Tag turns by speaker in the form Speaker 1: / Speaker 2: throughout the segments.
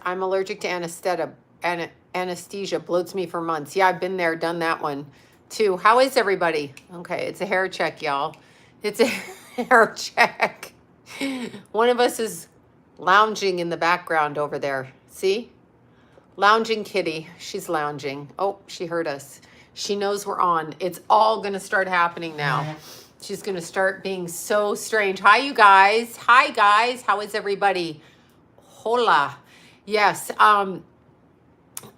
Speaker 1: I'm allergic to anesthesia. Bloats me for months. Yeah, I've been there, done that one too. How is everybody? Okay, it's a hair check, y'all. It's a hair check. One of us is lounging in the background over there. See? Lounging kitty. She's lounging. Oh, she heard us. She knows we're on. It's all going to start happening now. She's going to start being so strange. Hi, you guys. Hi, guys. How is everybody? Hola. Yes.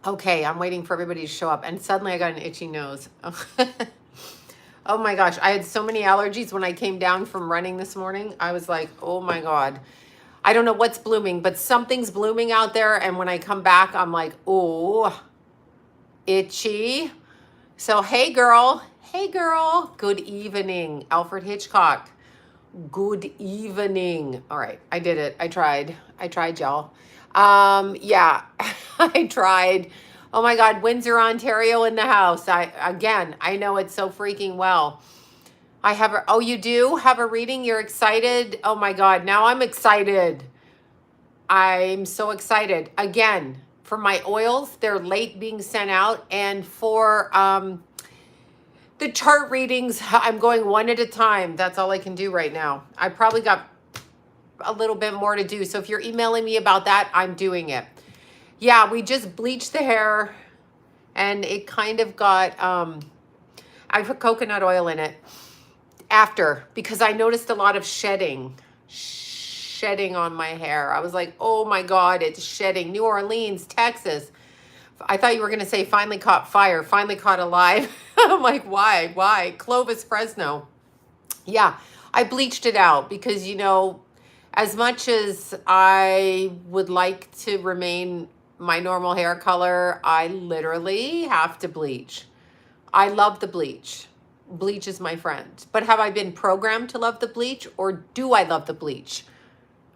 Speaker 1: Okay, I'm waiting for everybody to show up. And suddenly I got an itchy nose. Oh my gosh. I had so many allergies when I came down from running this morning. I was like, oh my God. I don't know what's blooming, but something's blooming out there. And when I come back, I'm like, oh, itchy. So, hey, girl. Hey, girl. Good evening. Alfred Hitchcock. Good evening. All right. I did it. I tried, y'all. Yeah, I tried. Oh my God. Windsor, Ontario in the house. I know it so freaking well. I have oh, you do have a reading? You're excited? Oh my God. Now I'm excited. I'm so excited. Again, for my oils, they're late being sent out. And for the chart readings, I'm going one at a time. That's all I can do right now. I probably got a little bit more to do. So if you're emailing me about that, I'm doing it. Yeah, we just bleached the hair and it kind of got, I put coconut oil in it after because I noticed a lot of shedding on my hair. I was like, oh my God, it's shedding. New Orleans, Texas. I thought you were going to say finally caught fire, finally caught alive. I'm like, why? Clovis, Fresno. Yeah, I bleached it out because, as much as I would like to remain my normal hair color, I literally have to bleach. I love the bleach. Bleach is my friend. But have I been programmed to love the bleach or do I love the bleach?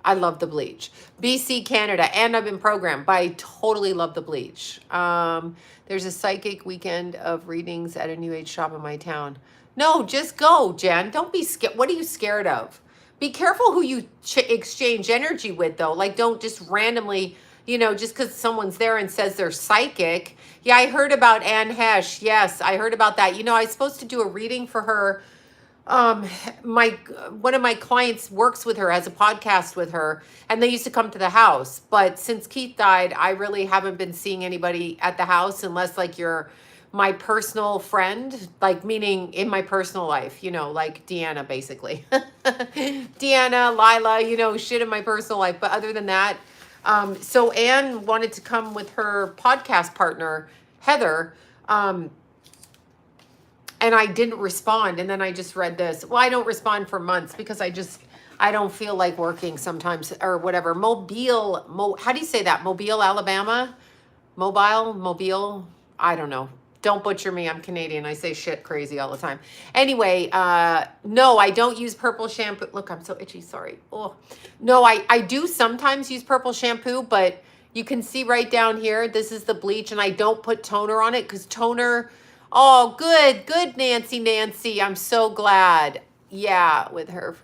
Speaker 1: I love the bleach. BC, Canada, and I've been programmed, but I totally love the bleach. There's a psychic weekend of readings at a New Age shop in my town. No, just go, Jen. Don't be scared. What are you scared of? Be careful who you exchange energy with, though. Like, don't just randomly, just because someone's there and says they're psychic. Yeah, I heard about Anne Hesh. Yes, I heard about that. I was supposed to do a reading for her. One of my clients works with her, has a podcast with her, and they used to come to the house. But since Keith died, I really haven't been seeing anybody at the house unless like you're my personal friend, like meaning in my personal life, like Deanna, basically. Deanna, Lila, shit in my personal life. But other than that, so Anne wanted to come with her podcast partner, Heather, and I didn't respond. And then I just read this. Well, I don't respond for months because I don't feel like working sometimes or whatever. How do you say that? Mobile, Alabama? Mobile? I don't know. Don't butcher me. I'm Canadian. I say shit crazy all the time. Anyway, no, I don't use purple shampoo. Look, I'm so itchy. Sorry. Oh, no, I do sometimes use purple shampoo, but you can see right down here, this is the bleach, and I don't put toner on it because toner... Oh, good, Nancy. I'm so glad. Yeah, with her.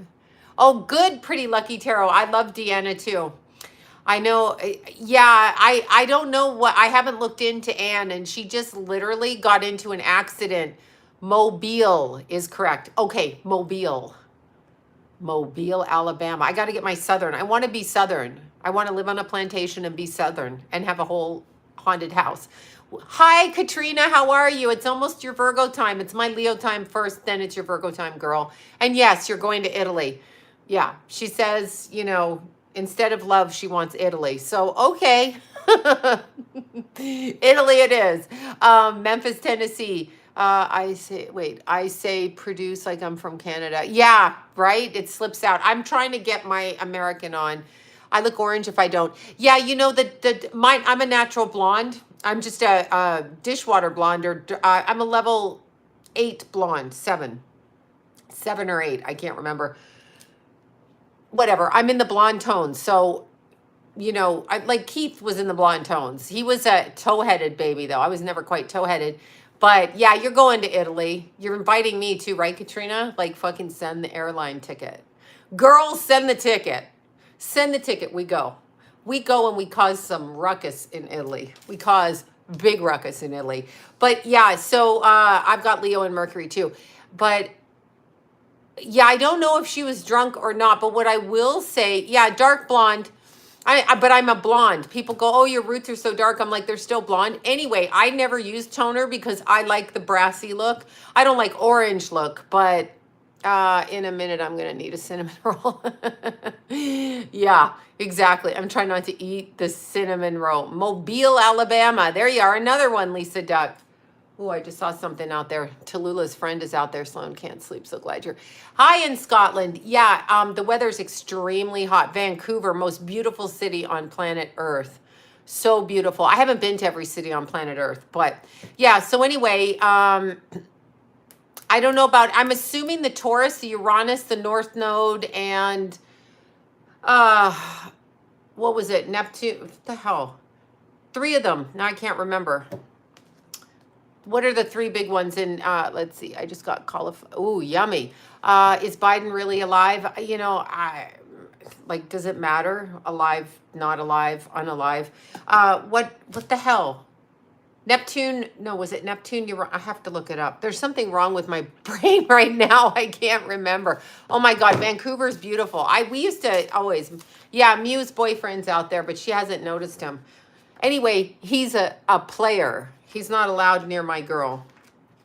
Speaker 1: Oh, good, Pretty Lucky Tarot. I love Deanna too. I know. Yeah, I don't know what, I haven't looked into Anne, and she just literally got into an accident. Mobile is correct. Okay, Mobile, Alabama. I got to get my Southern. I want to be Southern. I want to live on a plantation and be Southern and have a whole haunted house. Hi, Katrina. How are you? It's almost your Virgo time. It's my Leo time first, then it's your Virgo time, girl. And yes, you're going to Italy. Yeah, she says, instead of love, she wants Italy. So, okay. Italy it is. Memphis, Tennessee. I say produce like I'm from Canada. Yeah, right? It slips out. I'm trying to get my American on. I look orange if I don't. Yeah, I'm a natural blonde. I'm just a dishwater blonde, or I'm a level 8 blonde, 7 or 8. I can't remember. Whatever. I'm in the blonde tones. So, like Keith was in the blonde tones. He was a toe-headed baby, though. I was never quite toe-headed. But yeah, you're going to Italy. You're inviting me too, right, Katrina? Like, fucking send the airline ticket. Girls, send the ticket. Send the ticket. We go. we go and we cause some ruckus in Italy. We cause big ruckus in Italy. But yeah, so I've got Leo and Mercury too. But yeah, I don't know if she was drunk or not. But what I will say, yeah, dark blonde. But I'm a blonde. People go, oh, your roots are so dark. I'm like, they're still blonde. Anyway, I never use toner because I like the brassy look. I don't like orange look, but in a minute, I'm going to need a cinnamon roll. Yeah, exactly. I'm trying not to eat the cinnamon roll. Mobile, Alabama. There you are. Another one, Lisa Duck. Oh, I just saw something out there. Tallulah's friend is out there. Sloan can't sleep. So glad you're. Hi in Scotland. Yeah, the weather's extremely hot. Vancouver, most beautiful city on planet Earth. So beautiful. I haven't been to every city on planet Earth, but yeah. So anyway, I don't know about. I'm assuming the Taurus, the Uranus, the North Node, and what was it? Neptune. What the hell? 3 of them. Now I can't remember. What are the 3 big ones in, let's see, I just got cauliflower. Ooh, yummy. Is Biden really alive? You know, does it matter? Alive, not alive, unalive? What the hell? Neptune, no, was it Neptune? I have to look it up. There's something wrong with my brain right now. I can't remember. Oh my God, Vancouver's beautiful. We used to always, yeah, Mew's boyfriend's out there, but she hasn't noticed him. Anyway, he's a player. He's not allowed near my girl.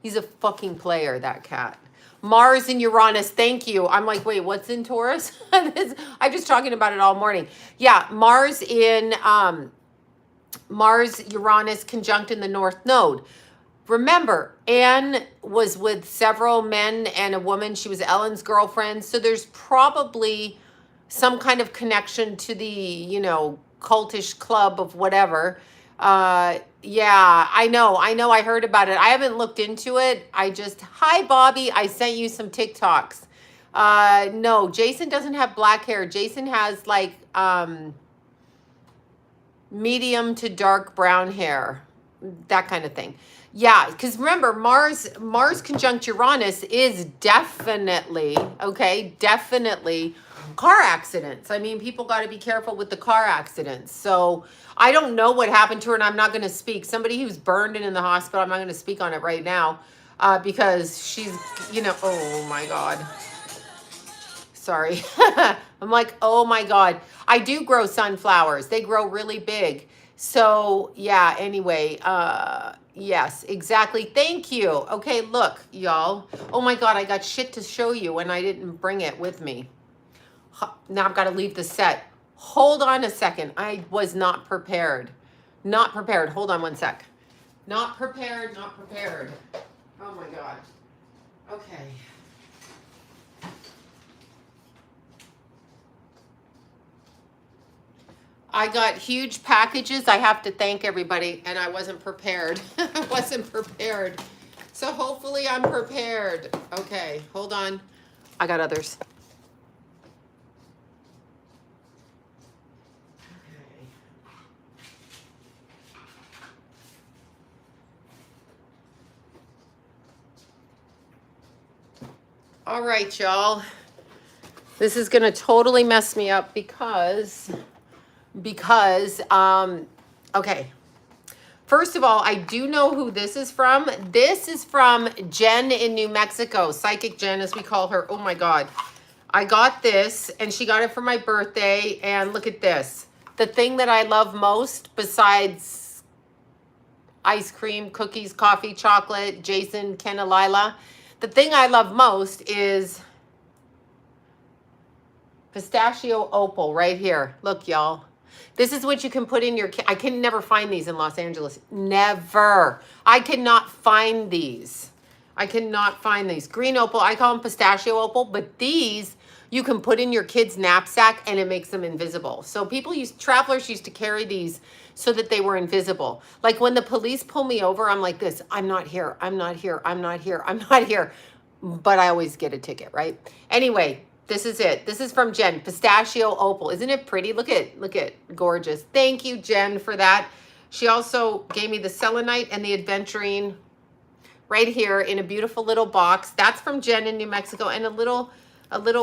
Speaker 1: He's a fucking player, that cat. Mars and Uranus, thank you. I'm like, wait, what's in Taurus? I'm just talking about it all morning. Yeah, Mars, Uranus conjunct in the North Node. Remember, Anne was with several men and a woman. She was Ellen's girlfriend. So there's probably some kind of connection to the, cultish club of whatever. Yeah, I know. I heard about it. I haven't looked into it. Hi, Bobby. I sent you some TikToks. No, Jason doesn't have black hair. Jason has like, medium to dark brown hair, that kind of thing. Yeah, because remember, Mars conjunct Uranus is definitely car accidents. I mean, people got to be careful with the car accidents. So I don't know what happened to her, and I'm not going to speak. Somebody who's burned and in the hospital, I'm not going to speak on it right now because she's, oh my God. Sorry. I'm like, oh my God. I do grow sunflowers. They grow really big. So yeah, anyway, yes, exactly. Thank you. Okay, look, y'all. Oh my God, I got shit to show you and I didn't bring it with me. Now I've got to leave the set. Hold on a second. I was not prepared. Not prepared. Hold on one sec. Not prepared, not prepared. Oh my God. Okay. I got huge packages. I have to thank everybody, and I wasn't prepared. I wasn't prepared. So hopefully I'm prepared. Okay, hold on. I got others. Okay. All right, y'all. This is going to totally mess me up because, okay. First of all, I do know who this is from. This is from Jen in New Mexico. Psychic Jen, as we call her. Oh my God. I got this and she got it for my birthday. And look at this. The thing that I love most besides ice cream, cookies, coffee, chocolate, Jason, Ken, Lila. The thing I love most is pistachio opal right here. Look, y'all. This is what you can put in your, I can never find these in Los Angeles. Never. I cannot find these. I cannot find these. Green opal, I call them pistachio opal, but these you can put in your kid's knapsack and it makes them invisible. So travelers used to carry these so that they were invisible. Like when the police pull me over, I'm like this, I'm not here, I'm not here, I'm not here, I'm not here. But I always get a ticket, right? Anyway, this is it. This is from Jen, pistachio opal. Isn't it pretty? Look at, gorgeous. Thank you, Jen, for that. She also gave me the selenite and the aventurine right here in a beautiful little box. That's from Jen in New Mexico, and a little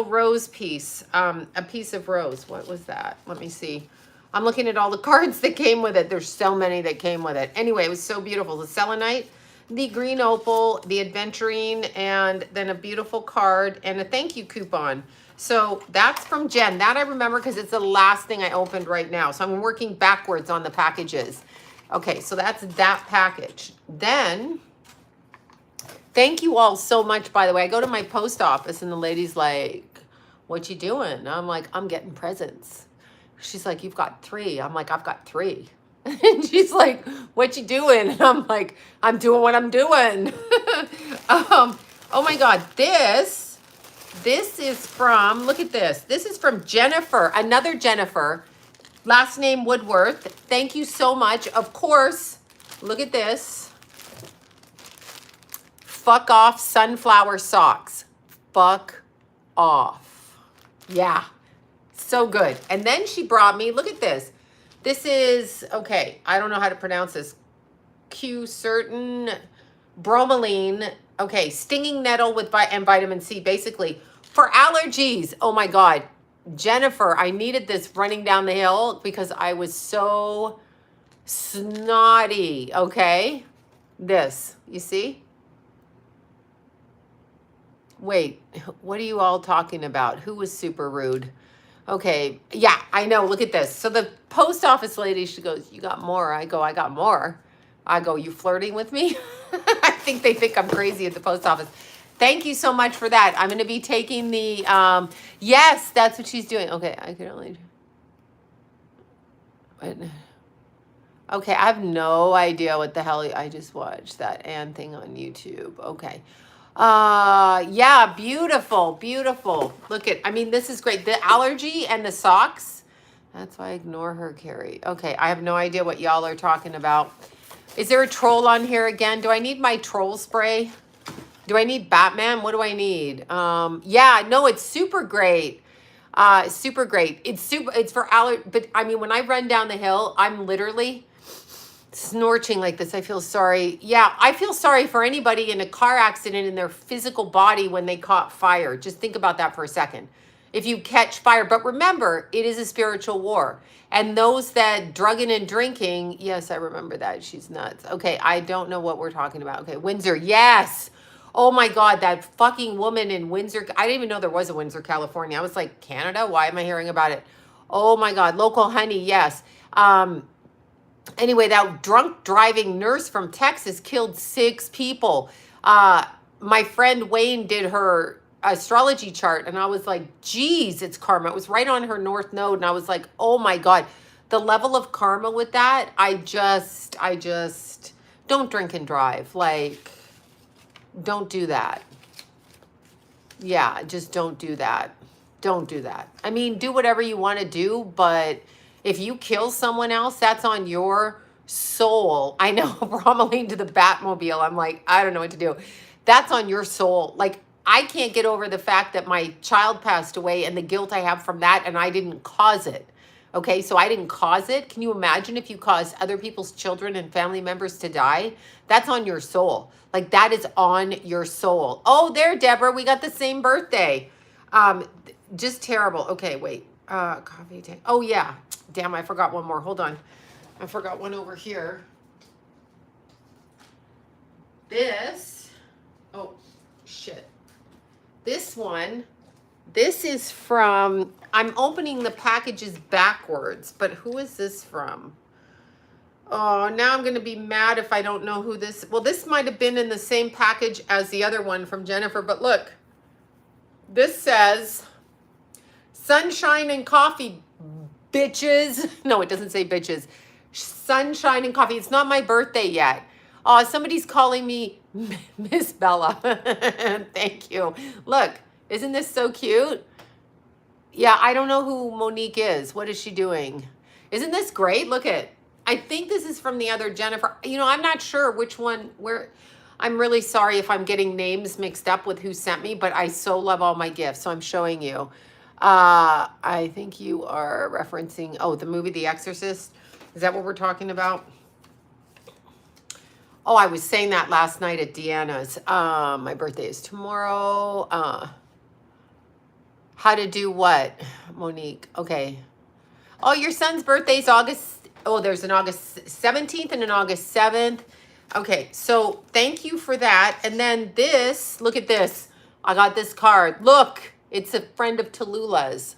Speaker 1: rose piece, a piece of rose. What was that? Let me see. I'm looking at all the cards that came with it. There's so many that came with it. Anyway, it was so beautiful. The selenite, the green opal, the adventurine, and then a beautiful card and a thank you coupon. So that's from Jen. That I remember because it's the last thing I opened right now. So I'm working backwards on the packages. Okay, so that's that package. Then, thank you all so much, by the way. I go to my post office and the lady's like, what you doing? And I'm like, I'm getting presents. She's like, you've got 3. I'm like, I've got 3. And she's like, what you doing? And I'm like, I'm doing what I'm doing. Oh my God, this is from, look at this. This is from Jennifer, another Jennifer, last name Woodworth. Thank you so much. Of course, look at this. Fuck off sunflower socks. Fuck off. Yeah. So good. And then she brought me, look at this. This is, okay, I don't know how to pronounce this. Q-certain bromelain. Okay, stinging nettle with and vitamin C, basically. For allergies, oh my God. Jennifer, I needed this running down the hill because I was so snotty, okay? This, you see? Wait, what are you all talking about? Who was super rude? Okay, yeah, I know. Look at this. So the post office lady, she goes, you got more. I go, I got more. I go, you flirting with me? I think they think I'm crazy at the post office. Thank you so much for that. I'm going to be taking the, yes, that's what she's doing. Okay, I can only, okay, I have no idea what the hell, I just watched that Ann thing on YouTube. Okay. Yeah, beautiful, beautiful. Look at, I mean, this is great. The allergy and the socks. That's why I ignore her, Carrie. Okay, I have no idea what y'all are talking about. Is there a troll on here again? Do I need my troll spray? Do I need Batman? What do I need? Yeah, no, it's super great. Super great. It's for allergy, but I mean, when I run down the hill, I'm literally snorching like this. I feel sorry. Yeah, I feel sorry for anybody in a car accident in their physical body when they caught fire. Just think about that for a second. If you catch fire, but remember, it is a spiritual war. And those that drugging and drinking, yes, I remember that. She's nuts. Okay, I don't know what we're talking about. Okay, Windsor, yes. Oh my God, that fucking woman in Windsor. I didn't even know there was a Windsor, California. I was like, Canada? Why am I hearing about it? Oh my God, local honey, yes. Anyway, that drunk driving nurse from Texas killed 6 people. My friend Wayne did her astrology chart, and I was like, geez, it's karma. It was right on her north node, and I was like, oh my God. The level of karma with that, I just don't drink and drive. Like, don't do that. Yeah, just don't do that. Don't do that. I mean, do whatever you want to do, but if you kill someone else, that's on your soul. I know, bromelain to the Batmobile. I'm like, I don't know what to do. That's on your soul. Like, I can't get over the fact that my child passed away and the guilt I have from that, and I didn't cause it. Okay, so I didn't cause it. Can you imagine if you caused other people's children and family members to die? That's on your soul. Like, that is on your soul. Oh, there, Deborah, we got the same birthday. Just terrible. Okay, wait. Coffee tank. Oh, yeah. Damn, I forgot one more. Hold on. I forgot one over here. This. Oh, shit. This one. This is from, I'm opening the packages backwards, but who is this from? Oh, now I'm going to be mad if I don't know who this, well, this might have been in the same package as the other one from Jennifer, but look, this says, sunshine and coffee, bitches. No, it doesn't say bitches. Sunshine and coffee. It's not my birthday yet. Oh, somebody's calling me Miss Bella. Thank you. Look. Isn't this so cute? Yeah, I don't know who Monique is. What is she doing? Isn't this great? Look at, I think this is from the other Jennifer. You know, I'm not sure which one, where, I'm really sorry if I'm getting names mixed up with who sent me, but I so love all my gifts, so I'm showing you. I think you are referencing, oh, the movie The Exorcist. Is that what we're talking about? Oh, I was saying that last night at Deanna's. My birthday is tomorrow. How to do what, Monique? Okay. Oh, your son's birthday's August. Oh, there's an August 17th and an August 7th. Okay, so thank you for that. And then this, look at this. I got this card. Look, it's a friend of Tallulah's.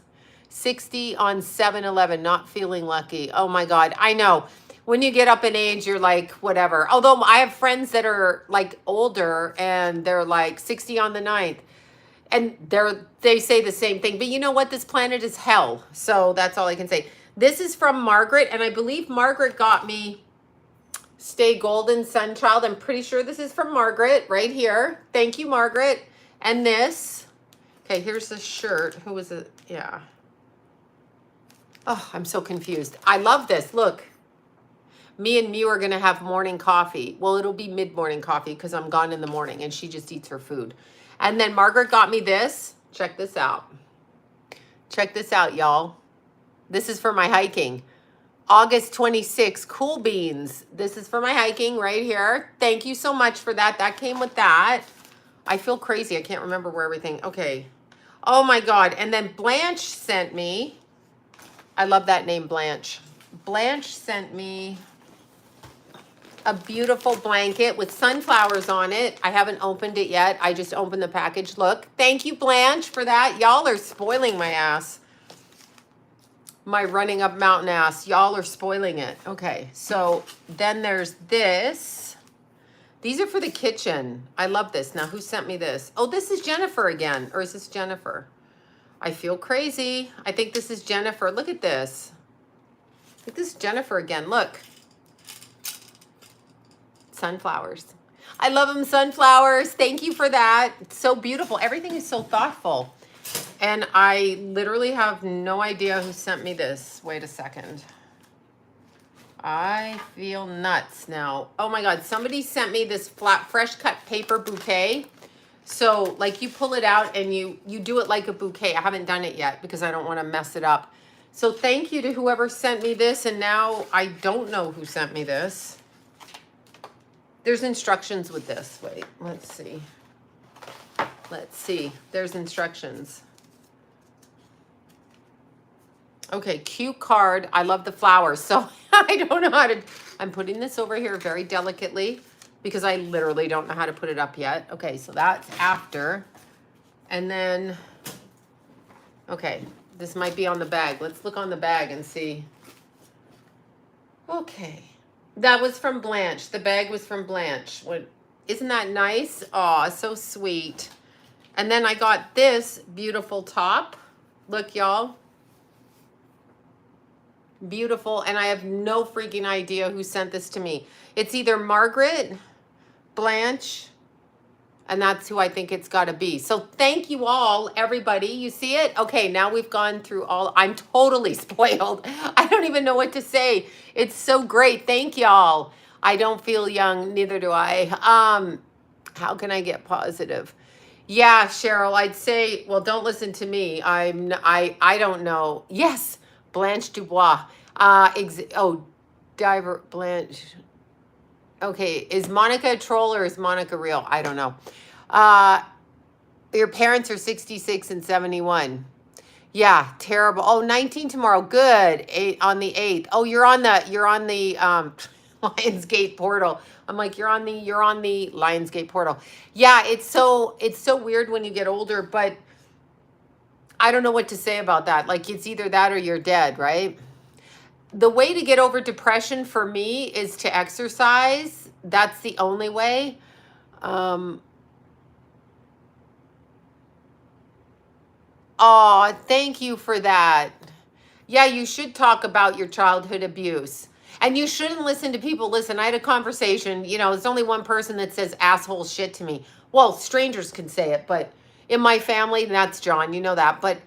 Speaker 1: 60 on 7-Eleven, not feeling lucky. Oh my God, I know. When you get up in age, you're like, whatever. Although I have friends that are like older and they're like 60 on the ninth. And they say the same thing. But you know what? This planet is hell. So that's all I can say. This is from Margaret. And I believe Margaret got me Stay Golden Sunchild. I'm pretty sure this is from Margaret right here. Thank you, Margaret. And this. Okay, here's the shirt. Who was it? Yeah. Oh, I'm so confused. I love this. Look. Me and Mew are going to have morning coffee. Well, it'll be mid-morning coffee because I'm gone in the morning and she just eats her food. And then Margaret got me this. Check this out. Check this out, y'all. This is for my hiking. August 26, Cool Beans. This is for my hiking right here. Thank you so much for that. That came with that. I feel crazy. I can't remember where everything. Okay. Oh my God. And then Blanche sent me. I love that name, Blanche. Blanche sent me a beautiful blanket with sunflowers on it. I haven't opened it yet. I just opened the package. Look, thank you, Blanche, for that. Y'all are spoiling my ass. My running up mountain ass. Y'all are spoiling it. Okay, so then there's this. These are for the kitchen. I love this. Now, who sent me this? Oh, this is Jennifer again. Or is this Jennifer? I feel crazy. I think this is Jennifer. Look at this. I think this is Jennifer again. Look. Sunflowers. I love them, sunflowers. Thank you for that. It's so beautiful. Everything is so thoughtful. And I literally have no idea who sent me this. Wait a second. I feel nuts now. Oh my God. Somebody sent me this flat, fresh cut paper bouquet. So like you pull it out and you do it like a bouquet. I haven't done it yet because I don't want to mess it up. So thank you to whoever sent me this. And now I don't know who sent me this. There's instructions with this. Wait, let's see. Let's see. There's instructions. Okay, cute card. I love the flowers. So I don't know how to, I'm putting this over here very delicately because I literally don't know how to put it up yet. Okay, so that's after. And then, okay, this might be on the bag. Let's look on the bag and see. Okay. That was from Blanche. The bag was from Blanche. What, isn't that nice? Aw, so sweet. And then I got this beautiful top. Look, y'all. Beautiful. And I have no freaking idea who sent this to me. It's either Margaret, Blanche, and that's who I think it's got to be. So thank you all, everybody. You see it? Okay, now we've gone through all. I'm totally spoiled. I don't even know what to say. It's so great. Thank y'all. I don't feel young. Neither do I. How can I get positive? Yeah, Cheryl, I'd say, well, don't listen to me. I don't know. Yes, Blanche Dubois. Diver Blanche. Okay, is Monica a troll or is Monica real? I don't know. Your parents are 66 and 71. Yeah, terrible. Oh, 19 tomorrow. Good. On the 8th. Oh, you're on the Lionsgate portal. I'm like, you're on the Lionsgate portal. Yeah, it's so weird when you get older, but I don't know what to say about that. Like, it's either that or you're dead, right? The way to get over depression for me is to exercise. That's the only way. Oh, thank you for that. Yeah, you should talk about your childhood abuse. And you shouldn't listen to people. Listen, I had a conversation. You know, there's only one person that says asshole shit to me. Well, strangers can say it, but in my family, that's John. You know that. But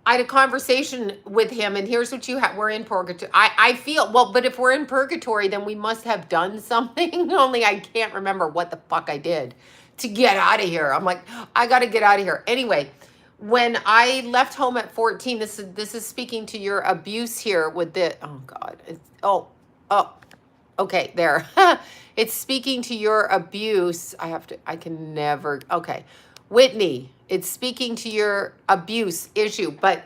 Speaker 1: I had a conversation with him, and here's what you have. We're in purgatory. I feel, well, but if we're in purgatory, then we must have done something. Only I can't remember what the fuck I did to get out of here. I'm like, I got to get out of here. Anyway, when I left home at 14, this is speaking to your abuse here with the, oh God. Okay, there. It's speaking to your abuse. I can never, okay. Whitney, it's speaking to your abuse issue. But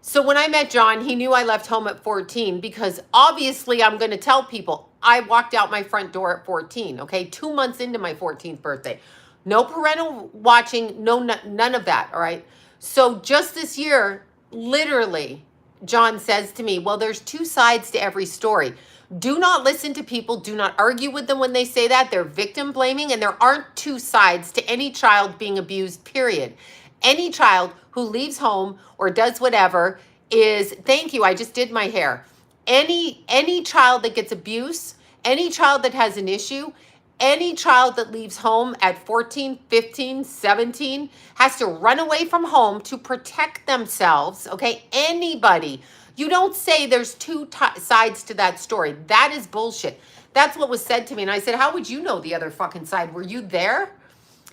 Speaker 1: So when I met John, he knew I left home at 14 because obviously I'm going to tell people I walked out my front door at 14, okay? 2 months into my 14th birthday. No parental watching, none of that, all right? So just this year, literally, John says to me, well, there's two sides to every story. Do not listen to people. Do not argue with them when they say that. They're victim blaming, and there aren't two sides to any child being abused, period. Any child who leaves home or does whatever is, thank you, I just did my hair. Any child that gets abuse, any child that has an issue, any child that leaves home at 14, 15, 17 has to run away from home to protect themselves, okay? Anybody. You don't say there's two sides to that story. That is bullshit. That's what was said to me. And I said, how would you know the other fucking side? Were you there?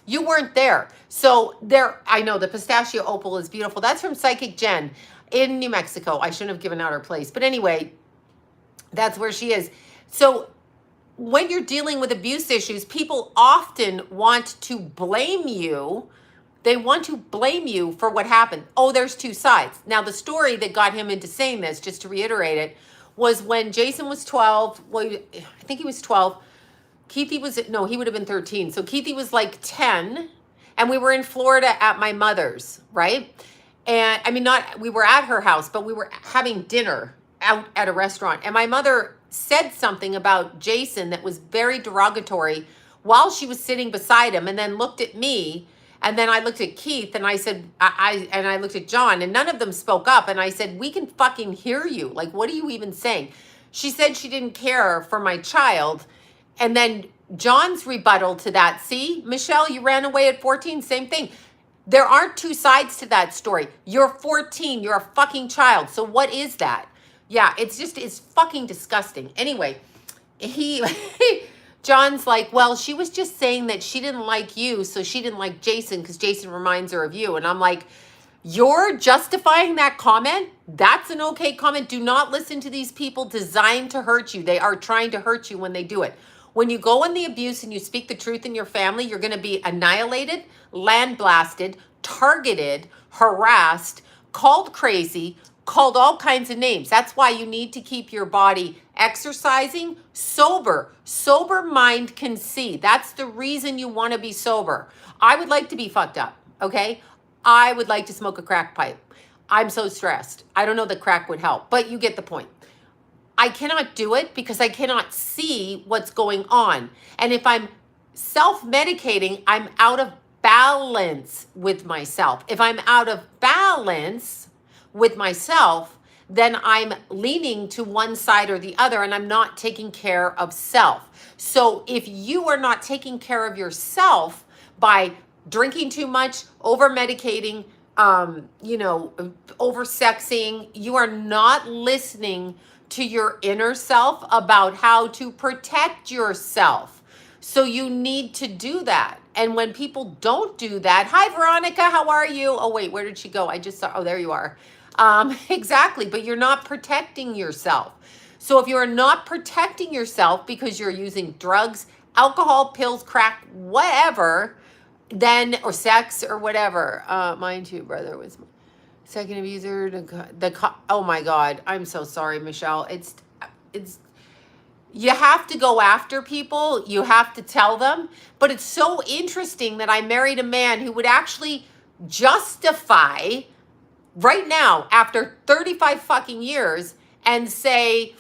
Speaker 1: You weren't there. So there, I know the pistachio opal is beautiful. That's from Psychic Jen in New Mexico. I shouldn't have given out her place. But anyway, that's where she is. So when you're dealing with abuse issues, people often want to blame you. They want to blame you for what happened. Oh, there's two sides. Now, the story that got him into saying this, just to reiterate it, was when Jason was 12. Well, I think he was 12. Keithy was, no, he would have been 13. So Keithy was like 10. And we were in Florida at my mother's, right? And I mean, we were at her house, but we were having dinner out at a restaurant. And my mother said something about Jason that was very derogatory while she was sitting beside him, and then looked at me. And then I looked at Keith and I said, I looked at John, and none of them spoke up. And I said, we can fucking hear you. Like, what are you even saying? She said she didn't care for my child. And then John's rebuttal to that, see, Michelle, you ran away at 14, same thing. There aren't two sides to that story. You're 14, you're a fucking child. So what is that? Yeah, it's fucking disgusting. Anyway, John's like, well, she was just saying that she didn't like you, so she didn't like Jason because Jason reminds her of you. And I'm like, you're justifying that comment? That's an okay comment. Do not listen to these people designed to hurt you. They are trying to hurt you when they do it. When you go in the abuse and you speak the truth in your family, you're going to be annihilated, land blasted, targeted, harassed, called crazy, called all kinds of names. That's why you need to keep your body exercising, sober. Sober mind can see. That's the reason you want to be sober. I would like to be fucked up, okay? I would like to smoke a crack pipe. I'm so stressed. I don't know that crack would help, but you get the point. I cannot do it because I cannot see what's going on. And if I'm self-medicating, I'm out of balance with myself. If I'm out of balance with myself, then I'm leaning to one side or the other, and I'm not taking care of self. So if you are not taking care of yourself by drinking too much, over-medicating, over-sexing, you are not listening to your inner self about how to protect yourself. So you need to do that. And when people don't do that, hi, Veronica, how are you? Oh, wait, where did she go? I just saw, oh, there you are. Exactly, but you're not protecting yourself. So if you're not protecting yourself because you're using drugs, alcohol, pills, crack, whatever, then, or sex or whatever, mine too, brother, was second abuser, oh my God, I'm so sorry, Michelle. It's, you have to go after people. You have to tell them. But it's so interesting that I married a man who would actually justify right now, after 35 fucking years, and say,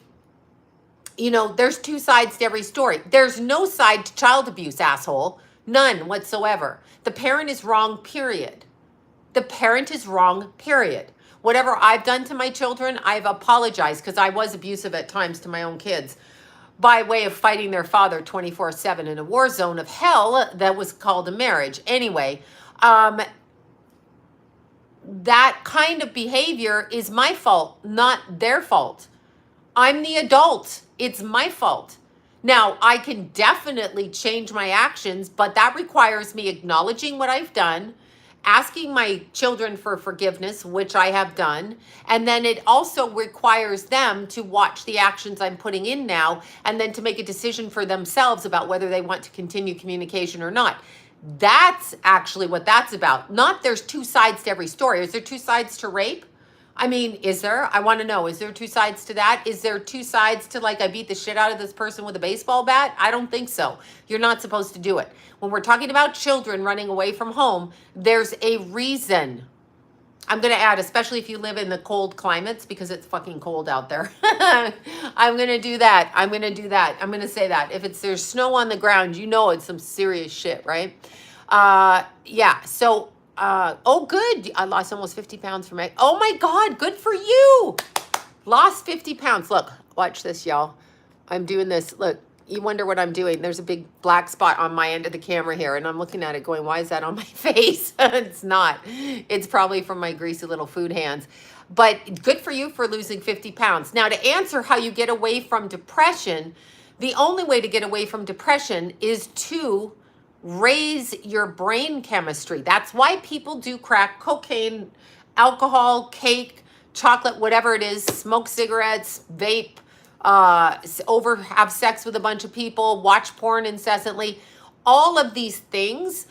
Speaker 1: there's two sides to every story. There's no side to child abuse, asshole. None whatsoever. The parent is wrong, period. The parent is wrong, period. Whatever I've done to my children, I've apologized because I was abusive at times to my own kids by way of fighting their father 24/7 in a war zone of hell that was called a marriage. Anyway, that kind of behavior is my fault, not their fault. I'm the adult. It's my fault. Now, I can definitely change my actions, but that requires me acknowledging what I've done, asking my children for forgiveness, which I have done, and then it also requires them to watch the actions I'm putting in now, and then to make a decision for themselves about whether they want to continue communication or not. That's actually what that's about. Not there's two sides to every story. Is there two sides to rape? I mean, is there? I want to know. Is there two sides to that? Is there two sides to like I beat the shit out of this person with a baseball bat? I don't think so. You're not supposed to do it. When we're talking about children running away from home, there's a reason. I'm going to add, especially if you live in the cold climates because it's fucking cold out there. I'm going to do that. I'm going to do that. I'm going to say that. If there's snow on the ground, you know it's some serious shit, right? Yeah. So, oh, good. I lost almost 50 pounds from it. Oh my God. Good for you. Lost 50 pounds. Look, watch this, y'all. I'm doing this. Look, you wonder what I'm doing. There's a big black spot on my end of the camera here, and I'm looking at it going, why is that on my face? It's not. It's probably from my greasy little food hands. But good for you for losing 50 pounds. Now, to answer how you get away from depression, the only way to get away from depression is to raise your brain chemistry. That's why people do crack cocaine, alcohol, cake, chocolate, whatever it is, smoke cigarettes, vape, have sex with a bunch of people, watch porn incessantly. All of these things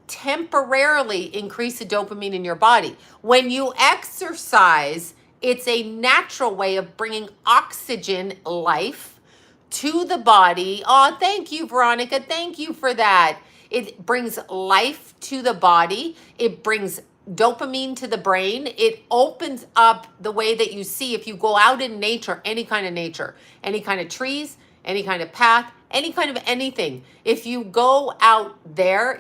Speaker 1: temporarily increase the dopamine in your body. When you exercise, it's a natural way of bringing oxygen, life, to the body. Oh, thank you, Veronica. Thank you for that. It brings life to the body. It brings dopamine to the brain. It opens up the way that you see. If you go out in nature, any kind of nature, any kind of trees, any kind of path, any kind of anything. If you go out there,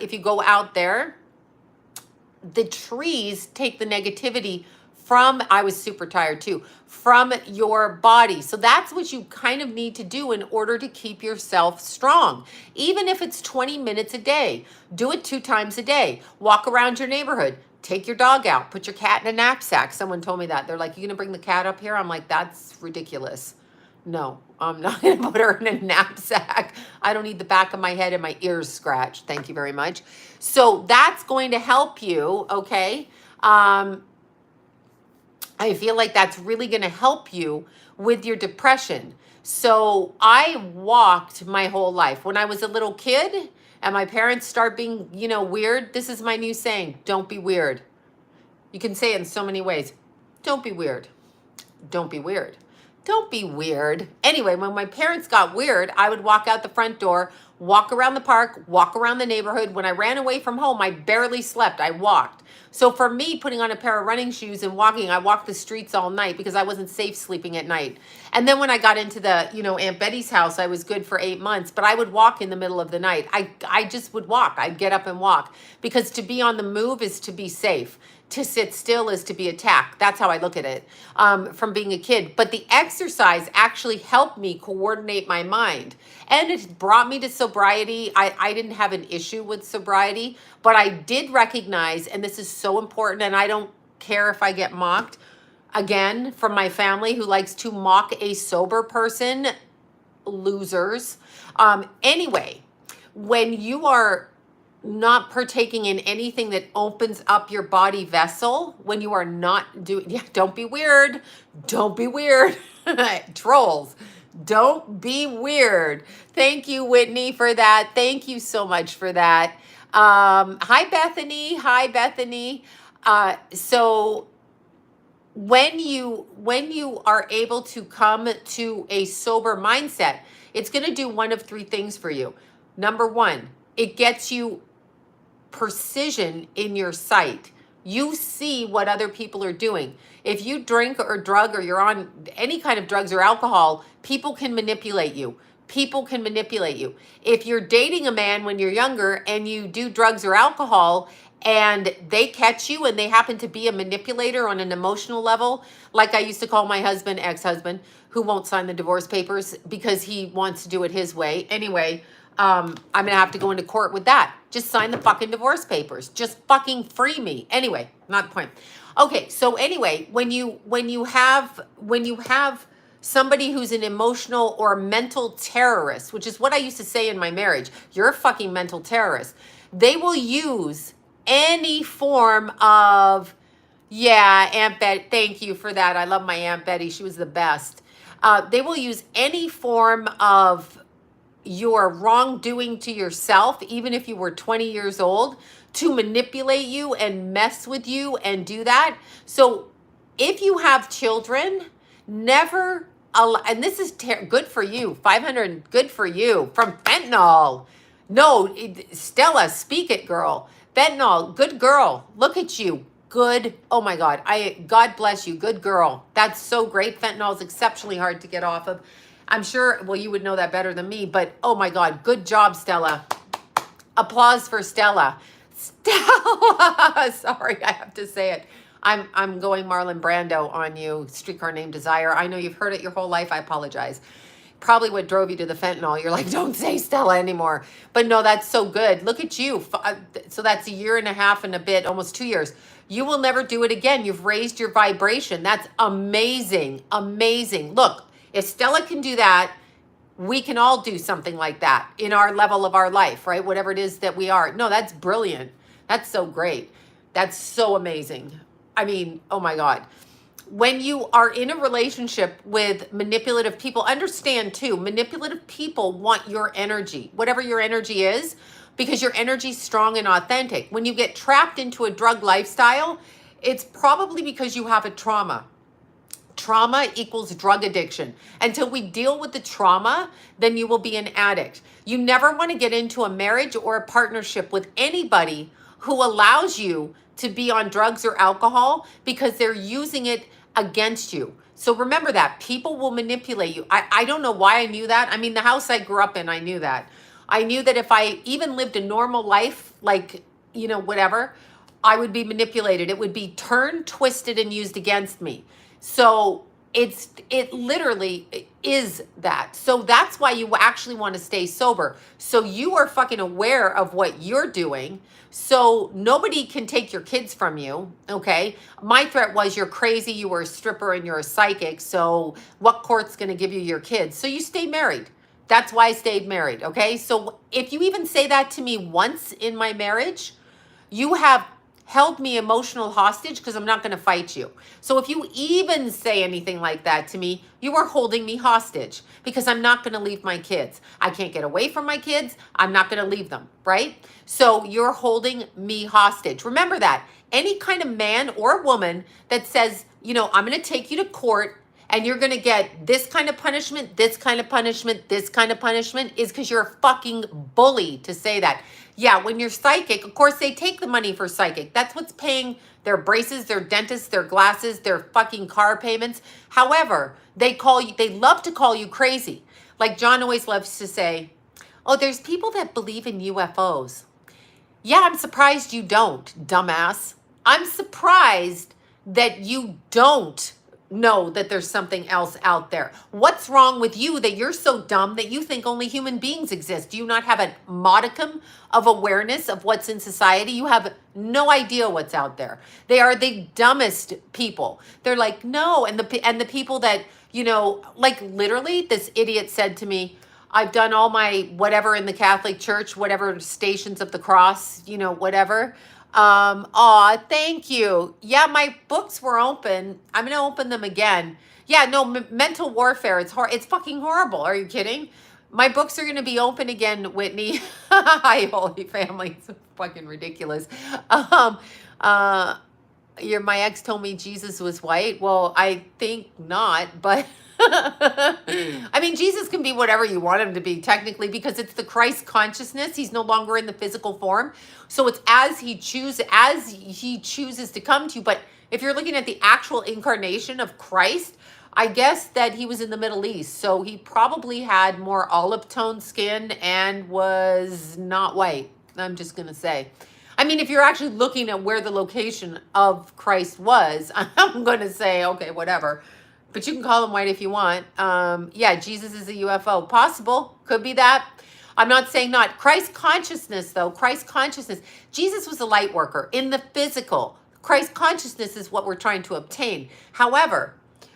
Speaker 1: the trees take the negativity from, I was super tired too, from your body. So that's what you kind of need to do in order to keep yourself strong. Even if it's 20 minutes a day, do it 2 times a day. Walk around your neighborhood. Take your dog out. Put your cat in a knapsack. Someone told me that. They're like, you going to bring the cat up here? I'm like, that's ridiculous. No, I'm not going to put her in a knapsack. I don't need the back of my head and my ears scratched. Thank you very much. So that's going to help you, okay? I feel like that's really going to help you with your depression. So I walked my whole life. When I was a little kid and my parents start being, weird, this is my new saying, don't be weird. You can say it in so many ways. Don't be weird. Don't be weird. Don't be weird. Anyway, when my parents got weird, I would walk out the front door, walk around the park, walk around the neighborhood. When I ran away from home, I barely slept. I walked. So for me, putting on a pair of running shoes and walking, I walked the streets all night because I wasn't safe sleeping at night. And then when I got into the, Aunt Betty's house, I was good for 8 months, but I would walk in the middle of the night. I just would walk. I'd get up and walk because to be on the move is to be safe. To sit still is to be attacked. That's how I look at it from being a kid. But the exercise actually helped me coordinate my mind. And it brought me to sobriety. I didn't have an issue with sobriety, but I did recognize, and this is so important, and I don't care if I get mocked, again, from my family who likes to mock a sober person, losers. Anyway, when you are not partaking in anything that opens up your body vessel, when you are not doing, don't be weird. Don't be weird. Trolls. Don't be weird. Thank you, Whitney, for that. Thank you so much for that. Hi, Bethany. Hi, Bethany. So when you are able to come to a sober mindset, it's going to do one of 3 things for you. Number 1, it gets you precision in your sight. You see what other people are doing. If you drink or drug or you're on any kind of drugs or alcohol, people can manipulate you. People can manipulate you. If you're dating a man when you're younger and you do drugs or alcohol and they catch you and they happen to be a manipulator on an emotional level, like I used to call my husband, ex-husband, who won't sign the divorce papers because he wants to do it his way. Anyway, I'm going to have to go into court with that. Just sign the fucking divorce papers. Just fucking free me. Anyway, not the point. Okay, so anyway, when you have somebody who's an emotional or mental terrorist, which is what I used to say in my marriage, you're a fucking mental terrorist. They will use any form of, Aunt Betty, thank you for that. I love my Aunt Betty. She was the best. They will use any form of your wrongdoing to yourself, even if you were 20 years old, to manipulate you and mess with you and do that. So if you have children, never, and this is good for you, 500, good for you, from fentanyl. No, Stella, speak it, girl. Fentanyl, good girl. Look at you. Good. Oh my God. God bless you. Good girl. That's so great. Fentanyl is exceptionally hard to get off of. I'm sure, well, you would know that better than me, but oh my God. Good job, Stella. Applause for Stella. Stella. Sorry, I have to say it. I'm going Marlon Brando on you. Streetcar Named Desire. I know you've heard it your whole life. I apologize. Probably what drove you to the fentanyl. You're like, don't say Stella anymore. But no, that's so good. Look at you. So that's a year and a half and a bit, almost 2 years. You will never do it again. You've raised your vibration. That's amazing. Amazing. Look, if Stella can do that, we can all do something like that in our level of our life, right? Whatever it is that we are. No, that's brilliant. That's so great. That's so amazing. I mean, oh my God. When you are in a relationship with manipulative people, understand too, manipulative people want your energy, whatever your energy is, because your energy is strong and authentic. When you get trapped into a drug lifestyle, it's probably because you have a trauma. Trauma equals drug addiction. Until we deal with the trauma, then you will be an addict. You never want to get into a marriage or a partnership with anybody who allows you to be on drugs or alcohol because they're using it against you. So remember that. People will manipulate you. I don't know why I knew that. I mean, the house I grew up in, I knew that. I knew that if I even lived a normal life, like, you know, whatever, I would be manipulated. It would be turned, twisted, and used against me. So it literally is that. So that's why you actually want to stay sober. So you are fucking aware of what you're doing. So nobody can take your kids from you, okay? My threat was you're crazy, you were a stripper, and you're a psychic. So what court's going to give you your kids? So you stay married. That's why I stayed married, okay? So if you even say that to me once in my marriage, you have held me emotional hostage because I'm not going to fight you. So if you even say anything like that to me, you are holding me hostage because I'm not going to leave my kids. I can't get away from my kids. I'm not going to leave them, right? So you're holding me hostage. Remember that. Any kind of man or woman that says, you know, I'm going to take you to court and you're going to get this kind of punishment, this kind of punishment, this kind of punishment, is because you're a fucking bully to say that. Yeah, when you're psychic, of course, they take the money for psychic. That's what's paying their braces, their dentists, their glasses, their fucking car payments. However, they love to call you crazy. Like John always loves to say, oh, there's people that believe in UFOs. Yeah, I'm surprised you don't, dumbass. I'm surprised that you don't know that there's something else out there. What's wrong with you that you're so dumb that you think only human beings exist? Do you not have a modicum of awareness of what's in society? You have no idea what's out there. They are the dumbest people. They're like, no. And the people that, you know, like literally this idiot said to me, I've done all my whatever in the Catholic Church, whatever Stations of the Cross, you know, whatever. Aw, thank you. Yeah, my books were open. I'm going to open them again. Yeah, no, mental warfare. It's fucking horrible. Are you kidding? My books are going to be open again, Whitney. Hi, Holy Family. It's fucking ridiculous. My ex told me Jesus was white. Well, I think not, but I mean, Jesus can be whatever you want him to be technically because it's the Christ consciousness. He's no longer in the physical form. So it's as he chooses to come to you. But if you're looking at the actual incarnation of Christ, I guess that he was in the Middle East. So he probably had more olive toned skin and was not white. I'm just going to say. I mean, if you're actually looking at where the location of Christ was, I'm going to say, okay, whatever. But you can call him white if you want. Yeah, Jesus is a UFO. Possible. Could be that. I'm not saying not. Christ consciousness, though. Christ consciousness. Jesus was a light worker in the physical. Christ consciousness is what we're trying to obtain. However,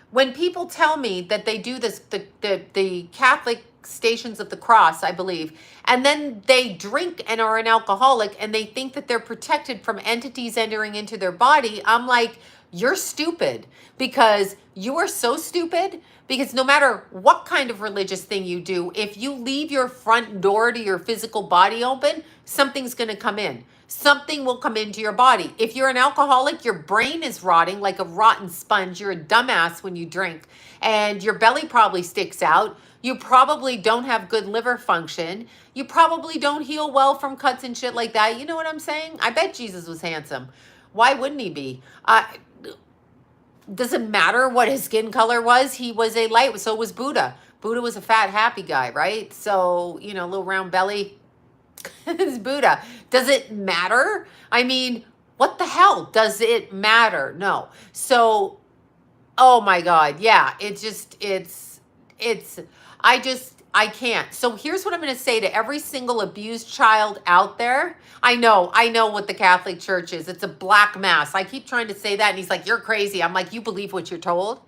Speaker 1: when people tell me that they do this, the Catholic Stations of the Cross, I believe, and then they drink and are an alcoholic and they think that they're protected from entities entering into their body, I'm like, you're stupid, because you are so stupid, because no matter what kind of religious thing you do, if you leave your front door to your physical body open, something's going to come in. something will come into your body. If you're an alcoholic, your brain is rotting like a rotten sponge. You're a dumbass when you drink, and your belly probably sticks out. You probably don't have good liver function. You probably don't heal well from cuts and shit like that. You know what I'm saying? I bet Jesus was handsome. Why wouldn't he be? Doesn't matter what his skin color was. He was a light. So was Buddha. Buddha was a fat, happy guy, right? So, you know, little round belly is Buddha. Does it matter? I mean, what the hell? Does it matter? No. So, oh my God. Yeah. I can't. So here's what I'm going to say to every single abused child out there. I know what the Catholic Church is. It's a black mass. I keep trying to say that, and he's like, you're crazy. I'm like, you believe what you're told?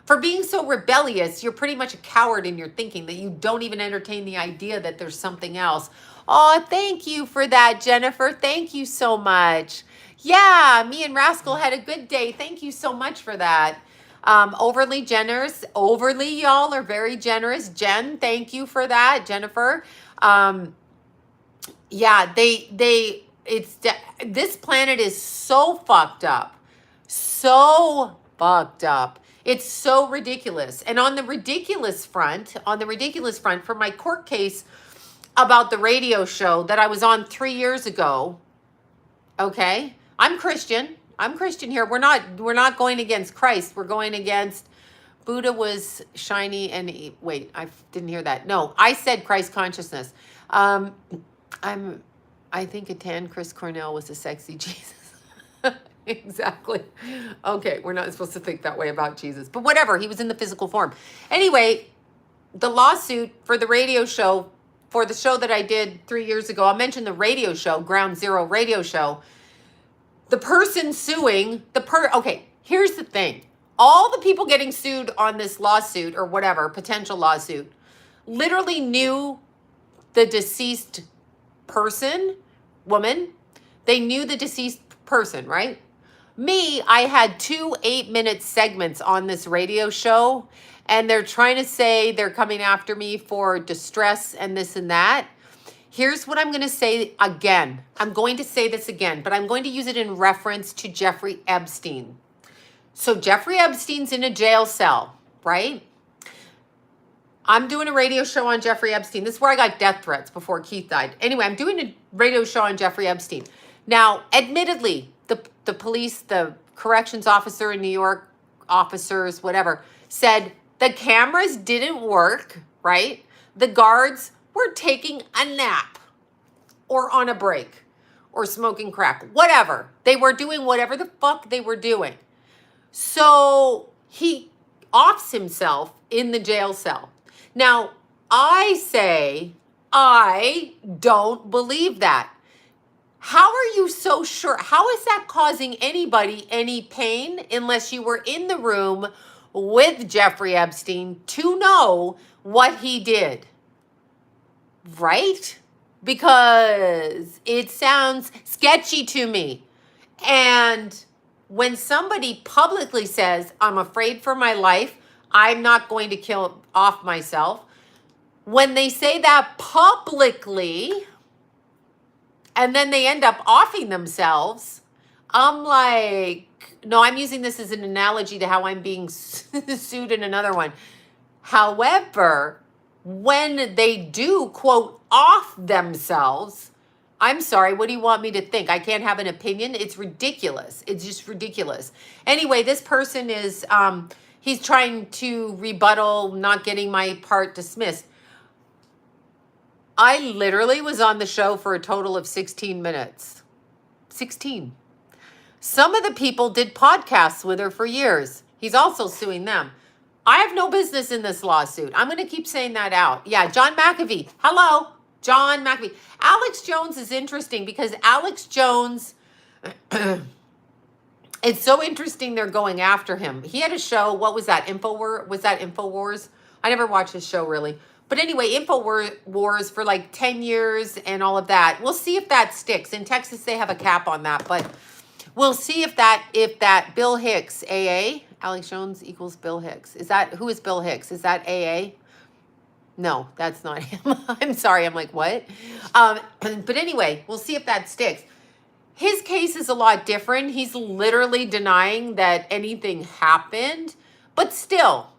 Speaker 1: For being so rebellious, you're pretty much a coward in your thinking that you don't even entertain the idea that there's something else. Oh, thank you for that, Jennifer. Thank you so much. Yeah, me and Rascal had a good day. Thank you so much for that. Overly generous. Overly, y'all are very generous. Jen, thank you for that. Jennifer. Yeah, this planet is so fucked up. So fucked up. It's so ridiculous. And on the ridiculous front, for my court case about the radio show that I was on 3 years ago, okay? I'm Christian here. We're not going against Christ. We're going against Buddha was shiny and wait, I didn't hear that. No, I said Christ consciousness. I think a tan Chris Cornell was a sexy Jesus. Exactly. Okay, we're not supposed to think that way about Jesus, but whatever. He was in the physical form. Anyway, the lawsuit for the radio show, for the show that I did 3 years ago, I'll mention the radio show, Ground Zero radio show. The person suing, okay, here's the thing. All the people getting sued on this lawsuit or whatever, potential lawsuit, literally knew the deceased person, woman. They knew the deceased person, right? Me, I had 2 8-minute segments on this radio show, and they're trying to say they're coming after me for distress and this and that. Here's what I'm going to say again. I'm going to say this again, but I'm going to use it in reference to Jeffrey Epstein. So Jeffrey Epstein's in a jail cell, right? I'm doing a radio show on Jeffrey Epstein. This is where I got death threats before Keith died. Anyway, I'm doing a radio show on Jeffrey Epstein. Now, admittedly, the police, the corrections officer in New York, officers, whatever, said the cameras didn't work, right? The guards were taking a nap or on a break or smoking crack, whatever. They were doing whatever the fuck they were doing. So he offs himself in the jail cell. Now, I say, I don't believe that. How are you so sure? How is that causing anybody any pain unless you were in the room with Jeffrey Epstein to know what he did? Right? Because it sounds sketchy to me. And when somebody publicly says, I'm afraid for my life, I'm not going to kill off myself. When they say that publicly, and then they end up offing themselves, I'm like, no, I'm using this as an analogy to how I'm being sued in another one. However, when they do, quote, off themselves, I'm sorry, what do you want me to think? I can't have an opinion? It's ridiculous. It's just ridiculous. Anyway, this person is, he's trying to rebuttal not getting my part dismissed. I literally was on the show for a total of 16 minutes. 16. Some of the people did podcasts with her for years. He's also suing them. I have no business in this lawsuit. I'm going to keep saying that out. Yeah, John McAfee. Hello, John McAfee. Alex Jones is interesting because Alex Jones, it's so interesting they're going after him. He had a show. What was that? Was that InfoWars? I never watched his show really. But anyway, InfoWars for like 10 years and all of that. We'll see if that sticks. In Texas, they have a cap on that, but we'll see if that Bill Hicks, AA, Alex Jones equals Bill Hicks. Who is Bill Hicks? Is that AA? No, that's not him. I'm sorry. I'm like, what? But anyway, we'll see if that sticks. His case is a lot different. He's literally denying that anything happened, but still,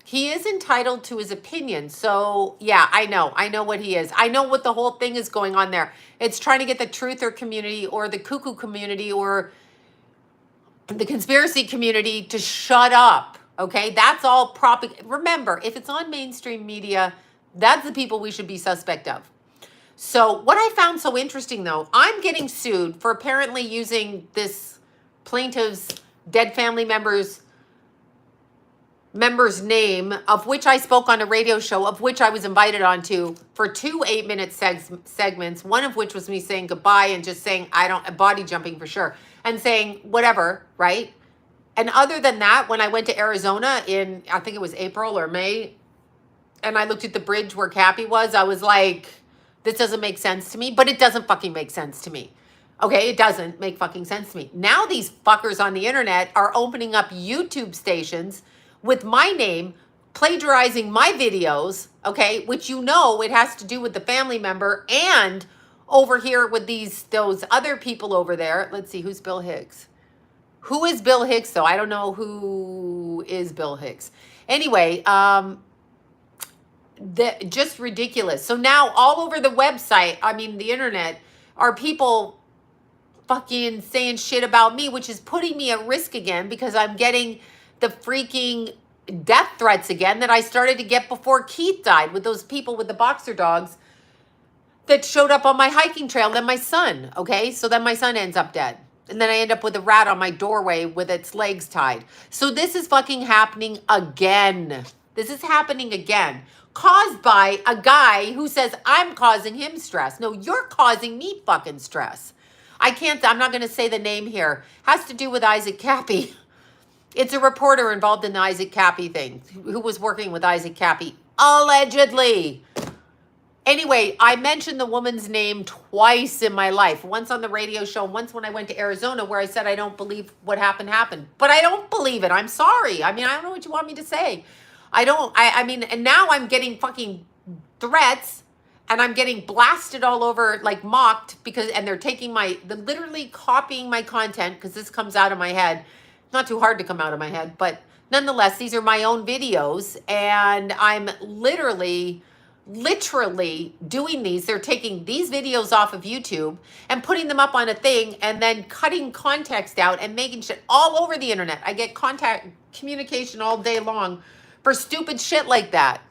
Speaker 1: he is entitled to his opinion. So, yeah, I know what he is. I know what the whole thing is going on there. It's trying to get the truther community or the cuckoo community or the conspiracy community to shut up. Okay, that's all Remember, if it's on mainstream media, that's the people we should be suspect of. So what I found so interesting, though, I'm getting sued for apparently using this plaintiff's dead family member's name, of which I spoke on a radio show, of which I was invited onto for 2 8-minute segments, one of which was me saying goodbye and just saying body jumping for sure, and saying whatever, right? And other than that, when I went to Arizona in, I think it was April or May, and I looked at the bridge where Cappy was, I was like, this doesn't make sense to me, but it doesn't fucking make sense to me. Okay, it doesn't make fucking sense to me. Now these fuckers on the internet are opening up YouTube stations with my name, plagiarizing my videos, okay, which it has to do with the family member, and over here with those other people over there. Let's see, who's Bill Hicks? Who is Bill Hicks, though? I don't know who is Bill Hicks. Anyway, just ridiculous. So now all over the website, the internet, are people fucking saying shit about me, which is putting me at risk again because I'm getting the freaking death threats again that I started to get before Keith died with those people with the boxer dogs that showed up on my hiking trail. Then my son, okay? So then my son ends up dead. And then I end up with a rat on my doorway with its legs tied. So this is fucking happening again. This is happening again. Caused by a guy who says I'm causing him stress. No, you're causing me fucking stress. I'm not going to say the name here. Has to do with Isaac Cappy. It's a reporter involved in the Isaac Cappy thing who was working with Isaac Cappy, allegedly. Anyway, I mentioned the woman's name twice in my life. Once on the radio show, once when I went to Arizona where I said I don't believe what happened. But I don't believe it. I'm sorry. I don't know what you want me to say. And now I'm getting fucking threats and I'm getting blasted all over, like mocked, and they're literally copying my content because this comes out of my head. Not too hard to come out of my head, but nonetheless, these are my own videos and I'm literally doing these. They're taking these videos off of YouTube and putting them up on a thing and then cutting context out and making shit all over the internet. I get communication all day long for stupid shit like that.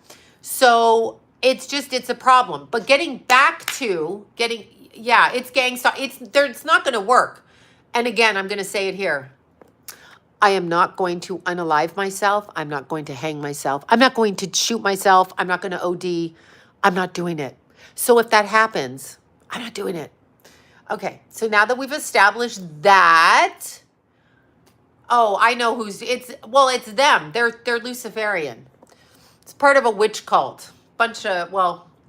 Speaker 1: So it's a problem. But getting back to it's gang stuff. It's not going to work. And again, I'm going to say it here. I am not going to unalive myself. I'm not going to hang myself. I'm not going to shoot myself. I'm not going to OD. I'm not doing it. So if that happens, I'm not doing it. Okay, so now that we've established that, I know it's them. They're Luciferian. It's part of a witch cult.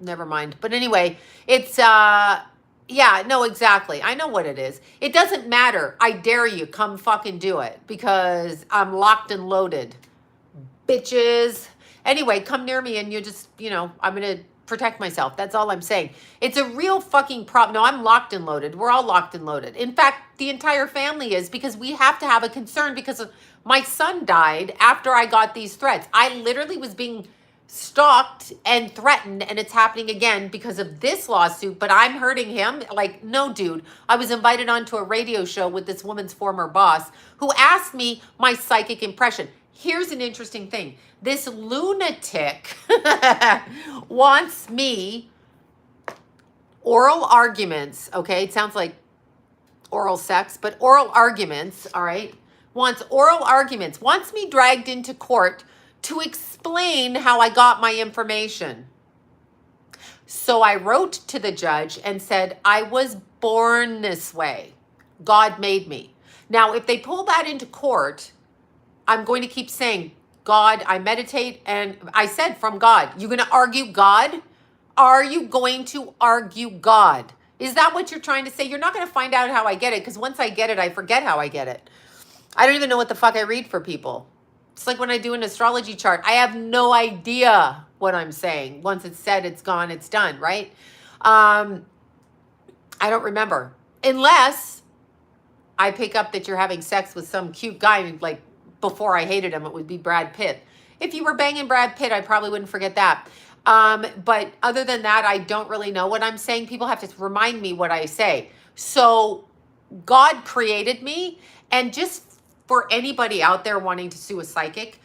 Speaker 1: Never mind. But anyway, it's exactly. I know what it is. It doesn't matter. I dare you, come fucking do it because I'm locked and loaded. Bitches. Anyway, come near me and you just, I'm going to protect myself. That's all I'm saying. It's a real fucking problem. No, I'm locked and loaded. We're all locked and loaded. In fact, the entire family is, because we have to have a concern because my son died after I got these threats. I literally was being stalked and threatened, and it's happening again because of this lawsuit, but I'm hurting him. Like, no, dude. I was invited onto a radio show with this woman's former boss who asked me my psychic impression. Here's an interesting thing. This lunatic wants me oral arguments, okay? It sounds like oral sex, but oral arguments, all right? Wants oral arguments, wants me dragged into court to explain how I got my information. So I wrote to the judge and said, I was born this way. God made me. Now, if they pull that into court, I'm going to keep saying, God, I meditate, and I said from God. You're going to argue God? Are you going to argue God? Is that what you're trying to say? You're not going to find out how I get it, because once I get it, I forget how I get it. I don't even know what the fuck I read for people. It's like when I do an astrology chart. I have no idea what I'm saying. Once it's said, it's gone, it's done, right? I don't remember. Unless I pick up that you're having sex with some cute guy, like before I hated him, it would be Brad Pitt. If you were banging Brad Pitt, I probably wouldn't forget that. But other than that, I don't really know what I'm saying. People have to remind me what I say. So God created me. And just for anybody out there wanting to sue a psychic,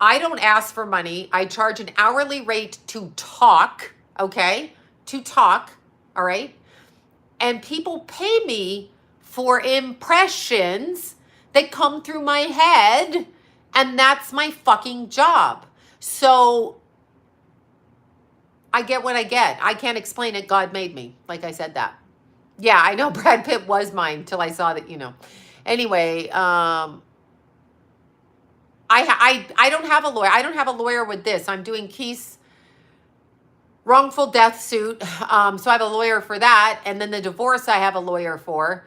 Speaker 1: I don't ask for money. I charge an hourly rate to talk, okay? To talk, all right? And people pay me for impressions that come through my head, and that's my fucking job. So I get what I get. I can't explain it. God made me. Like I said that. Yeah, I know Brad Pitt was mine till I saw that, Anyway, I don't have a lawyer. I don't have a lawyer with this. I'm doing Keith's wrongful death suit. So I have a lawyer for that. And then the divorce I have a lawyer for.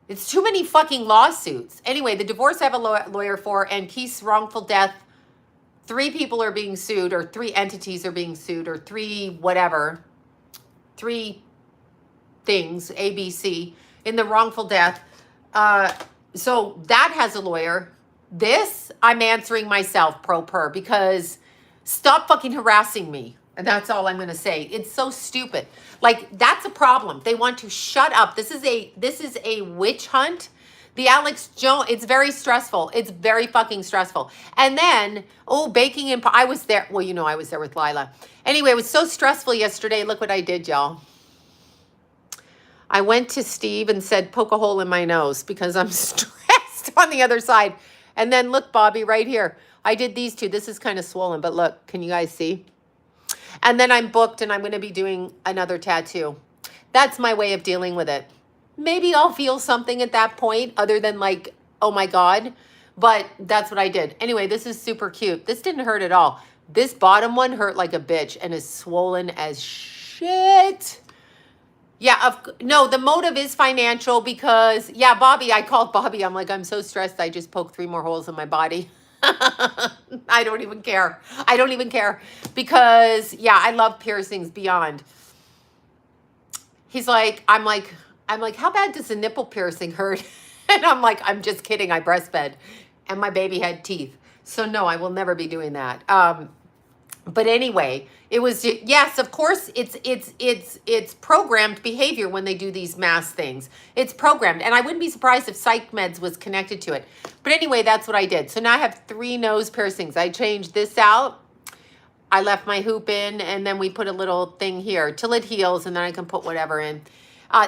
Speaker 1: It's too many fucking lawsuits. Anyway, the divorce I have a lawyer for, and Keith's wrongful death, 3 people are being sued, or 3 entities are being sued, or 3 whatever, 3 things, A, B, C, in the wrongful death. So that has a lawyer. This, I'm answering myself pro per, because stop fucking harassing me. And that's all I'm going to say. It's so stupid. Like, that's a problem. They want to shut up. This is a witch hunt. The Alex Jones, it's very stressful. It's very fucking stressful. And then, baking and I was there. Well, I was there with Lila. Anyway, it was so stressful yesterday. Look what I did, y'all. I went to Steve and said, poke a hole in my nose, because I'm stressed on the other side. And then look, Bobby, right here. I did these 2. This is kind of swollen, but look, can you guys see? And then I'm booked, and I'm going to be doing another tattoo. That's my way of dealing with it. Maybe I'll feel something at that point other than like, oh my God. But that's what I did. Anyway, this is super cute. This didn't hurt at all. This bottom one hurt like a bitch and is swollen as shit. Yeah, no, the motive is financial because, Bobby, I called Bobby. I'm like, I'm so stressed. I just poked 3 more holes in my body. I don't even care. I don't even care because, I love piercings beyond. He's like, I'm like, how bad does a nipple piercing hurt? And I'm like, I'm just kidding. I breastfed and my baby had teeth. So no, I will never be doing that. But anyway, it was, yes, of course, it's programmed behavior when they do these mass things. It's programmed. And I wouldn't be surprised if psych meds was connected to it. But anyway, that's what I did. So now I have 3 nose piercings. I changed this out. I left my hoop in, and then we put a little thing here till it heals, and then I can put whatever in.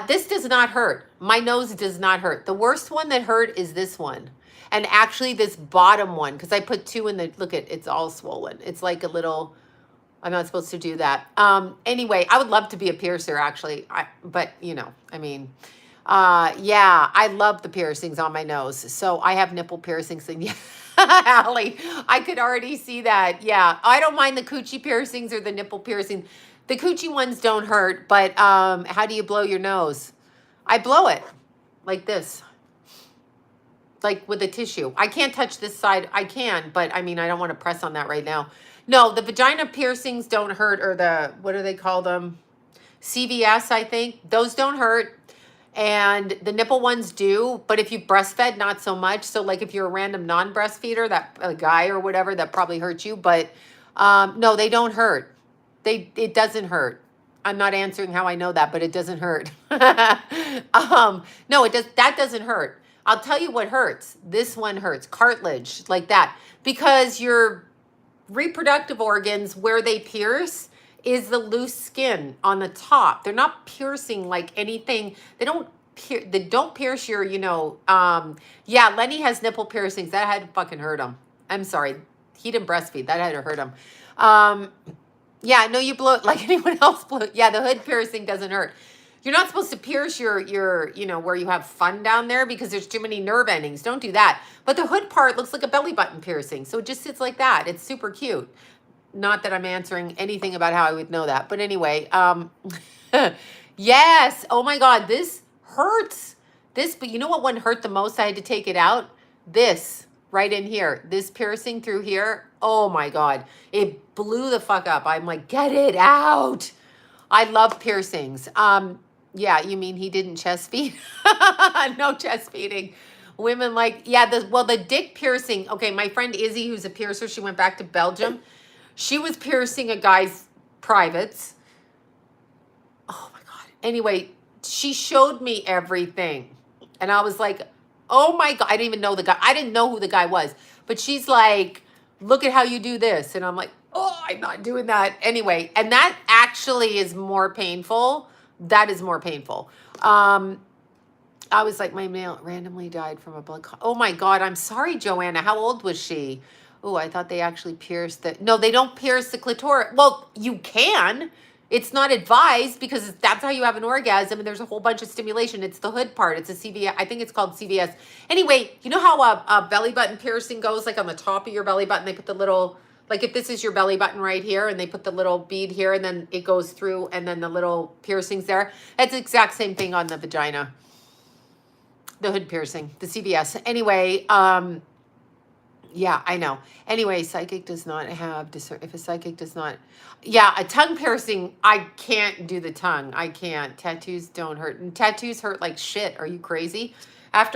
Speaker 1: This does not hurt. My nose does not hurt. The worst one that hurt is this one. And actually this bottom one, because I put 2 in the, look at, it's all swollen. It's like a little, I'm not supposed to do that. Anyway, I would love to be a piercer actually. But I love the piercings on my nose. So I have nipple piercings and Allie, I could already see that. Yeah, I don't mind the coochie piercings or the nipple piercing. The coochie ones don't hurt, but how do you blow your nose? I blow it like this. Like with a tissue. I can't touch this side. I can, but I don't want to press on that right now. No, the vagina piercings don't hurt, or the, what do they call them? CVS, I think. Those don't hurt. And the nipple ones do, but if you breastfed, not so much. So like if you're a random non-breastfeeder, that a guy or whatever, that probably hurts you. But no, they don't hurt. It doesn't hurt. I'm not answering how I know that, but it doesn't hurt. No, it does. That doesn't hurt. I'll tell you what hurts. This one hurts, cartilage, like that. Because your reproductive organs, where they pierce, is the loose skin on the top. They're not piercing like anything. They don't pierce your, Lenny has nipple piercings. That had to fucking hurt him. I'm sorry. He didn't breastfeed. That had to hurt him. No, you blow it like anyone else blow it. Yeah, the hood piercing doesn't hurt. You're not supposed to pierce your, where you have fun down there because there's too many nerve endings. Don't do that. But the hood part looks like a belly button piercing. So it just sits like that. It's super cute. Not that I'm answering anything about how I would know that. But anyway, yes. Oh my God, this hurts. But you know what one hurt the most? I had to take it out. This right in here, this piercing through here. Oh my God, it blew the fuck up. I'm like, get it out. I love piercings. Yeah, you mean he didn't chest feed? No chest feeding. Women like, yeah, the dick piercing. Okay, my friend Izzy, who's a piercer, she went back to Belgium. She was piercing a guy's privates. Oh my God. Anyway, she showed me everything. And I was like, oh my God. I didn't even know the guy. I didn't know who the guy was. But she's like, look at how you do this. And I'm like, oh, I'm not doing that. Anyway, and that actually is more painful. That is more painful. I was like, my male randomly died from a blood clot. Oh my God. I'm sorry, Joanna. How old was she? Oh, I thought they actually pierced the, no, they don't pierce the clitoris. Well, you can. It's not advised because that's how you have an orgasm, and there's a whole bunch of stimulation. It's the hood part. It's a CVS. I think it's called CVS. Anyway, you know how a belly button piercing goes, like on the top of your belly button? They put the little, like if this is your belly button right here, and they put the little bead here, and then it goes through, and then the little piercings there. That's the exact same thing on the vagina. The hood piercing, the CVS. Anyway, yeah, I know. Anyway, psychic does not have if a psychic does not, yeah, a tongue piercing, I can't do the tongue. I can't. Tattoos don't hurt. And tattoos hurt like shit. Are you crazy? Are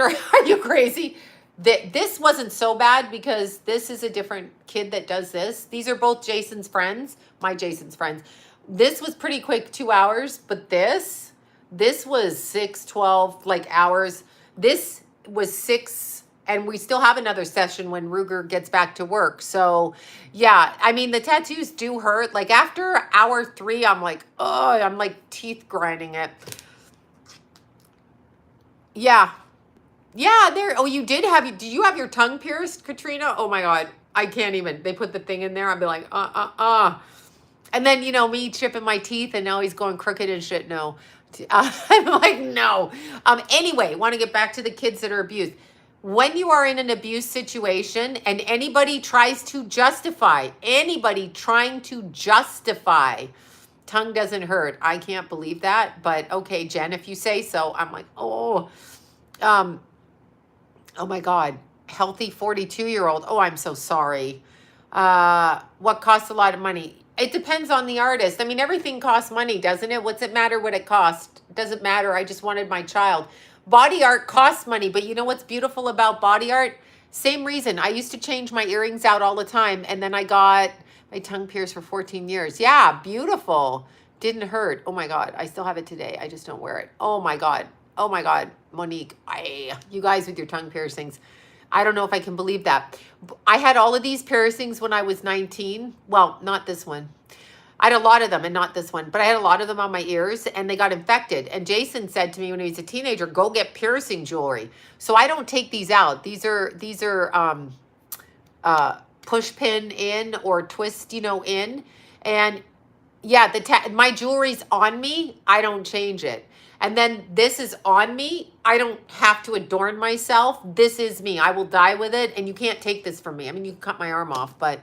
Speaker 1: you crazy? This wasn't so bad because this is a different kid that does this. These are both Jason's friends, my Jason's friends. This was pretty quick, 2 hours, but this was 6, 12 like hours. This was 6, and we still have another session when Ruger gets back to work. So yeah, I mean, the tattoos do hurt. Like after hour 3, I'm like, oh, I'm like teeth grinding it. Yeah. Yeah, there. Oh, you did have, do you have your tongue pierced, Katrina? Oh my God. I can't even. They put the thing in there. I'd be like, And then, me chipping my teeth, and now he's going crooked and shit. No. I'm like, no. Anyway, want to get back to the kids that are abused. When you are in an abuse situation and anybody trying to justify, tongue doesn't hurt. I can't believe that. But okay, Jen, if you say so. I'm like, oh my God. Healthy 42-year-old. Oh, I'm so sorry. What costs a lot of money? It depends on the artist. I mean, everything costs money, doesn't it? What's it matter what it costs? It doesn't matter. I just wanted my child. Body art costs money, but you know what's beautiful about body art? Same reason. I used to change my earrings out all the time, and then I got my tongue pierced for 14 years. Yeah, beautiful. Didn't hurt. Oh my God. I still have it today. I just don't wear it. Oh my God. Oh my God. Monique, you guys with your tongue piercings. I don't know if I can believe that. I had all of these piercings when I was 19. Well, not this one. I had a lot of them, and not this one, but I had a lot of them on my ears, and they got infected. And Jason said to me when he was a teenager, go get piercing jewelry. So I don't take these out. These are push pin in or twist, in. And yeah, my jewelry's on me. I don't change it. And then this is on me. I don't have to adorn myself. This is me. I will die with it. And you can't take this from me. I mean, you can cut my arm off, but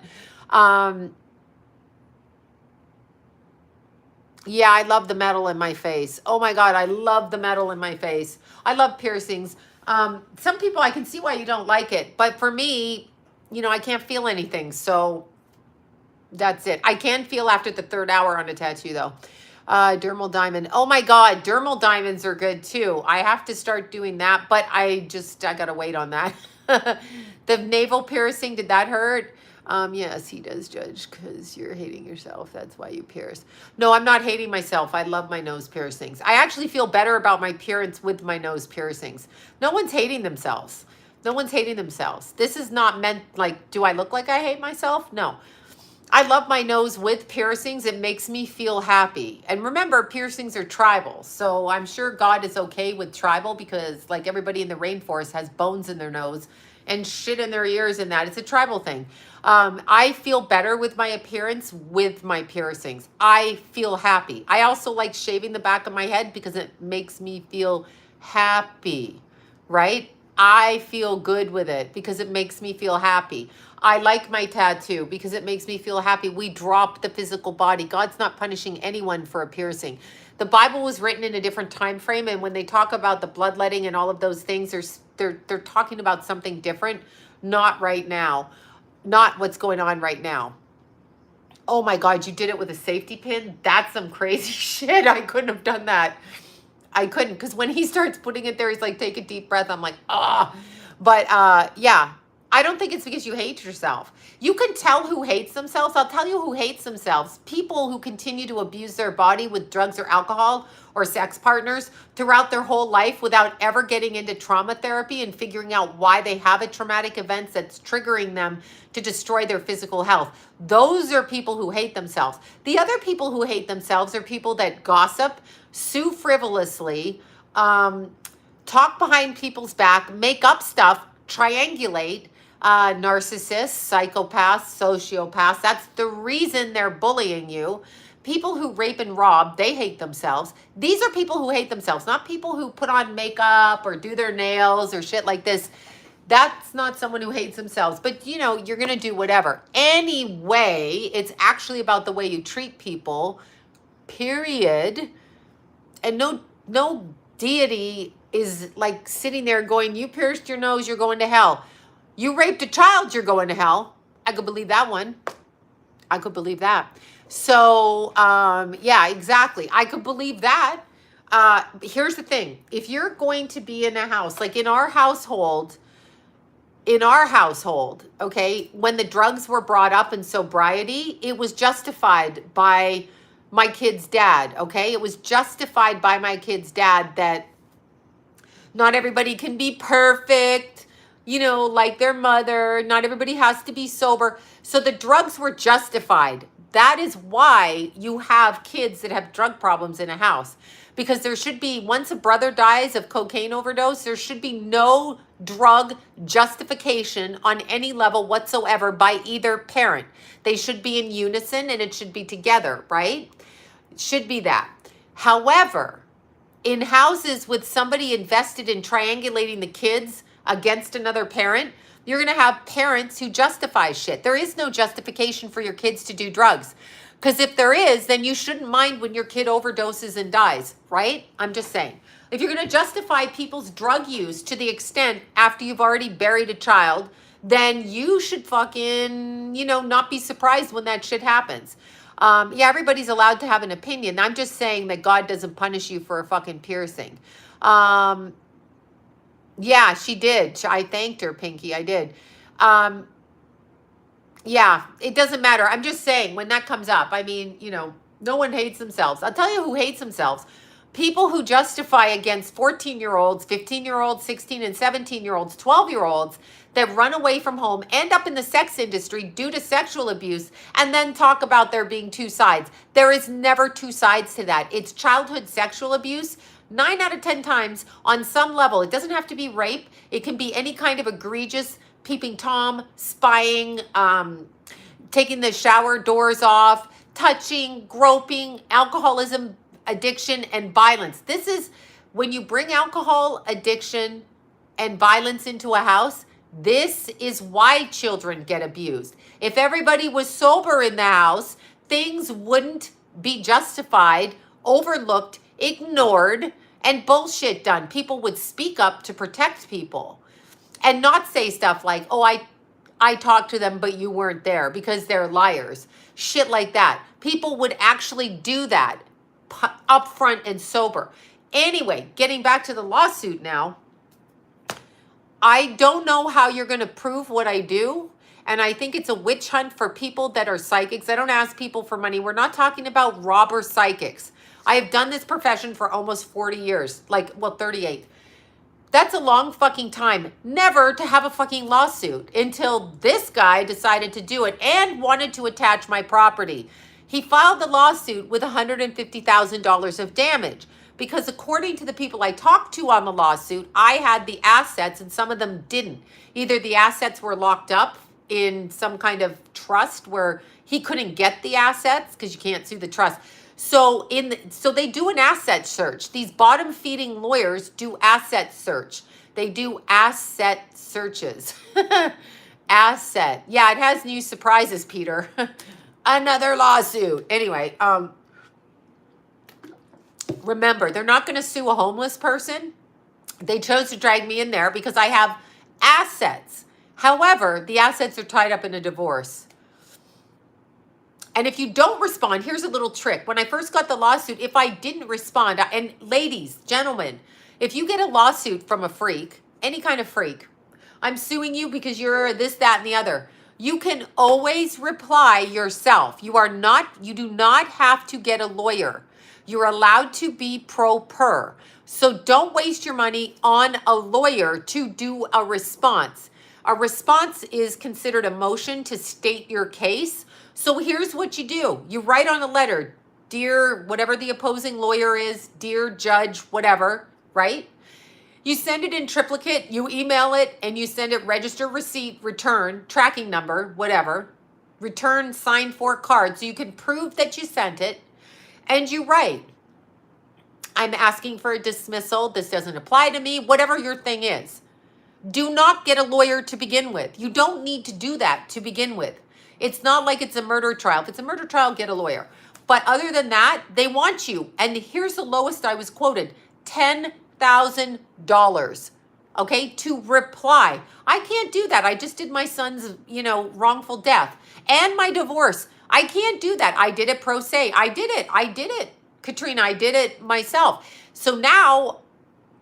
Speaker 1: yeah, I love the metal in my face. Oh my God, I love the metal in my face. I love piercings. Some people, I can see why you don't like it. But for me, I can't feel anything. So that's it. I can feel after the 3rd hour on a tattoo, though. Dermal diamond. Oh my God, dermal diamonds are good too. I have to start doing that, but I gotta wait on that. The navel piercing, did that hurt? Yes, he does, Judge, because you're hating yourself. That's why you pierce. No, I'm not hating myself. I love my nose piercings. I actually feel better about my appearance with my nose piercings. No one's hating themselves. No one's hating themselves. This is not meant like, do I look like I hate myself? No. I love my nose with piercings. It makes me feel happy. And remember, piercings are tribal. So I'm sure God is okay with tribal because like everybody in the rainforest has bones in their nose and shit in their ears and that. It's a tribal thing. I feel better with my appearance with my piercings. I feel happy. I also like shaving the back of my head because it makes me feel happy, right? I feel good with it because it makes me feel happy. I like my tattoo because it makes me feel happy. We drop the physical body. God's not punishing anyone for a piercing. The Bible was written in a different time frame, and when they talk about the bloodletting and all of those things, they're talking about something different, not right now, not what's going on right now. Oh my God, you did it with a safety pin? That's some crazy shit. I couldn't have done that. I couldn't, because when he starts putting it there, he's like, take a deep breath. I'm like, ah. But yeah, I don't think it's because you hate yourself. You can tell who hates themselves. I'll tell you who hates themselves. People who continue to abuse their body with drugs or alcohol or sex partners throughout their whole life without ever getting into trauma therapy and figuring out why they have a traumatic event that's triggering them to destroy their physical health. Those are people who hate themselves. The other people who hate themselves are people that gossip, sue frivolously, talk behind people's back, make up stuff, triangulate, narcissists, psychopaths, sociopaths. That's the reason they're bullying you. People who rape and rob, they hate themselves. These are people who hate themselves, not people who put on makeup or do their nails or shit like this. That's not someone who hates themselves. But, you know, you're going to do whatever. Anyway, it's actually about the way you treat people, period. And no deity is like sitting there going, you pierced your nose, you're going to hell. You raped a child, you're going to hell. I could believe that one. I could believe that. So, yeah, exactly. I could believe that. Here's the thing. If you're going to be in a house, like in our household, okay, when the drugs were brought up in sobriety, it was justified by my kid's dad, okay? It was justified by my kid's dad that not everybody can be perfect, you know, like their mother. Not everybody has to be sober. So the drugs were justified. That is why you have kids that have drug problems in a house. Because there should be, once a brother dies of cocaine overdose, there should be no drug justification on any level whatsoever by either parent. They should be in unison and it should be together, right? It should be that. However, in houses with somebody invested in triangulating the kids against another parent, you're going to have parents who justify shit. There is no justification for your kids to do drugs. Because if there is, then you shouldn't mind when your kid overdoses and dies, right? I'm just saying. If you're going to justify people's drug use to the extent after you've already buried a child, then you should fucking, you know, not be surprised when that shit happens. Yeah, everybody's allowed to have an opinion. I'm just saying that God doesn't punish you for a fucking piercing. Yeah, she did. I thanked her, Pinky. I did. Yeah, it doesn't matter. I'm just saying when that comes up, I mean, you know, no one hates themselves. I'll tell you who hates themselves. People who justify against 14-year-olds, 15-year-olds, 16 and 17-year-olds, 12-year-olds that run away from home, end up in the sex industry due to sexual abuse, and then talk about there being two sides. There is never two sides to that. It's childhood sexual abuse. 9 out of 10 times on some level. It doesn't have to be rape. It can be any kind of egregious peeping Tom, spying, taking the shower doors off, touching, groping, alcoholism, addiction, and violence. This is when you bring alcohol, addiction, and violence into a house. This is why children get abused. If everybody was sober in the house, things wouldn't be justified, overlooked, ignored, and bullshit done. People would speak up to protect people and not say stuff like, oh, I talked to them, but you weren't there, because they're liars. Shit like that. People would actually do that upfront and sober. Anyway, getting back to the lawsuit now, I don't know how you're going to prove what I do. And I think it's a witch hunt for people that are psychics. I don't ask people for money. We're not talking about robber psychics. I have done this profession for almost 40 years, 38. That's a long fucking time never to have a fucking lawsuit until this guy decided to do it and wanted to attach my property. He filed the lawsuit with $150,000 of damage because according to the people I talked to on the lawsuit, I had the assets and some of them didn't. Either the assets were locked up in some kind of trust where he couldn't get the assets because you can't sue the trust. So they do an asset search. These bottom feeding lawyers do asset search. They do asset searches. Asset. Yeah, it has new surprises, Peter. Another lawsuit. Anyway, remember, they're not going to sue a homeless person. They chose to drag me in there because I have assets. However, the assets are tied up in a divorce. And if you don't respond, here's a little trick. When I first got the lawsuit, if I didn't respond, and ladies, gentlemen, if you get a lawsuit from a freak, any kind of freak, I'm suing you because you're this, that, and the other. You can always reply yourself. You do not have to get a lawyer. You're allowed to be pro per. So don't waste your money on a lawyer to do a response. A response is considered a motion to state your case. So here's what you do. You write on a letter, dear, whatever the opposing lawyer is, dear judge, whatever, right? You send it in triplicate, you email it, and you send it register, receipt, return, tracking number, whatever, return, signed for card, so you can prove that you sent it, and you write, I'm asking for a dismissal, this doesn't apply to me, whatever your thing is. Do not get a lawyer to begin with. You don't need to do that to begin with. It's not like it's a murder trial. If it's a murder trial, get a lawyer. But other than that, they want you. And here's the lowest I was quoted, $10,000, okay, to reply. I can't do that. I just did my son's, wrongful death and my divorce. I can't do that. I did it pro se. I did it. Katrina, I did it myself. So now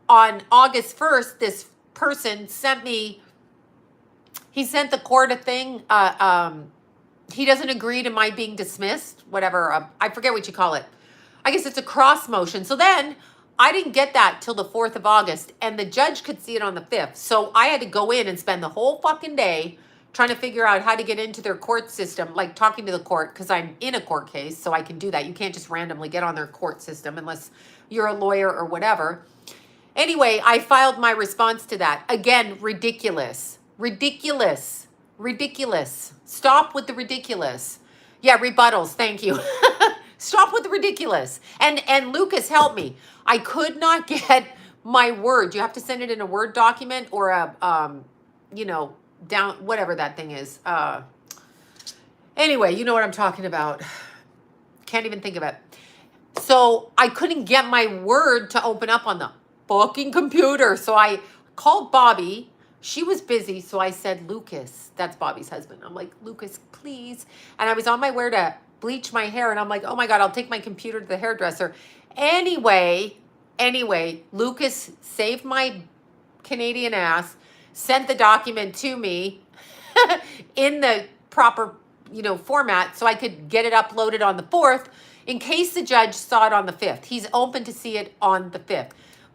Speaker 1: on August 1st, this person sent the court a thing. He doesn't agree to my being dismissed, whatever. I forget what you call it. I guess it's a cross motion. So then I didn't get that till the 4th of August, and the judge could see it on the 5th. So I had to go in and spend the whole fucking day trying to figure out how to get into their court system, like talking to the court, because I'm in a court case, so I can do that. You can't just randomly get on their court system unless you're a lawyer or whatever. Anyway, I filed my response to that. Again, ridiculous. Stop with the ridiculous. Yeah, rebuttals, thank you. Stop with the ridiculous. And Lucas, help me. I could not get my Word. You have to send it in a Word document or down, whatever that thing is. Anyway, you know what I'm talking about. Can't even think of it. So I couldn't get my Word to open up on the fucking computer. So I called Bobby. She was busy. So I said, Lucas, that's Bobby's husband. I'm like, Lucas, please. And I was on my way to bleach my hair. And I'm like, oh my God, I'll take my computer to the hairdresser. Anyway, Lucas saved my Canadian ass, sent the document to me in the proper, format so I could get it uploaded on the 4th in case the judge saw it on the 5th. He's open to see it on the 5th.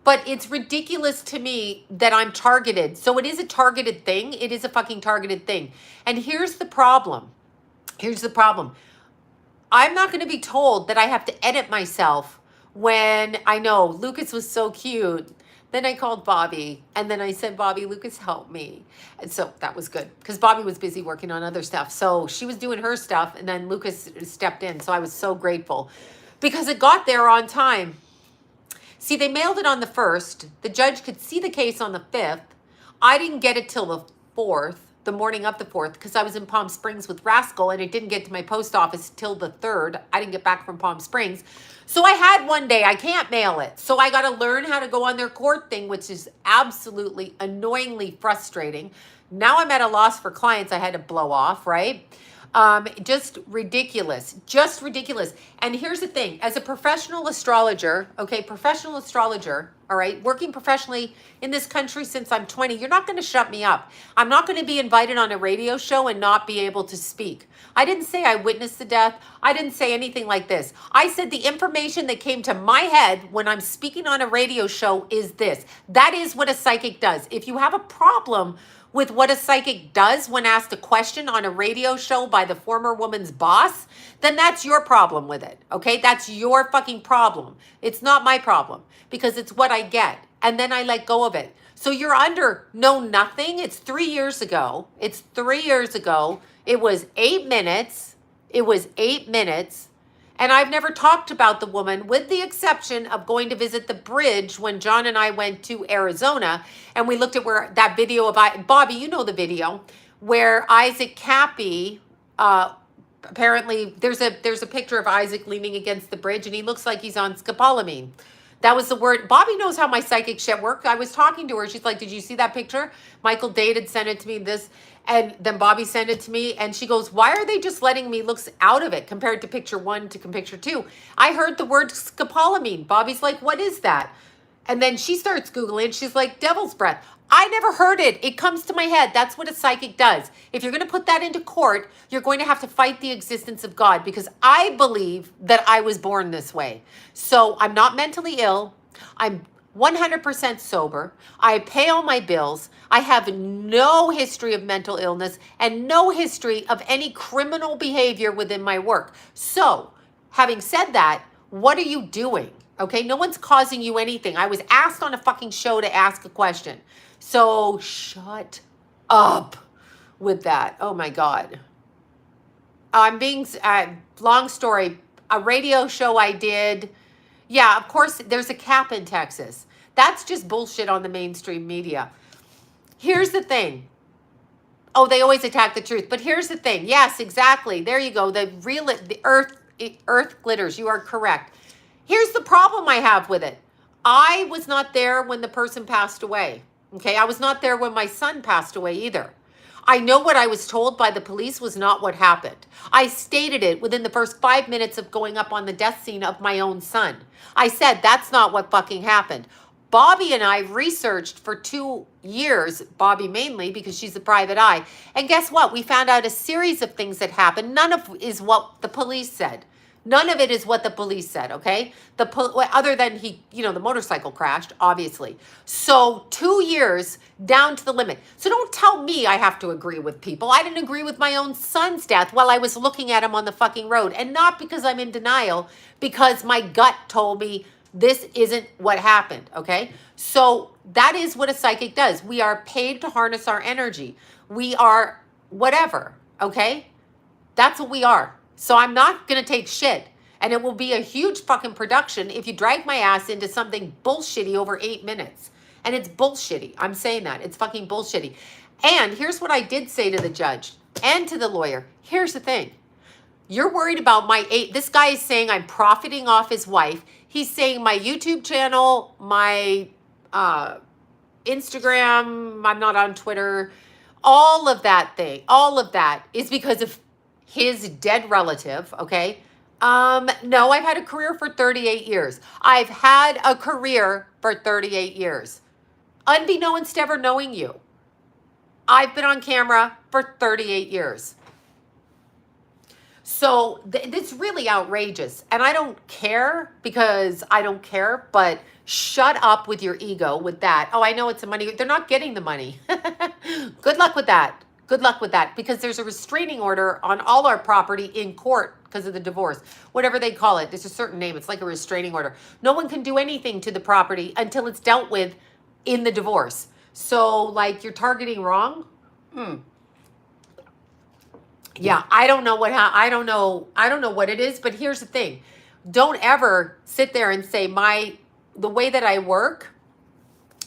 Speaker 1: But it's ridiculous to me that I'm targeted. So it is a targeted thing. It is a fucking targeted thing. And here's the problem. I'm not going to be told that I have to edit myself when I know Lucas was so cute. Then I called Bobby and then I said, Bobby, Lucas, help me. And so that was good because Bobby was busy working on other stuff. So she was doing her stuff and then Lucas stepped in. So I was so grateful because it got there on time. See, they mailed it on the 1st. The judge could see the case on the 5th. I didn't get it till the 4th, the morning of the 4th, because I was in Palm Springs with Rascal, and it didn't get to my post office till the 3rd. I didn't get back from Palm Springs. So I had one day. I can't mail it. So I got to learn how to go on their court thing, which is absolutely annoyingly frustrating. Now I'm at a loss for clients I had to blow off, right? Just ridiculous. And here's the thing, as a professional astrologer, all right, working professionally in this country since I'm 20, you're not going to shut me up. I'm not going to be invited on a radio show and not be able to speak. I didn't say I witnessed the death. I didn't say anything like this. I said the information that came to my head when I'm speaking on a radio show is this. That is what a psychic does. If you have a problem with what a psychic does when asked a question on a radio show by the former woman's boss, then that's your problem with it, okay? That's your fucking problem. It's not my problem because it's what I get. And then I let go of it. So you're under know nothing. It's 3 years ago. It was 8 minutes. And I've never talked about the woman with the exception of going to visit the bridge when John and I went to Arizona and we looked at where that video of Bobby, you know the video, where Isaac Cappy, apparently there's a picture of Isaac leaning against the bridge and he looks like he's on scopolamine. That was the word. Bobby knows how my psychic shit works. I was talking to her. She's like, did you see that picture? Michael Dade had sent it to me, this. And then Bobby sent it to me. And she goes, why are they just letting me look out of it compared to picture 1 to picture 2? I heard the word scopolamine. Bobby's like, what is that? And then she starts Googling. She's like, devil's breath. I never heard it. It comes to my head. That's what a psychic does. If you're going to put that into court, you're going to have to fight the existence of God, because I believe that I was born this way. So I'm not mentally ill. I'm 100% sober. I pay all my bills. I have no history of mental illness and no history of any criminal behavior within my work. So, having said that, what are you doing? Okay, no one's causing you anything. I was asked on a fucking show to ask a question. So shut up with that. Oh my God. I'm being, long story, a radio show I did. Yeah, of course, there's a cap in Texas. That's just bullshit on the mainstream media. Here's the thing. Oh, they always attack the truth. But here's the thing. Yes, exactly. There you go. The earth glitters. You are correct. Here's the problem I have with it. I was not there when the person passed away. Okay, I was not there when my son passed away either. I know what I was told by the police was not what happened. I stated it within the first 5 minutes of going up on the death scene of my own son. I said, that's not what fucking happened. Bobby and I researched for 2 years, Bobby mainly because she's a private eye. And guess what? We found out a series of things that happened. None of is what the police said. None of it is what the police said, okay? Other than the motorcycle crashed, obviously. So 2 years down to the limit. So don't tell me I have to agree with people. I didn't agree with my own son's death while I was looking at him on the fucking road. And not because I'm in denial, because my gut told me this isn't what happened, okay? So that is what a psychic does. We are paid to harness our energy. We are whatever, okay? That's what we are. So I'm not going to take shit. And it will be a huge fucking production if you drag my ass into something bullshitty over 8 minutes. And it's bullshitty. I'm saying that. It's fucking bullshitty. And here's what I did say to the judge and to the lawyer. Here's the thing. You're worried about this guy is saying I'm profiting off his wife. He's saying my YouTube channel, my Instagram, I'm not on Twitter, all of that is because of his dead relative, okay? No, I've had a career for 38 years. I've had a career for 38 years. Unbeknownst to ever knowing you. I've been on camera for 38 years. So it's really outrageous. And I don't care because I don't care, but shut up with your ego with that. Oh, I know it's a money. They're not getting the money. Good luck with that. Good luck with that, because there's a restraining order on all our property in court because of the divorce, whatever they call it. There's a certain name. It's like a restraining order. No one can do anything to the property until it's dealt with in the divorce. So like you're targeting wrong. Yeah, I don't know I don't know what it is, but here's the thing. Don't ever sit there and say the way that I work,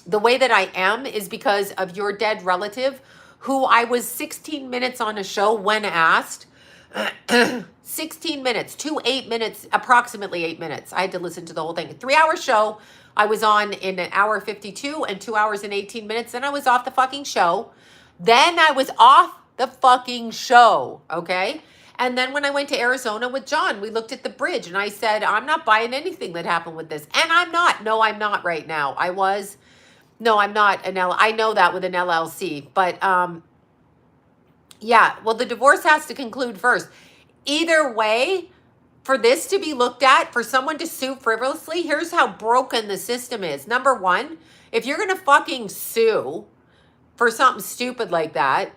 Speaker 1: the way that I am is because of your dead relative, who I was 16 minutes on a show when asked. 16 minutes, 8 minutes, approximately 8 minutes. I had to listen to the whole thing. A 3-hour show. I was on in 1 hour 52 and 2 hours and 18 minutes. Then I was off the fucking show. Then I was off the fucking show, okay? And then when I went to Arizona with John, we looked at the bridge and I said, I'm not buying anything that happened with this. And I'm not. No, I'm not right now. I was. No, I'm not I know that with an LLC, but yeah, well, the divorce has to conclude first. Either way, for this to be looked at, for someone to sue frivolously, here's how broken the system is. Number one, if you're going to fucking sue for something stupid like that,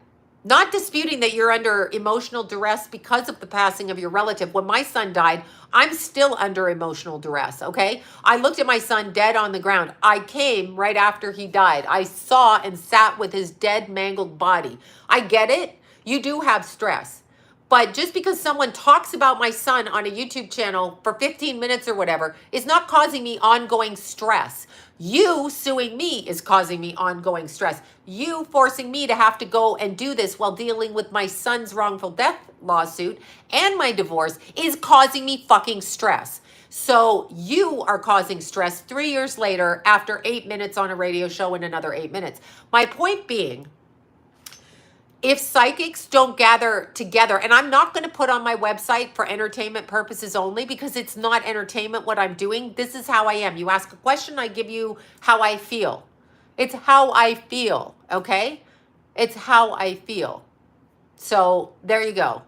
Speaker 1: not disputing that you're under emotional duress because of the passing of your relative. When my son died, I'm still under emotional duress, okay? I looked at my son dead on the ground. I came right after he died. I saw and sat with his dead, mangled body. I get it. You do have stress. But just because someone talks about my son on a YouTube channel for 15 minutes or whatever is not causing me ongoing stress. You suing me is causing me ongoing stress. You forcing me to have to go and do this while dealing with my son's wrongful death lawsuit and my divorce is causing me fucking stress. So you are causing stress 3 years later after 8 minutes on a radio show and another 8 minutes. My point being, if psychics don't gather together, and I'm not going to put on my website for entertainment purposes only, because it's not entertainment what I'm doing. This is how I am. You ask a question, I give you how I feel. It's how I feel, okay? It's how I feel. So there you go.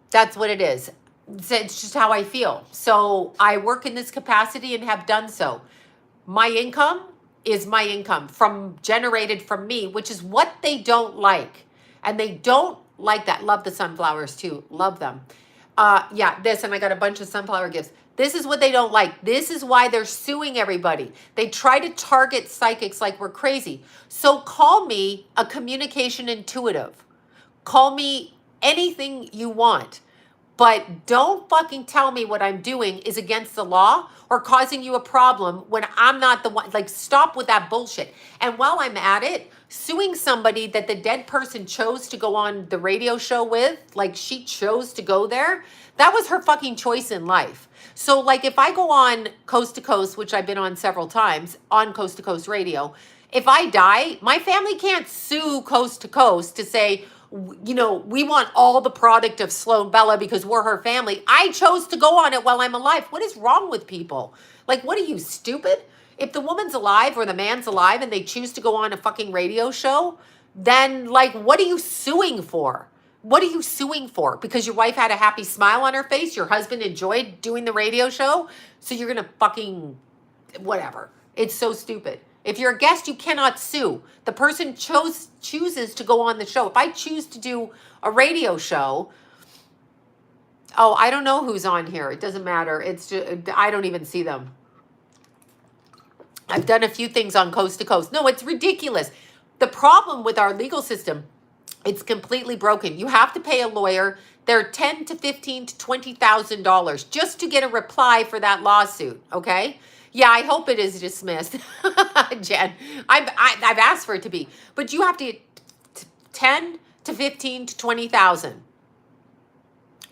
Speaker 1: That's what it is. It's just how I feel. So I work in this capacity and have done so. My income is my income generated from me, which is what they don't like. And they don't like that. Love the sunflowers too. Love them. Yeah, this, and I got a bunch of sunflower gifts. This is what they don't like. This is why they're suing everybody. They try to target psychics like we're crazy. So call me a communication intuitive. Call me anything you want. But don't fucking tell me what I'm doing is against the law or causing you a problem when I'm not the one. Like, stop with that bullshit. And while I'm at it, suing somebody that the dead person chose to go on the radio show with, like she chose to go there, that was her fucking choice in life. So like if I go on Coast to Coast, which I've been on several times on Coast to Coast Radio, if I die, my family can't sue Coast to Coast to say, you know, we want all the product of Sloan Bella because we're her family. I chose to go on it while I'm alive. What is wrong with people? Like, what are you, stupid? If the woman's alive or the man's alive and they choose to go on a fucking radio show, then like, what are you suing for? What are you suing for? Because your wife had a happy smile on her face, your husband enjoyed doing the radio show, so you're gonna fucking whatever. It's so stupid. If you're a guest, you cannot sue. The person chooses to go on the show. If I choose to do a radio show, oh, I don't know who's on here. It doesn't matter. It's just, I don't even see them. I've done a few things on Coast to Coast. No, it's ridiculous. The problem with our legal system, it's completely broken. You have to pay a lawyer. They're $10 to $15 to $20,000 just to get a reply for that lawsuit. Okay. Yeah, I hope it is dismissed, Jen. I've asked for it to be, but you have to get 10 to 15 to 20,000.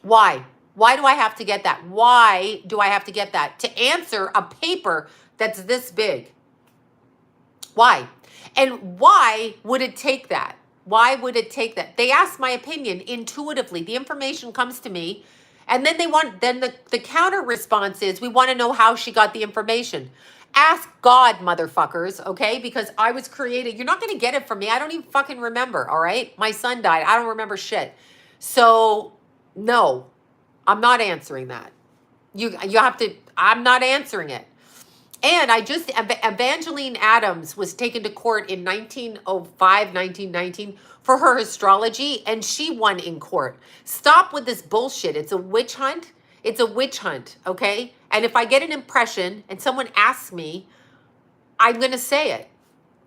Speaker 1: Why? Why do I have to get that? Why do I have to get that? To answer a paper that's this big. Why? And why would it take that? Why would it take that? They ask my opinion intuitively. The information comes to me. And then the counter response is, we want to know how she got the information. Ask God, motherfuckers, okay? Because I was created. You're not going to get it from me. I don't even fucking remember, all right? My son died. I don't remember shit. So, no, I'm not answering that. You have to, I'm not answering it. And Evangeline Adams was taken to court in 1905, 1919 for her astrology, and she won in court. Stop with this bullshit. It's a witch hunt. It's a witch hunt, okay? And if I get an impression and someone asks me, I'm going to say it.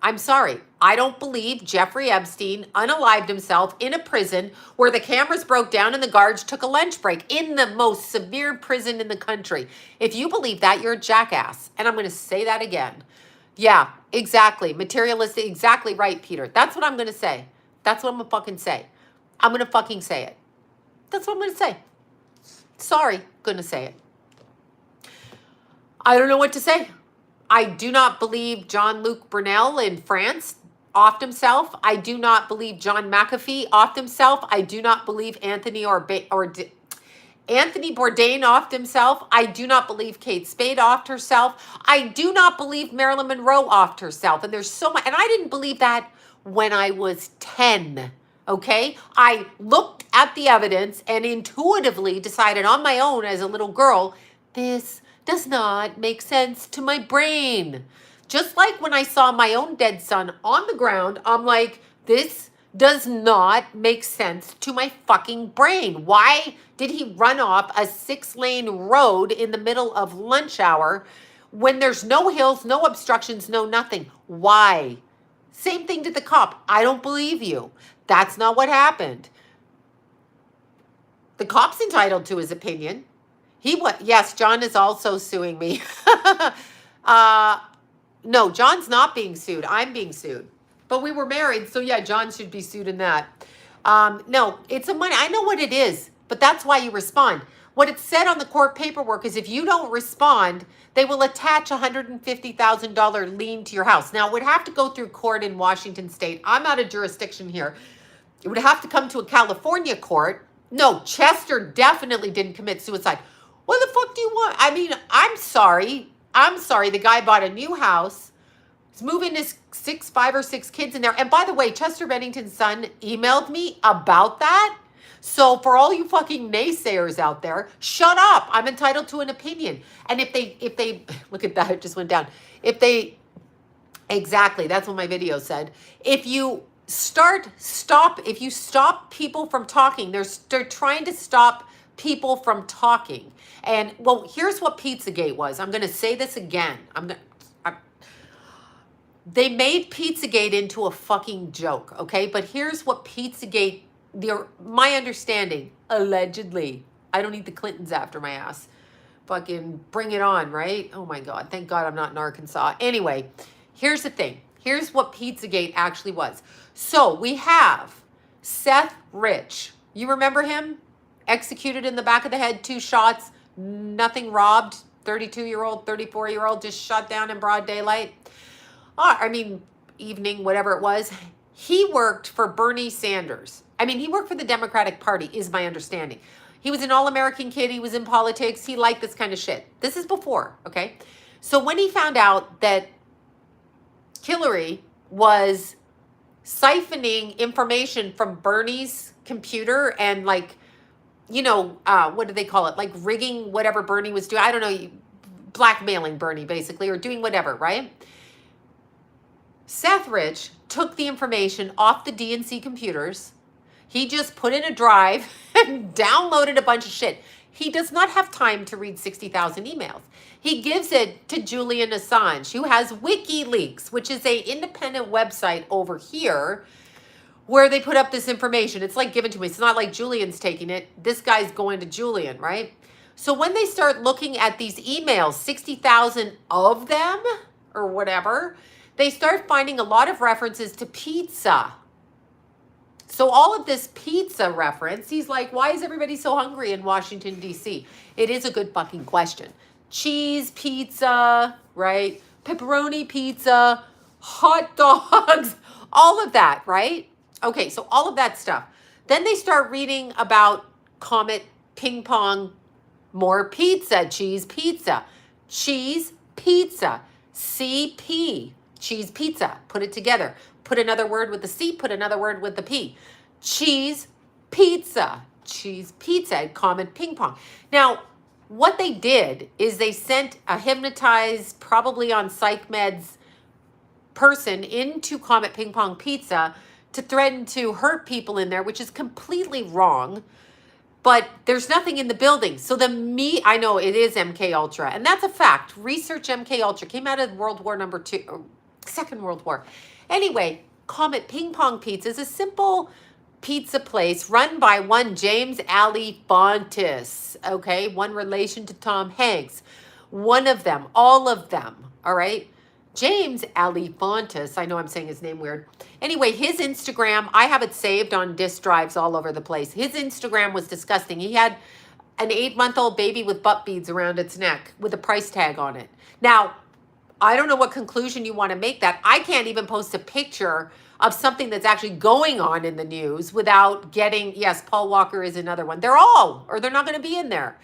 Speaker 1: I'm sorry. I don't believe Jeffrey Epstein unalived himself in a prison where the cameras broke down and the guards took a lunch break in the most severe prison in the country. If you believe that, you're a jackass. And I'm going to say that again. Yeah, exactly. Materialistic. Exactly right, Peter. That's what I'm going to say. That's what I'm going to fucking say. I'm going to fucking say it. That's what I'm going to say. Sorry, going to say it. I don't know what to say. I do not believe Jean-Luc Brunel in France offed himself. I do not believe John McAfee offed himself. I do not believe Anthony Bourdain offed himself. I do not believe Kate Spade offed herself. I do not believe Marilyn Monroe offed herself. And there's so much, and I didn't believe that when I was 10. Okay, I looked at the evidence and intuitively decided on my own as a little girl, this does not make sense to my brain. Just like when I saw my own dead son on the ground, I'm like, this does not make sense to my fucking brain. Why did he run off a 6-lane road in the middle of lunch hour when there's no hills, no obstructions, no nothing? Why? Same thing to the cop. I don't believe you. That's not what happened. The cop's entitled to his opinion. Yes, John is also suing me. No, John's not being sued. I'm being sued. But we were married, so yeah, John should be sued in that. No, it's a money. I know what it is, but that's why you respond. What it said on the court paperwork is if you don't respond, they will attach a $150,000 lien to your house. Now, it would have to go through court in Washington State. I'm out of jurisdiction here. It would have to come to a California court. No, Chester definitely didn't commit suicide. What the fuck do you want? I mean, I'm sorry. The guy bought a new house. He's moving his 5 or 6 kids in there. And by the way, Chester Bennington's son emailed me about that. So for all you fucking naysayers out there, shut up. I'm entitled to an opinion. And if they look at that, it just went down. Exactly, that's what my video said. If you stop people from talking, they're trying to stop people from talking. And well, here's what Pizzagate was. I'm going to say this again. They made Pizzagate into a fucking joke, okay? But here's what Pizzagate, my understanding, allegedly. I don't need the Clintons after my ass. Fucking bring it on, right? Oh my God. Thank God I'm not in Arkansas. Anyway, here's the thing. Here's what Pizzagate actually was. So we have Seth Rich. You remember him? Executed in the back of the head, 2 shots, nothing robbed. 32-year-old, 34-year-old, just shot down in broad daylight. Evening, whatever it was. He worked for Bernie Sanders. He worked for the Democratic Party, is my understanding. He was an all-American kid. He was in politics. He liked this kind of shit. This is before, okay? So when he found out that Hillary was siphoning information from Bernie's computer and what do they call it? Like rigging whatever Bernie was doing. I don't know, blackmailing Bernie basically, or doing whatever, right? Seth Rich took the information off the DNC computers. He just put in a drive and downloaded a bunch of shit. He does not have time to read 60,000 emails. He gives it to Julian Assange, who has WikiLeaks, which is an independent website over here where they put up this information. It's like given to me. It's not like Julian's taking it. This guy's going to Julian, right? So when they start looking at these emails, 60,000 of them or whatever, they start finding a lot of references to pizza. So all of this pizza reference, he's like, why is everybody so hungry in Washington, D.C.? It is a good fucking question. Cheese pizza, right? Pepperoni pizza, hot dogs, all of that, right? Okay, so all of that stuff. Then they start reading about Comet Ping Pong, more pizza, cheese pizza, CP, cheese pizza. Put it together. Put another word with the C, put another word with the P. Cheese pizza at Comet Ping Pong. Now, what they did is they sent a hypnotized, probably on psych meds person into Comet Ping Pong Pizza to threaten to hurt people in there, which is completely wrong. But there's nothing in the building. So I know it is MK Ultra, and that's a fact. Research MK Ultra came out of Second World War. Anyway, Comet Ping Pong Pizza is a simple pizza place run by one James Alefontis, okay? One relation to Tom Hanks. One of them, all of them, all right? James Alefontis, I know I'm saying his name weird. Anyway, his Instagram, I have it saved on disk drives all over the place. His Instagram was disgusting. He had an 8-month-old baby with butt beads around its neck with a price tag on it. Now, I don't know what conclusion you want to make that. I can't even post a picture of something that's actually going on in the news without getting, yes, Paul Walker is another one. They're not going to be in there.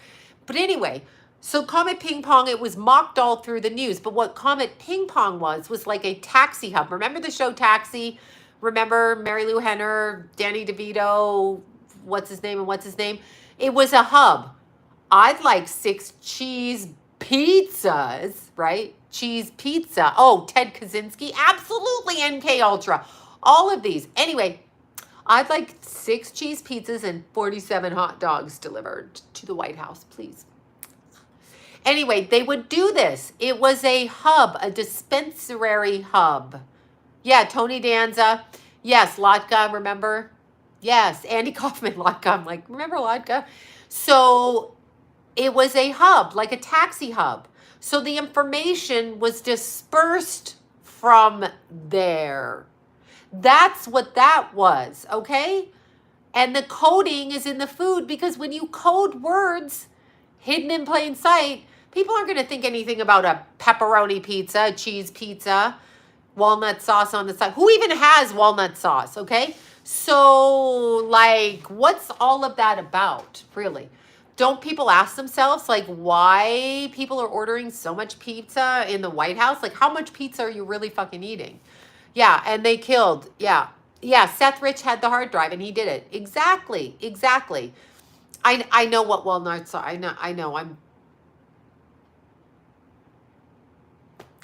Speaker 1: But anyway, so Comet Ping Pong, it was mocked all through the news. But what Comet Ping Pong was like a taxi hub. Remember the show Taxi? Remember Mary Lou Henner, Danny DeVito, what's his name? It was a hub. I'd like 6 cheese pizzas, right? Cheese pizza. Oh, Ted Kaczynski. Absolutely MK Ultra. All of these. Anyway, I'd like 6 cheese pizzas and 47 hot dogs delivered to the White House, please. Anyway, they would do this. It was a hub, a dispensary hub. Yeah, Tony Danza. Yes, Latka, remember? Yes, Andy Kaufman, Latka. I'm like, remember Latka? So it was a hub, like a taxi hub. So the information was dispersed from there. That's what that was, okay? And the coding is in the food because when you code words, hidden in plain sight. People aren't going to think anything about a pepperoni pizza, a cheese pizza, walnut sauce on the side. Who even has walnut sauce, okay? So, like, what's all of that about, really? Don't people ask themselves, like, why people are ordering so much pizza in the White House? Like, how much pizza are you really fucking eating? Yeah, and they killed. Yeah. Yeah, Seth Rich had the hard drive and he did it. Exactly. Exactly. I know what walnuts are. I know.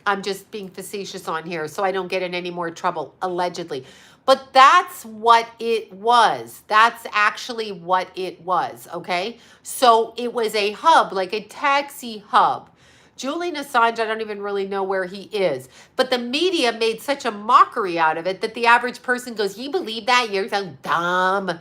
Speaker 1: I'm just being facetious on here so I don't get in any more trouble, allegedly. But that's what it was. That's actually what it was, okay? So it was a hub, like a taxi hub. Julian Assange, I don't even really know where he is. But the media made such a mockery out of it that the average person goes, you believe that? You're so dumb.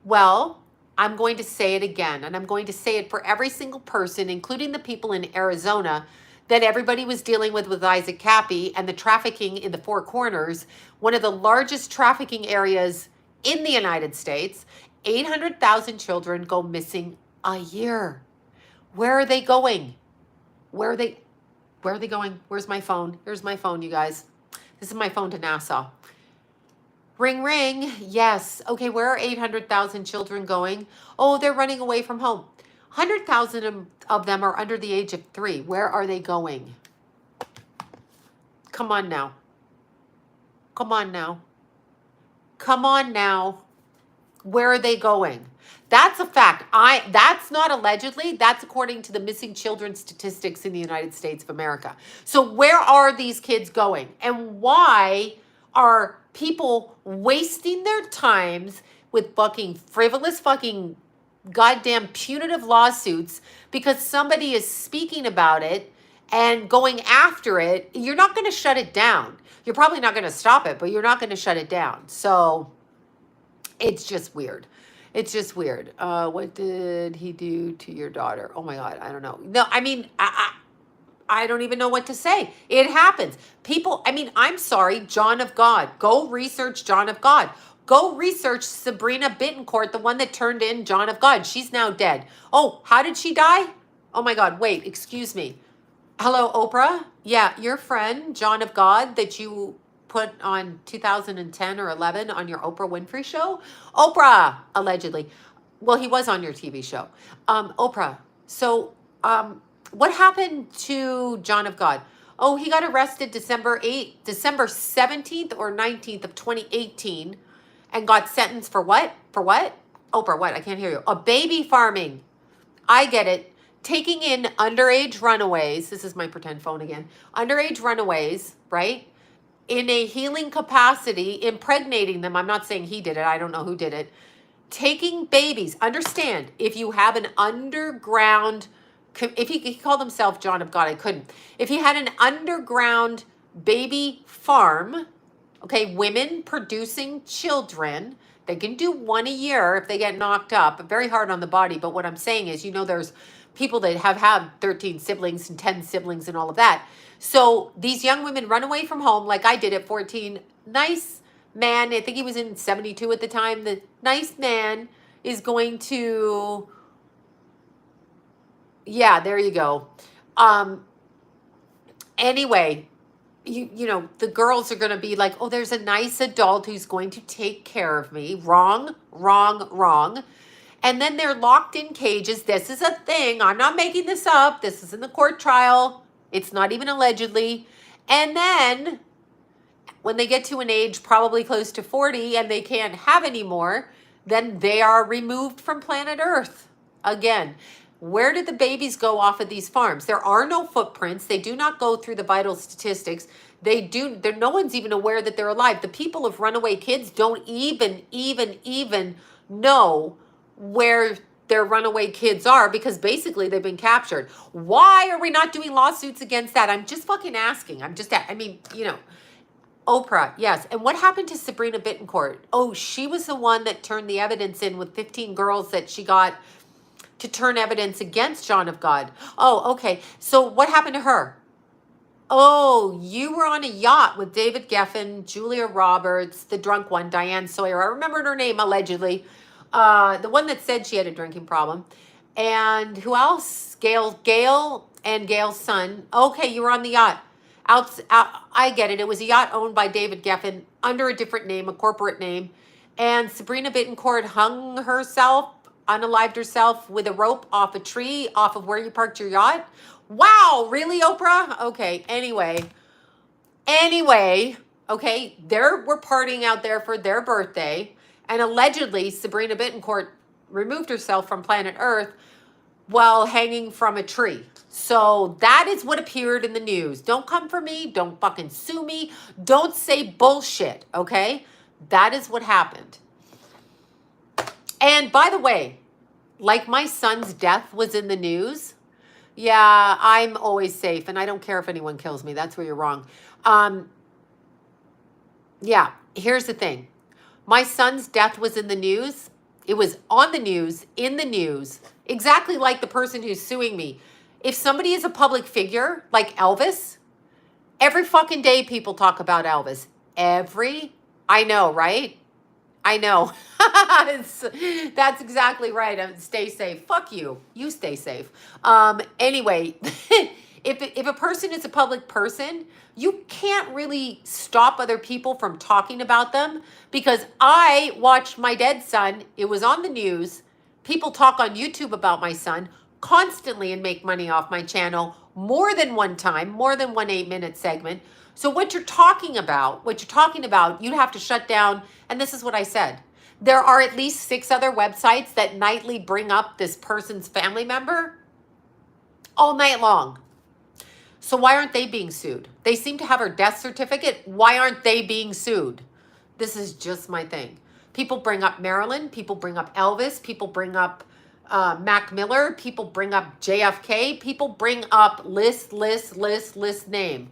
Speaker 1: Well, I'm going to say it again, and I'm going to say it for every single person, including the people in Arizona, that everybody was dealing with Isaac Cappy and the trafficking in the Four Corners, one of the largest trafficking areas in the United States. 800,000 children go missing a year. Where are they going? Where are they going? Where's my phone? Here's my phone, you guys. This is my phone to Nassau. Ring, ring. Yes. Okay, where are 800,000 children going? Oh, they're running away from home. 100,000 of them are under the age of 3. Where are they going? Come on now. Come on now. Come on now. Where are they going? That's a fact. That's not allegedly. That's according to the missing children statistics in the United States of America. So where are these kids going? And why are people wasting their times with fucking frivolous fucking goddamn punitive lawsuits because somebody is speaking about it and going after it? You're not going to shut it down. You're probably not going to stop it, but you're not going to shut it down. So it's just weird. It's just weird. What did he do to your daughter? Oh my God, I don't know. No, I mean, I don't even know what to say. It happens. People, I mean, I'm sorry, John of God. Go research John of God. Go research Sabrina Bittencourt, the one that turned in John of God. She's now dead. Oh, how did she die? Oh my God, wait, excuse me. Hello, Oprah? Yeah, your friend, John of God, that you put on 2010 or 11 on your Oprah Winfrey show? Oprah, allegedly. Well, he was on your TV show. Oprah. So, what happened to John of God? Oh, he got arrested December 17th or 19th of 2018 and got sentenced for what? For what? Oprah, what? I can't hear you. A baby farming. I get it. Taking in underage runaways. This is my pretend phone again. Underage runaways, right? In a healing capacity, impregnating them. I'm not saying he did it. I don't know who did it. Taking babies. Understand, if you have an underground, if he called himself John of God, I couldn't. If he had an underground baby farm, okay, women producing children, they can do one a year if they get knocked up. Very hard on the body, but what I'm saying is, there's people that have had 13 siblings and 10 siblings and all of that. So these young women run away from home like I did at 14. Nice man, I think he was in 72 at the time. The nice man is going to, yeah, there you go. Anyway, the girls are going to be like, oh, there's a nice adult who's going to take care of me. Wrong, wrong, wrong. And then they're locked in cages. This is a thing. I'm not making this up. This is in the court trial. It's not even allegedly. And then when they get to an age probably close to 40 and they can't have any more, then they are removed from planet Earth. Again, where did the babies go off of these farms? There are no footprints. They do not go through the vital statistics. No one's even aware that they're alive. The people of runaway kids don't even know where their runaway kids are because basically they've been captured. Why are we not doing lawsuits against that? I'm just fucking asking. Oprah, yes. And what happened to Sabrina Bittencourt? Oh, she was the one that turned the evidence in with 15 girls that she got to turn evidence against John of God. Oh, okay. So what happened to her? Oh, you were on a yacht with David Geffen, Julia Roberts, the drunk one, Diane Sawyer. I remembered her name, allegedly. The one that said she had a drinking problem. And who else? Gail and Gail's son. Okay, you were on the yacht. I get it. It was a yacht owned by David Geffen under a different name, a corporate name. And Sabrina Bittencourt hung herself, unalived herself with a rope off a tree off of where you parked your yacht. Wow, really, Oprah? Okay, anyway, okay, they were partying out there for their birthday. And allegedly, Sabrina Bittencourt removed herself from planet Earth while hanging from a tree. So that is what appeared in the news. Don't come for me. Don't fucking sue me. Don't say bullshit, okay? That is what happened. And by the way, like my son's death was in the news, yeah, I'm always safe, and I don't care if anyone kills me. That's where you're wrong. Yeah, here's the thing. My son's death was in the news. It was on the news, in the news, exactly like the person who's suing me. If somebody is a public figure, like Elvis, every fucking day people talk about Elvis. I know, right? I know. That's exactly right. Stay safe. Fuck you. You stay safe. Anyway, if a person is a public person, you can't really stop other people from talking about them, because I watched my dead son. It was on the news. People talk on YouTube about my son constantly and make money off my channel more than one time, more than one 8-minute segment. So what you're talking about, you'd have to shut down. And this is what I said. There are at least 6 other websites that nightly bring up this person's family member all night long. So why aren't they being sued? They seem to have her death certificate. Why aren't they being sued? This is just my thing. People bring up Marilyn. People bring up Elvis. People bring up Mac Miller. People bring up JFK. People bring up list name.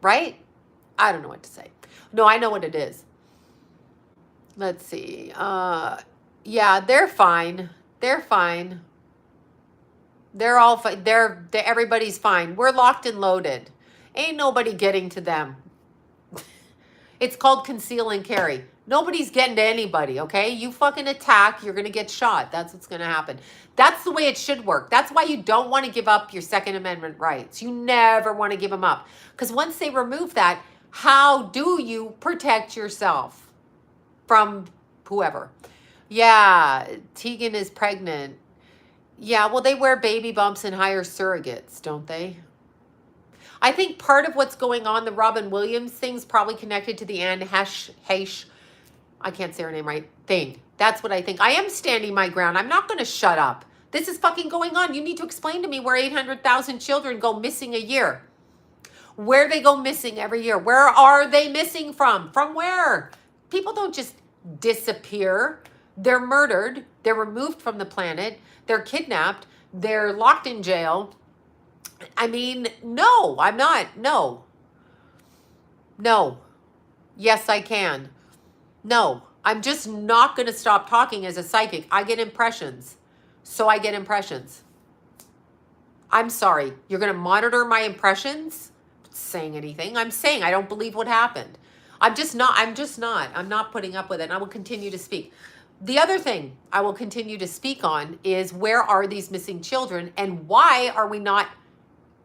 Speaker 1: Right? I don't know what to say. No, I know what it is. Let's see. Yeah, they're fine. They're fine. They're all fine. Everybody's fine. We're locked and loaded. Ain't nobody getting to them. It's called conceal and carry. Nobody's getting to anybody, okay? You fucking attack, you're going to get shot. That's what's going to happen. That's the way it should work. That's why you don't want to give up your Second Amendment rights. You never want to give them up. Because once they remove that, how do you protect yourself from whoever? Yeah, Tegan is pregnant. Yeah, well, they wear baby bumps and hire surrogates, don't they? I think part of what's going on, the Robin Williams thing's probably connected to the Anne Hesh, I can't say her name right, thing. That's what I think. I am standing my ground. I'm not going to shut up. This is fucking going on. You need to explain to me where 800,000 children go missing a year. Where they go missing every year. Where are they missing from? From where? People don't just disappear. They're murdered. They're removed from the planet. They're kidnapped. They're locked in jail. I mean, no, I'm not. No. Yes, I can. No, I'm just not going to stop talking as a psychic. I get impressions. So I get impressions. I'm sorry. You're going to monitor my impressions? I'm not saying anything. I'm saying I don't believe what happened. I'm not putting up with it. And I will continue to speak. The other thing I will continue to speak on is, where are these missing children, and why are we not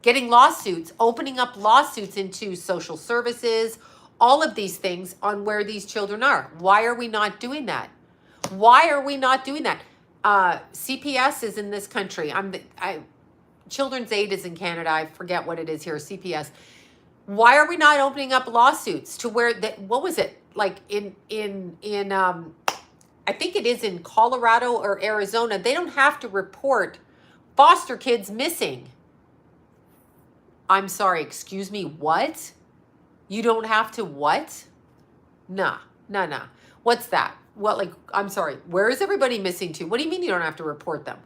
Speaker 1: getting lawsuits, opening up lawsuits into social services, all of these things on where these children are? Why are we not doing that? Why are we not doing that? CPS is in this country. Children's Aid is in Canada. I forget what it is here, CPS. Why are we not opening up lawsuits to where that, what was it? Like in I think it is in Colorado or Arizona, they don't have to report foster kids missing. I'm sorry, excuse me, what? You don't have to what? Nah. What's that? What, like, I'm sorry, where is everybody missing to? What do you mean you don't have to report them?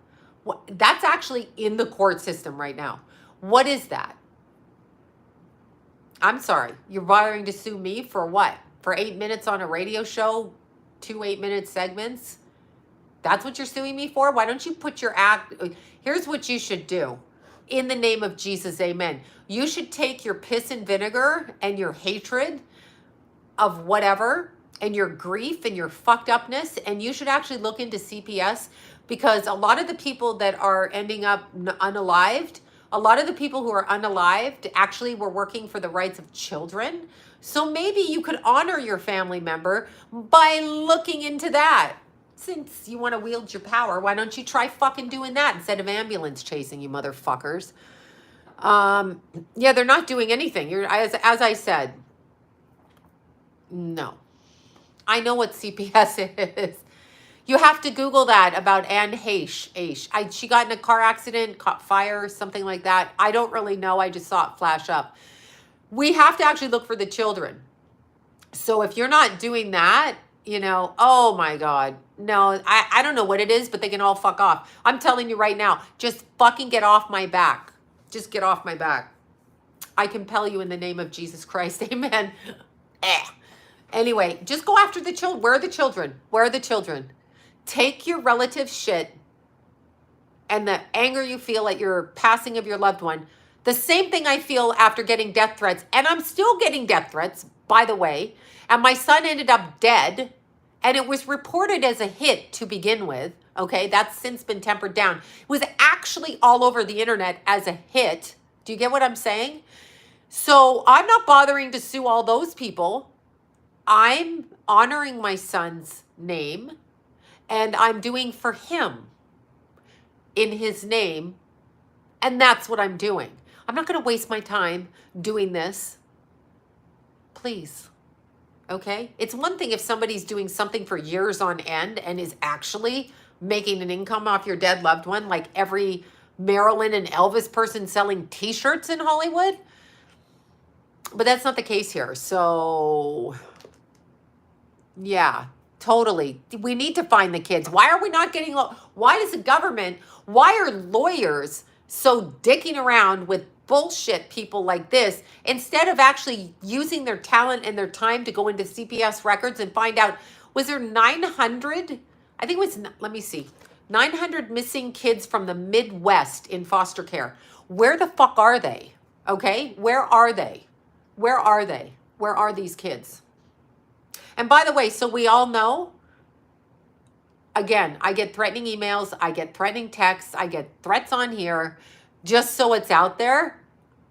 Speaker 1: What, that's actually in the court system right now. What is that? I'm sorry, you're bothering to sue me for what? For 8 minutes on a radio show, 2 8-minute segments? That's what you're suing me for? Why don't you put your act, here's what you should do. In the name of Jesus, amen. You should take your piss and vinegar and your hatred of whatever and your grief and your fucked upness, and you should actually look into CPS, because a lot of the people that are ending up unalived, a lot of the people who are unalived actually were working for the rights of children. So maybe you could honor your family member by looking into that. Since you want to wield your power, why don't you try fucking doing that instead of ambulance chasing, you motherfuckers? Yeah, they're not doing anything. You're, as I said, no. I know what CPS is. You have to Google that about Anne Heche. She got in a car accident, caught fire, something like that. I don't really know. I just saw it flash up. We have to actually look for the children. So if you're not doing that, you know, oh my God. No, I don't know what it is, but they can all fuck off. I'm telling you right now, just fucking get off my back. Just get off my back. I compel you in the name of Jesus Christ. Amen. Anyway, just go after the children. Where are the children? Where are the children? Take your relative shit and the anger you feel at your passing of your loved one. The same thing I feel after getting death threats. And I'm still getting death threats, by the way. And my son ended up dead. And it was reported as a hit to begin with. Okay, that's since been tempered down. It was actually all over the internet as a hit. Do you get what I'm saying? So I'm not bothering to sue all those people. I'm honoring my son's name. And I'm doing for him in his name. And that's what I'm doing. I'm not going to waste my time doing this. Please. Okay? It's one thing if somebody's doing something for years on end and is actually making an income off your dead loved one, like every Marilyn and Elvis person selling t-shirts in Hollywood. But that's not the case here. So, yeah. Totally. We need to find the kids. Why are we not getting, why does the government, why are lawyers so dicking around with bullshit people like this instead of actually using their talent and their time to go into CPS records and find out, was there 900, I think it was, let me see, 900 missing kids from the Midwest in foster care. Where the fuck are they? Okay? Where are they? Where are they? Where are these kids? And by the way, so we all know, again, I get threatening emails, I get threatening texts, I get threats on here, just so it's out there,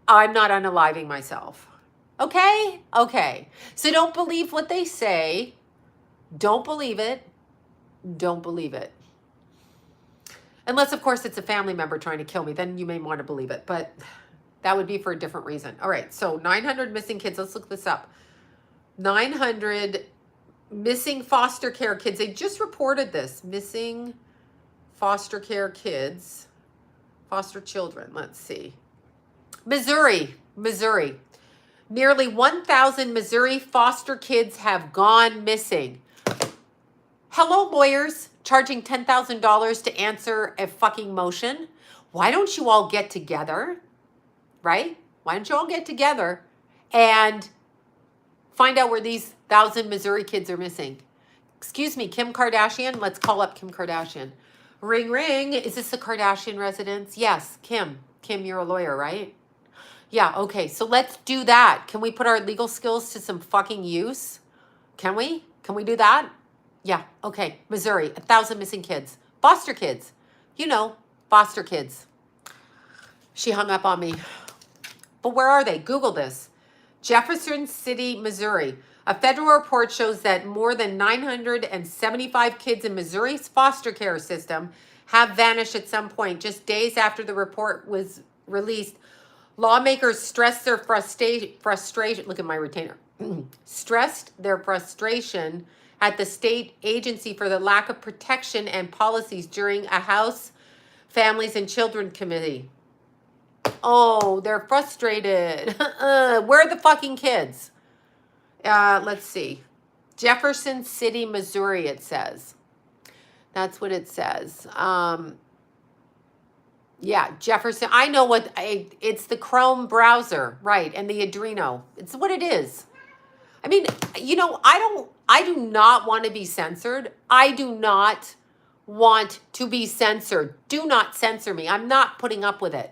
Speaker 1: I'm not unaliving myself. Okay? Okay. So don't believe what they say. Don't believe it. Don't believe it. Unless, of course, it's a family member trying to kill me, then you may want to believe it, but that would be for a different reason. All right, so 900 missing kids. Let's look this up. 900 missing foster care kids. They just reported this. Missing foster care kids. Foster children. Let's see. Missouri. Nearly 1,000 Missouri foster kids have gone missing. Hello, lawyers charging $10,000 to answer a fucking motion. Why don't you all get together, right? Why don't you all get together and find out where these 1,000 Missouri kids are missing? Excuse me, Kim Kardashian. Let's call up Kim Kardashian. Ring, ring. Is this a Kardashian residence? Yes, Kim. Kim, you're a lawyer, right? Yeah, okay. So let's do that. Can we put our legal skills to some fucking use? Can we? Can we do that? Yeah, okay. Missouri, 1,000 missing kids. Foster kids. You know, foster kids. She hung up on me. But where are they? Google this. Jefferson City, Missouri. A federal report shows that more than 975 kids in Missouri's foster care system have vanished at some point. Just days after the report was released, lawmakers stressed their frustration. Look at my retainer. Stressed their frustration at the state agency for the lack of protection and policies during a House Families and Children Committee. Oh, they're frustrated. Where are the fucking kids? Let's see. Jefferson City, Missouri, it says. That's what it says. Yeah, Jefferson. I know what, it's the Chrome browser, right, and the Adreno. It's what it is. I mean, you know, I do not want to be censored. I do not want to be censored. Do not censor me. I'm not putting up with it.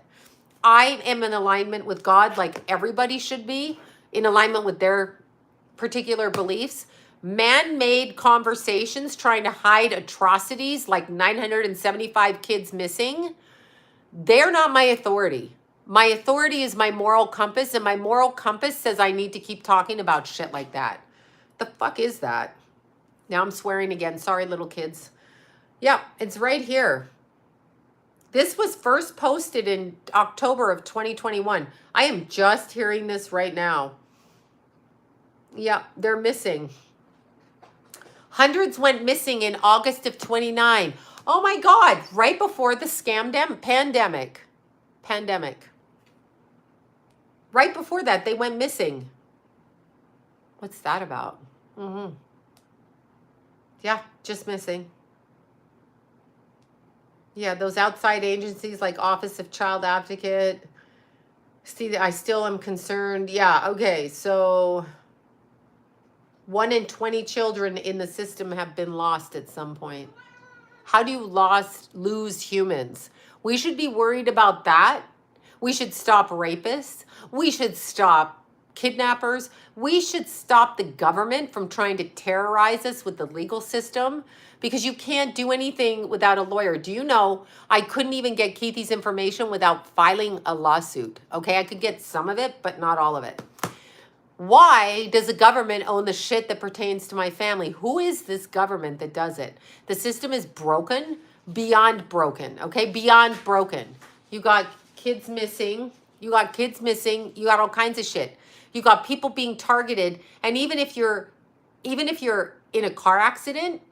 Speaker 1: I am in alignment with God, like everybody should be, in alignment with their particular beliefs. Man-made conversations trying to hide atrocities like 975 kids missing, they're not my authority. My authority is my moral compass, and my moral compass says I need to keep talking about shit like that. The fuck is that? Now I'm swearing again. Sorry, little kids. Yeah, it's right here. This was first posted in October of 2021. I am just hearing this right now. Yeah, they're missing. Hundreds went missing in August of 29. Oh my God, right before the pandemic. Right before that, they went missing. What's that about? Yeah, just missing. Yeah, those outside agencies like Office of Child Advocate. See, I still am concerned. Yeah, okay, so 1 in 20 children in the system have been lost at some point. How do you lose humans? We should be worried about that. We should stop rapists. We should stop kidnappers. We should stop the government from trying to terrorize us with the legal system, because you can't do anything without a lawyer. Do you know I couldn't even get Keithy's information without filing a lawsuit? Okay, I could get some of it, but not all of it. Why does the government own the shit that pertains to my family? Who is this government that does it? The system is broken, beyond broken, okay? Beyond broken. You got kids missing. You got all kinds of shit. You got people being targeted. And even if you're in a car accident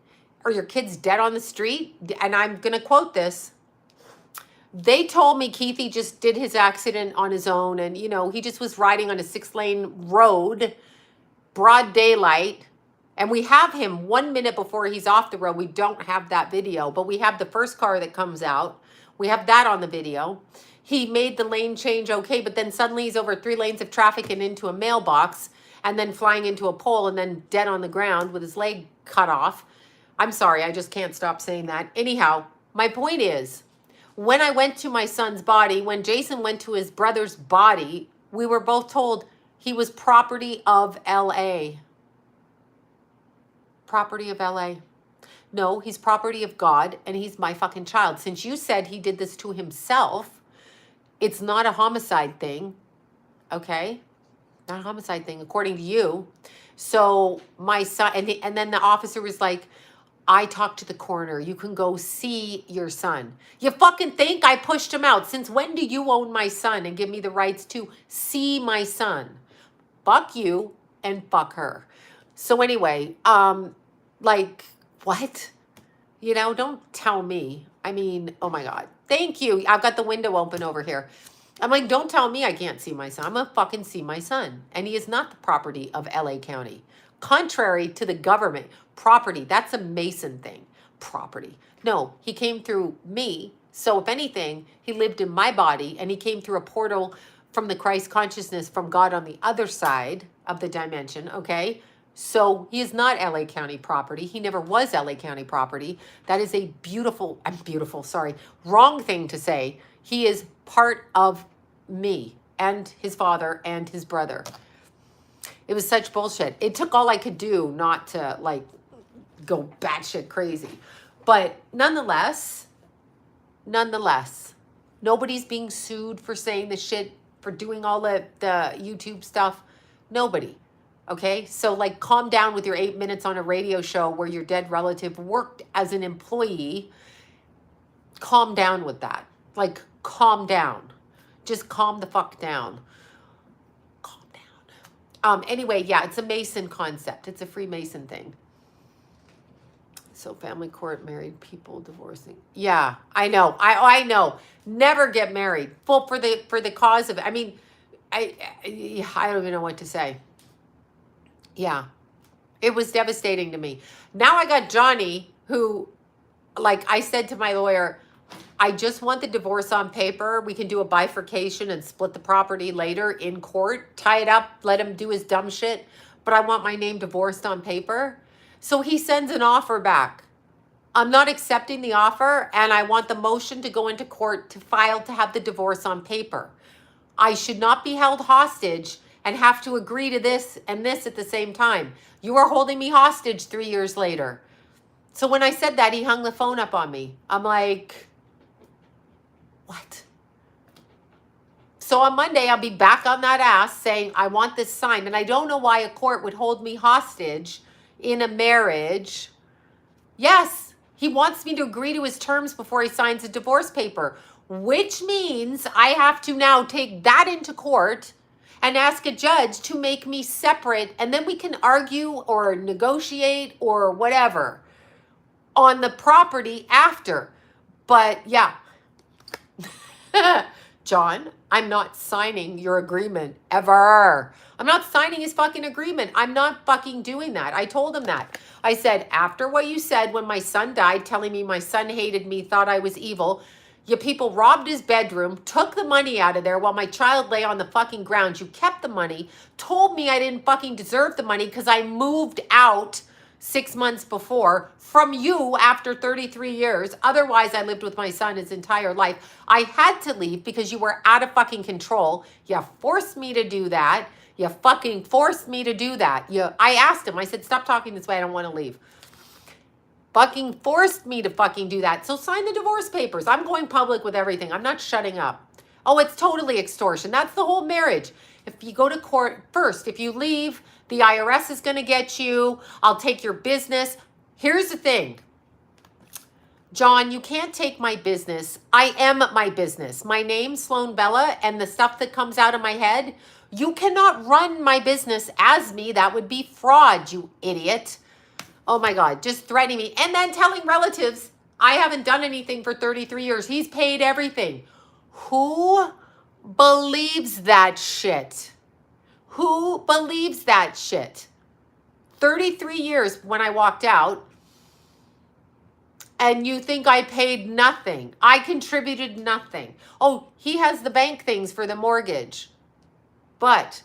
Speaker 1: or your kid's dead on the street, and I'm going to quote this, they told me Keithy just did his accident on his own, and he just was riding on a 6-lane road, broad daylight, and we have him 1 minute before he's off the road. We don't have that video, but we have the first car that comes out. We have that on the video. He made the lane change okay, but then suddenly he's over 3 lanes of traffic and into a mailbox, and then flying into a pole, and then dead on the ground with his leg cut off. I'm sorry, I just can't stop saying that. Anyhow, my point is, when I went to my son's body, when Jason went to his brother's body, we were both told he was property of LA. Property of LA. No, he's property of God, and he's my fucking child. Since you said he did this to himself, it's not a homicide thing, okay? Not a homicide thing, according to you. So my son, and then the officer was like, I talked to the coroner. You can go see your son. You fucking think I pushed him out? Since when do you own my son and give me the rights to see my son? Fuck you and fuck her. So anyway, like, what? Don't tell me. I mean, oh my God. Thank you. I've got the window open over here. I'm like, don't tell me I can't see my son. I'm gonna fucking see my son. And he is not the property of LA County. Contrary to the government, property, that's a Mason thing. Property. No, he came through me. So if anything, he lived in my body, and he came through a portal from the Christ consciousness from God on the other side of the dimension, okay? So he is not LA County property. He never was LA County property. That is a wrong thing to say. He is part of me and his father and his brother. It was such bullshit. It took all I could do not to go batshit crazy. But nonetheless, nobody's being sued for saying the shit, for doing all the YouTube stuff. Nobody. Okay? So calm down with your 8 minutes on a radio show where your dead relative worked as an employee. Calm down with that. Calm down. Just calm the fuck down. Anyway, yeah, it's a Mason concept. It's a Freemason thing. So family court, married people divorcing. Yeah, I know. I know. Never get married. Full for the cause of it. I mean, I don't even know what to say. Yeah. It was devastating to me. Now I got Johnny, who, I said to my lawyer, I just want the divorce on paper. We can do a bifurcation and split the property later in court, tie it up, let him do his dumb shit. But I want my name divorced on paper. So he sends an offer back. I'm not accepting the offer, and I want the motion to go into court to file to have the divorce on paper. I should not be held hostage and have to agree to this and this at the same time. You are holding me hostage 3 years later. So when I said that, he hung the phone up on me. I'm like, what? So on Monday, I'll be back on that ass saying, I want this signed. And I don't know why a court would hold me hostage in a marriage. Yes, he wants me to agree to his terms before he signs a divorce paper, which means I have to now take that into court and ask a judge to make me separate. And then we can argue or negotiate or whatever on the property after. But yeah, John, I'm not signing your agreement ever. I'm not signing his fucking agreement. I'm not fucking doing that. I told him that. I said, after what you said when my son died, telling me my son hated me, thought I was evil, you people robbed his bedroom, took the money out of there while my child lay on the fucking ground. You kept the money, told me I didn't fucking deserve the money because I moved out 6 months before from you after 33 years. Otherwise, I lived with my son his entire life. I had to leave because you were out of fucking control. You forced me to do that. You fucking forced me to do that. I asked him, I said, stop talking this way. I don't want to leave. Fucking forced me to fucking do that. So sign the divorce papers. I'm going public with everything. I'm not shutting up. Oh, it's totally extortion. That's the whole marriage. If you go to court first, if you leave, the IRS is going to get you. I'll take your business. Here's the thing. John, you can't take my business. I am my business. My name, Sloan Bella, and the stuff that comes out of my head, you cannot run my business as me. That would be fraud, you idiot. Oh my God, just threatening me. And then telling relatives, I haven't done anything for 33 years. He's paid everything. Who believes that shit? Who believes that shit? 33 years when I walked out, and you think I paid nothing. I contributed nothing. Oh, he has the bank things for the mortgage. But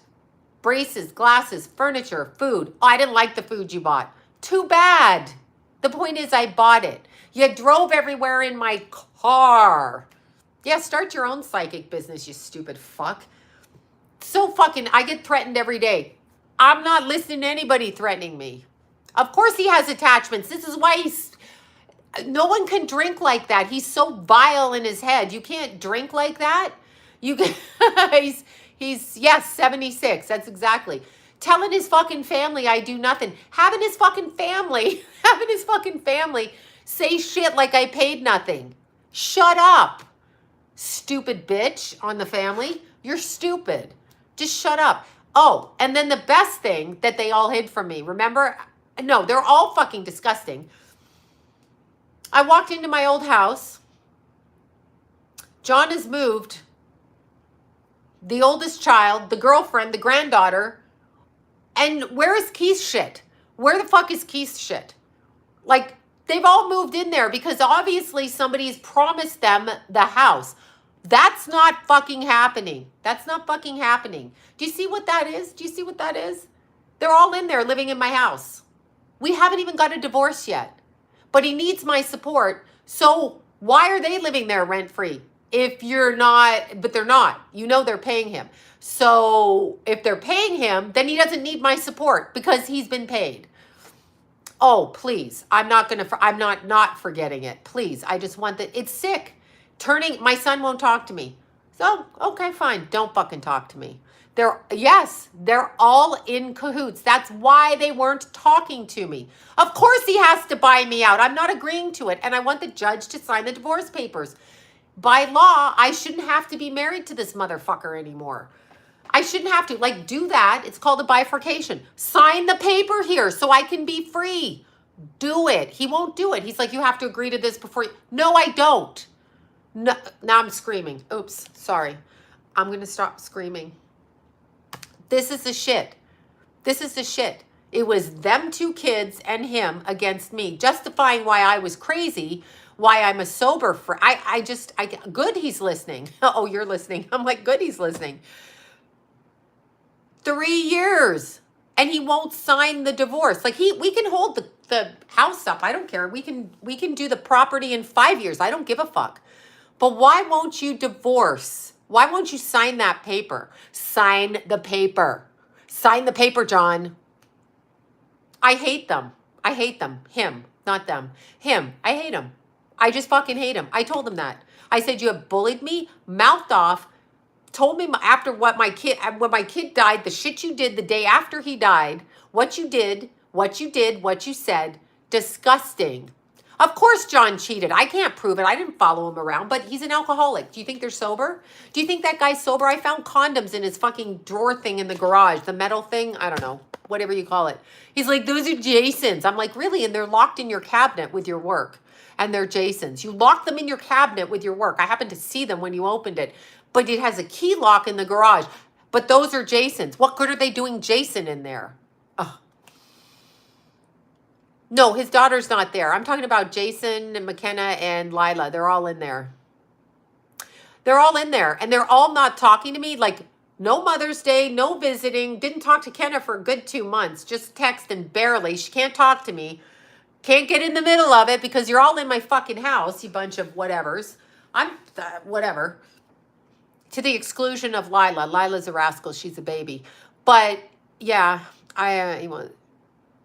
Speaker 1: braces, glasses, furniture, food. Oh, I didn't like the food you bought. Too bad. The point is I bought it. You drove everywhere in my car. Yeah, start your own psychic business, you stupid fuck. So fucking, I get threatened every day. I'm not listening to anybody threatening me. Of course he has attachments. This is why no one can drink like that. He's so vile in his head. You can't drink like that. You can, yes, 76. That's exactly. Telling his fucking family I do nothing. Having his fucking family say shit like I paid nothing. Shut up, stupid bitch on the family. You're stupid. Just shut up. Oh, and then the best thing that they all hid from me, remember? No, they're all fucking disgusting. I walked into my old house. John has moved. The oldest child, the girlfriend, the granddaughter. And where is Keith's shit? Where the fuck is Keith's shit? Like, they've all moved in there because obviously somebody's promised them the house. That's not fucking happening. That's not fucking happening. Do you see what that is? Do you see what that is? They're all in there living in my house. We haven't even got a divorce yet. But he needs my support. So why are they living there rent-free? If you're not, but they're not. You know they're paying him. So if they're paying him, then he doesn't need my support because he's been paid. Oh, please. I'm not forgetting it. Please. I just want that. It's sick. My son won't talk to me. So, okay, fine. Don't fucking talk to me. They're all in cahoots. That's why they weren't talking to me. Of course he has to buy me out. I'm not agreeing to it. And I want the judge to sign the divorce papers. By law, I shouldn't have to be married to this motherfucker anymore. I shouldn't have to. Do that. It's called a bifurcation. Sign the paper here so I can be free. Do it. He won't do it. He's like, you have to agree to this before you. No, I don't. No, now I'm screaming. Oops, sorry. I'm going to stop screaming. This is the shit. This is the shit. It was them two kids and him against me, justifying why I was crazy, why I'm a sober friend. Good he's listening. Oh, you're listening. I'm like, good he's listening. 3 years. And he won't sign the divorce. We can hold the house up. I don't care. We can do the property in 5 years. I don't give a fuck. But why won't you divorce? Why won't you sign that paper? Sign the paper. Sign the paper, John. I hate them. I hate them. Him, not them. Him. I hate him. I just fucking hate him. I told him that. I said, you have bullied me, mouthed off, told me after when my kid died, the shit you did the day after he died, what you did, what you said, disgusting. Of course John cheated. I can't prove it. I didn't follow him around, but he's an alcoholic. Do you think they're sober? Do you think that guy's sober? I found condoms in his fucking drawer thing in the garage, the metal thing. I don't know, whatever you call it. He's like, those are Jason's. I'm like, really? And they're locked in your cabinet with your work. And they're Jason's. You locked them in your cabinet with your work. I happened to see them when you opened it. But it has a key lock in the garage. But those are Jason's. What good are they doing Jason in there? Ugh. No, his daughter's not there. I'm talking about Jason and McKenna and Lila. They're all in there. They're all in there. And they're all not talking to me. Like, no Mother's Day, no visiting. Didn't talk to Kenna for a good 2 months. Just texting barely. She can't talk to me. Can't get in the middle of it because you're all in my fucking house, you bunch of whatevers. I'm, whatever. To the exclusion of Lila. Lila's a rascal. She's a baby. But, yeah,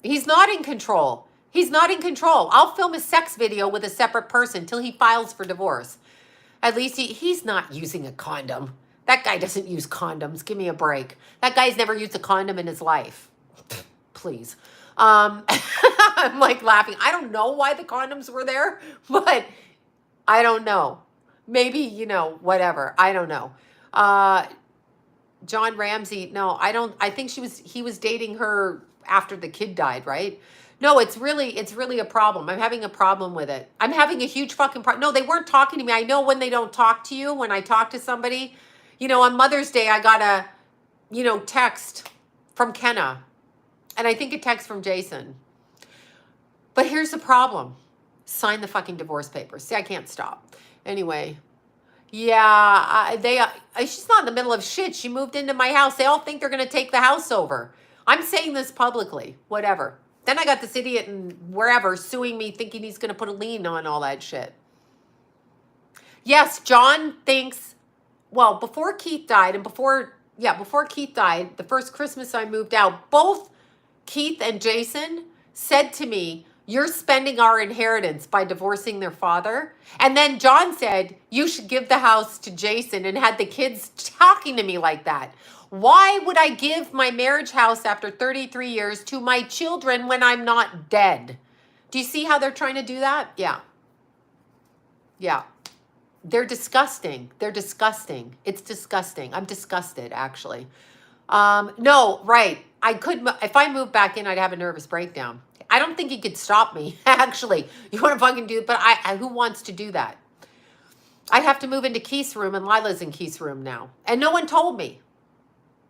Speaker 1: he's not in control. He's not in control. I'll film a sex video with a separate person till he files for divorce. At least he's not using a condom. That guy doesn't use condoms. Give me a break. That guy's never used a condom in his life. Please. I'm like laughing. I don't know why the condoms were there, but I don't know. Maybe, whatever. I don't know. John Ramsey. No, I don't. I think he was dating her after the kid died, right? No, it's really a problem. I'm having a problem with it. I'm having a huge fucking problem. No, they weren't talking to me. I know when they don't talk to you, when I talk to somebody, on Mother's Day, I got a, text from Kenna. And I think a text from Jason. But here's the problem. Sign the fucking divorce papers. See, I can't stop. Anyway. Yeah, she's not in the middle of shit. She moved into my house. They all think they're going to take the house over. I'm saying this publicly. Whatever. Then I got this idiot in wherever suing me thinking he's going to put a lien on all that shit. Yes, John thinks, well, before Keith died and before Keith died, the first Christmas I moved out, both Keith and Jason said to me, you're spending our inheritance by divorcing their father. And then John said, you should give the house to Jason, and had the kids talking to me like that. Why would I give my marriage house after 33 years to my children when I'm not dead? Do you see how they're trying to do that? Yeah. Yeah. They're disgusting. They're disgusting. It's disgusting. I'm disgusted, actually. No, right. If I moved back in, I'd have a nervous breakdown. I don't think he could stop me, actually. You want to fucking do it, but who wants to do that? I'd have to move into Keith's room, and Lila's in Keith's room now. And no one told me.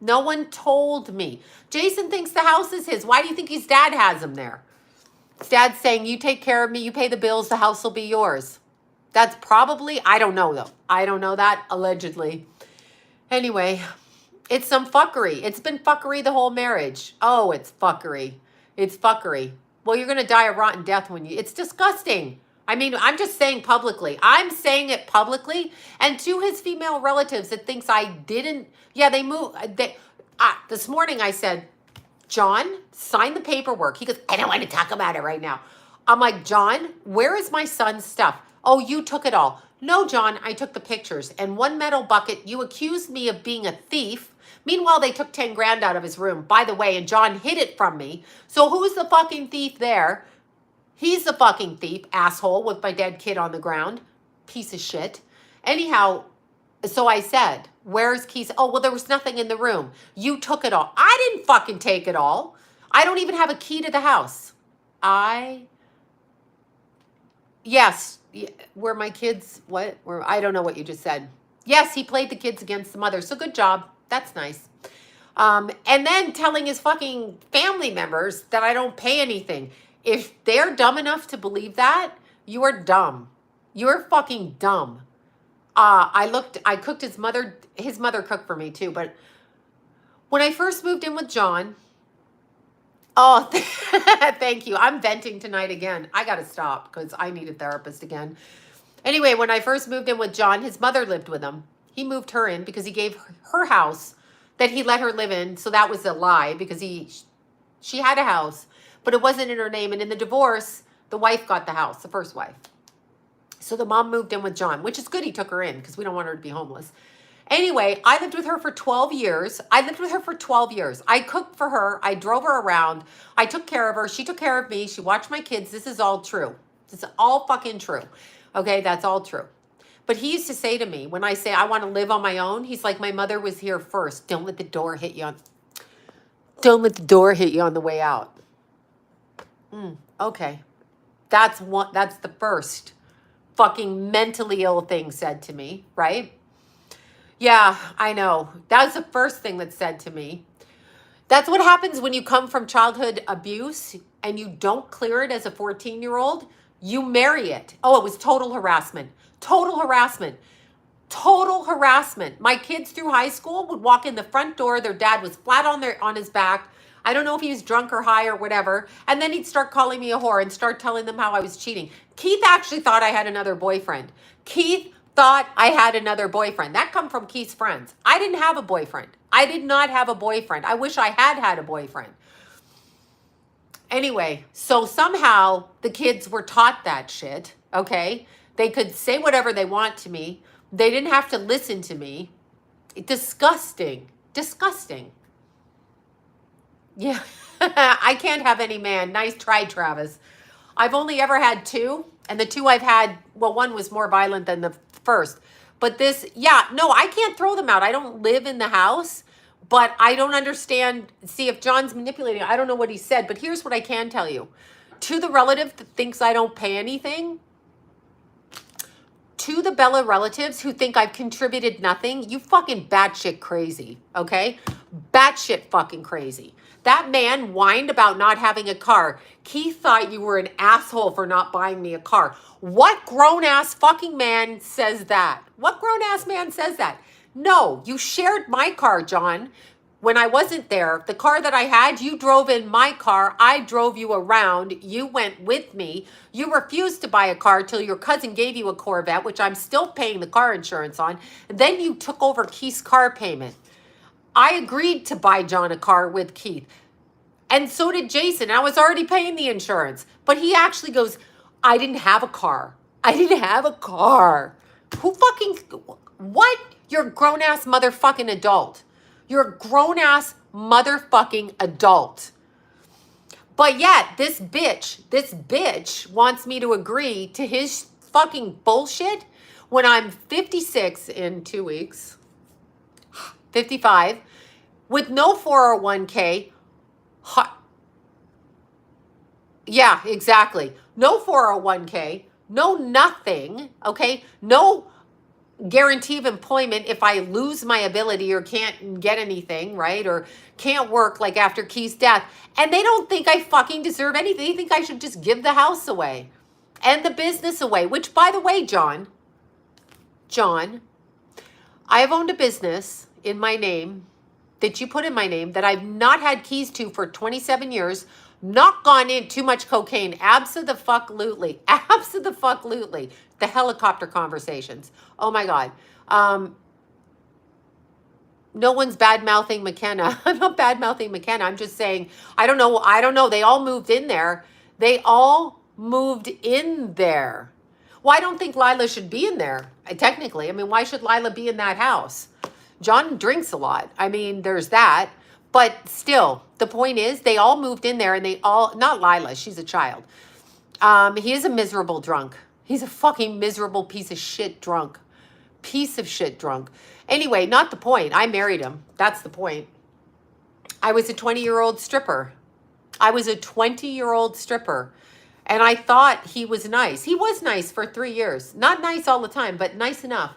Speaker 1: No one told me. Jason thinks the house is his. Why do you think his dad has him there? His dad's saying, you take care of me, you pay the bills, the house will be yours. That's probably, I don't know though. I don't know that, allegedly. Anyway, it's some fuckery. It's been fuckery the whole marriage. Oh, it's fuckery. It's fuckery. Well, you're going to die a rotten death it's disgusting. I mean, I'm just saying publicly. I'm saying it publicly. And to his female relatives that thinks I didn't, they moved. This morning I said, John, sign the paperwork. He goes, I don't want to talk about it right now. I'm like, John, where is my son's stuff? Oh, you took it all. No, John, I took the pictures. And one metal bucket, you accused me of being a thief. Meanwhile, they took 10 grand out of his room, by the way, and John hid it from me. So who's the fucking thief there? He's the fucking thief, asshole, with my dead kid on the ground. Piece of shit. Anyhow, so I said, where's keys? Oh, well, there was nothing in the room. You took it all. I didn't fucking take it all. I don't even have a key to the house. Yes, were my kids, I don't know what you just said. Yes, he played the kids against the mother. So good job. That's nice. And then telling his fucking family members that I don't pay anything. If they're dumb enough to believe that, you are dumb. You're fucking dumb. I cooked his mother cooked for me too, but when I first moved in with John, thank you. I'm venting tonight again. I got to stop because I need a therapist again. Anyway, when I first moved in with John, his mother lived with him. He moved her in because he gave her house that he let her live in. So that was a lie because she had a house, but it wasn't in her name. And in the divorce, the wife got the house, the first wife. So the mom moved in with John, which is good. He took her in because we don't want her to be homeless. Anyway, I lived with her for 12 years. I cooked for her. I drove her around. I took care of her. She took care of me. She watched my kids. This is all true. This is all fucking true. Okay, that's all true. But he used to say to me, when I say I want to live on my own, he's like, my mother was here first. Don't let the door hit you on the way out. Okay. That's the first fucking mentally ill thing said to me, right? Yeah, I know. That was the first thing that's said to me. That's what happens when you come from childhood abuse and you don't clear it as a 14-year-old. You marry it. Oh, it was total harassment. Total harassment. Total harassment. My kids through high school would walk in the front door. Their dad was flat on his back. I don't know if he was drunk or high or whatever. And then he'd start calling me a whore and start telling them how I was cheating. Keith actually thought I had another boyfriend. Keith thought I had another boyfriend. That come from Keith's friends. I didn't have a boyfriend. I did not have a boyfriend. I wish I had a boyfriend. Anyway, so somehow the kids were taught that shit, okay? They could say whatever they want to me. They didn't have to listen to me. Disgusting. Disgusting. Yeah. I can't have any man. Nice try, Travis. I've only ever had two. And the two I've had, well, one was more violent than the first. But this, yeah, no, I can't throw them out. I don't live in the house. But I don't understand. See, if John's manipulating, I don't know what he said. But here's what I can tell you. To the relative that thinks I don't pay anything, to the Bella relatives who think I've contributed nothing, you fucking batshit crazy, okay? Batshit fucking crazy. That man whined about not having a car. Keith thought you were an asshole for not buying me a car. What grown-ass fucking man says that? What grown-ass man says that? No, you shared my car, John. When I wasn't there, the car that I had, you drove in my car. I drove you around. You went with me. You refused to buy a car till your cousin gave you a Corvette, which I'm still paying the car insurance on. And then you took over Keith's car payment. I agreed to buy John a car with Keith. And so did Jason. I was already paying the insurance. But he actually goes, I didn't have a car. I didn't have a car. Who fucking, what? You're a grown-ass motherfucking adult. You're a grown-ass motherfucking adult. But yet, this bitch wants me to agree to his fucking bullshit when I'm 56 in 2 weeks, 55, with no 401k. Yeah, exactly. No 401k, no nothing, okay? No guarantee of employment if I lose my ability or can't get anything, right? Or can't work like after Keith's death. And they don't think I fucking deserve anything. They think I should just give the house away and the business away, which, by the way, John, I have owned a business in my name that you put in my name that I've not had keys to for 27 years, not gone in too much cocaine. Abso-the-fuck-lutely. Abso-the-fuck-lutely. The helicopter conversations. Oh my God. No one's bad-mouthing McKenna. I'm not bad-mouthing McKenna. I'm just saying, I don't know. They all moved in there. Well, I don't think Lila should be in there, technically. I mean, why should Lila be in that house? John drinks a lot. I mean, there's that. But still, the point is, they all moved in there and they all, not Lila, she's a child. He is a miserable drunk. He's a fucking miserable piece of shit drunk. Anyway, not the point. I married him. That's the point. I was a 20-year-old stripper. And I thought he was nice. He was nice for 3 years. Not nice all the time, but nice enough.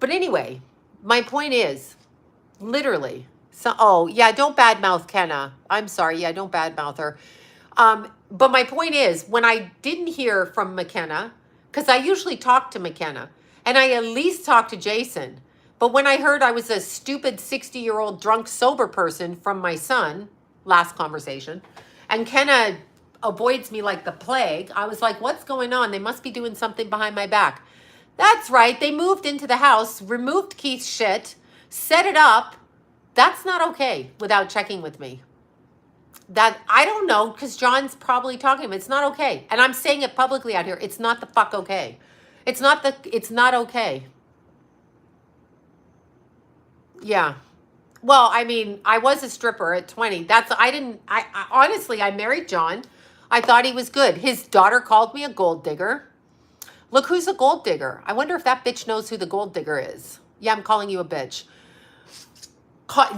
Speaker 1: But anyway, my point is, literally, don't badmouth Kenna. I'm sorry. Yeah, don't badmouth her. But my point is, when I didn't hear from McKenna, because I usually talk to McKenna, and I at least talk to Jason, but when I heard I was a stupid 60-year-old drunk sober person from my son, last conversation, and Kenna avoids me like the plague, I was like, what's going on? They must be doing something behind my back. That's right. They moved into the house, removed Keith's shit, set it up. That's not okay without checking with me. That I don't know, because John's probably talking to him. It's not okay. And I'm saying it publicly out here. It's not the fuck okay. It's not okay. Yeah. Well, I mean, I was a stripper at 20. I honestly, I married John. I thought he was good. His daughter called me a gold digger. Look who's a gold digger. I wonder if that bitch knows who the gold digger is. Yeah, I'm calling you a bitch.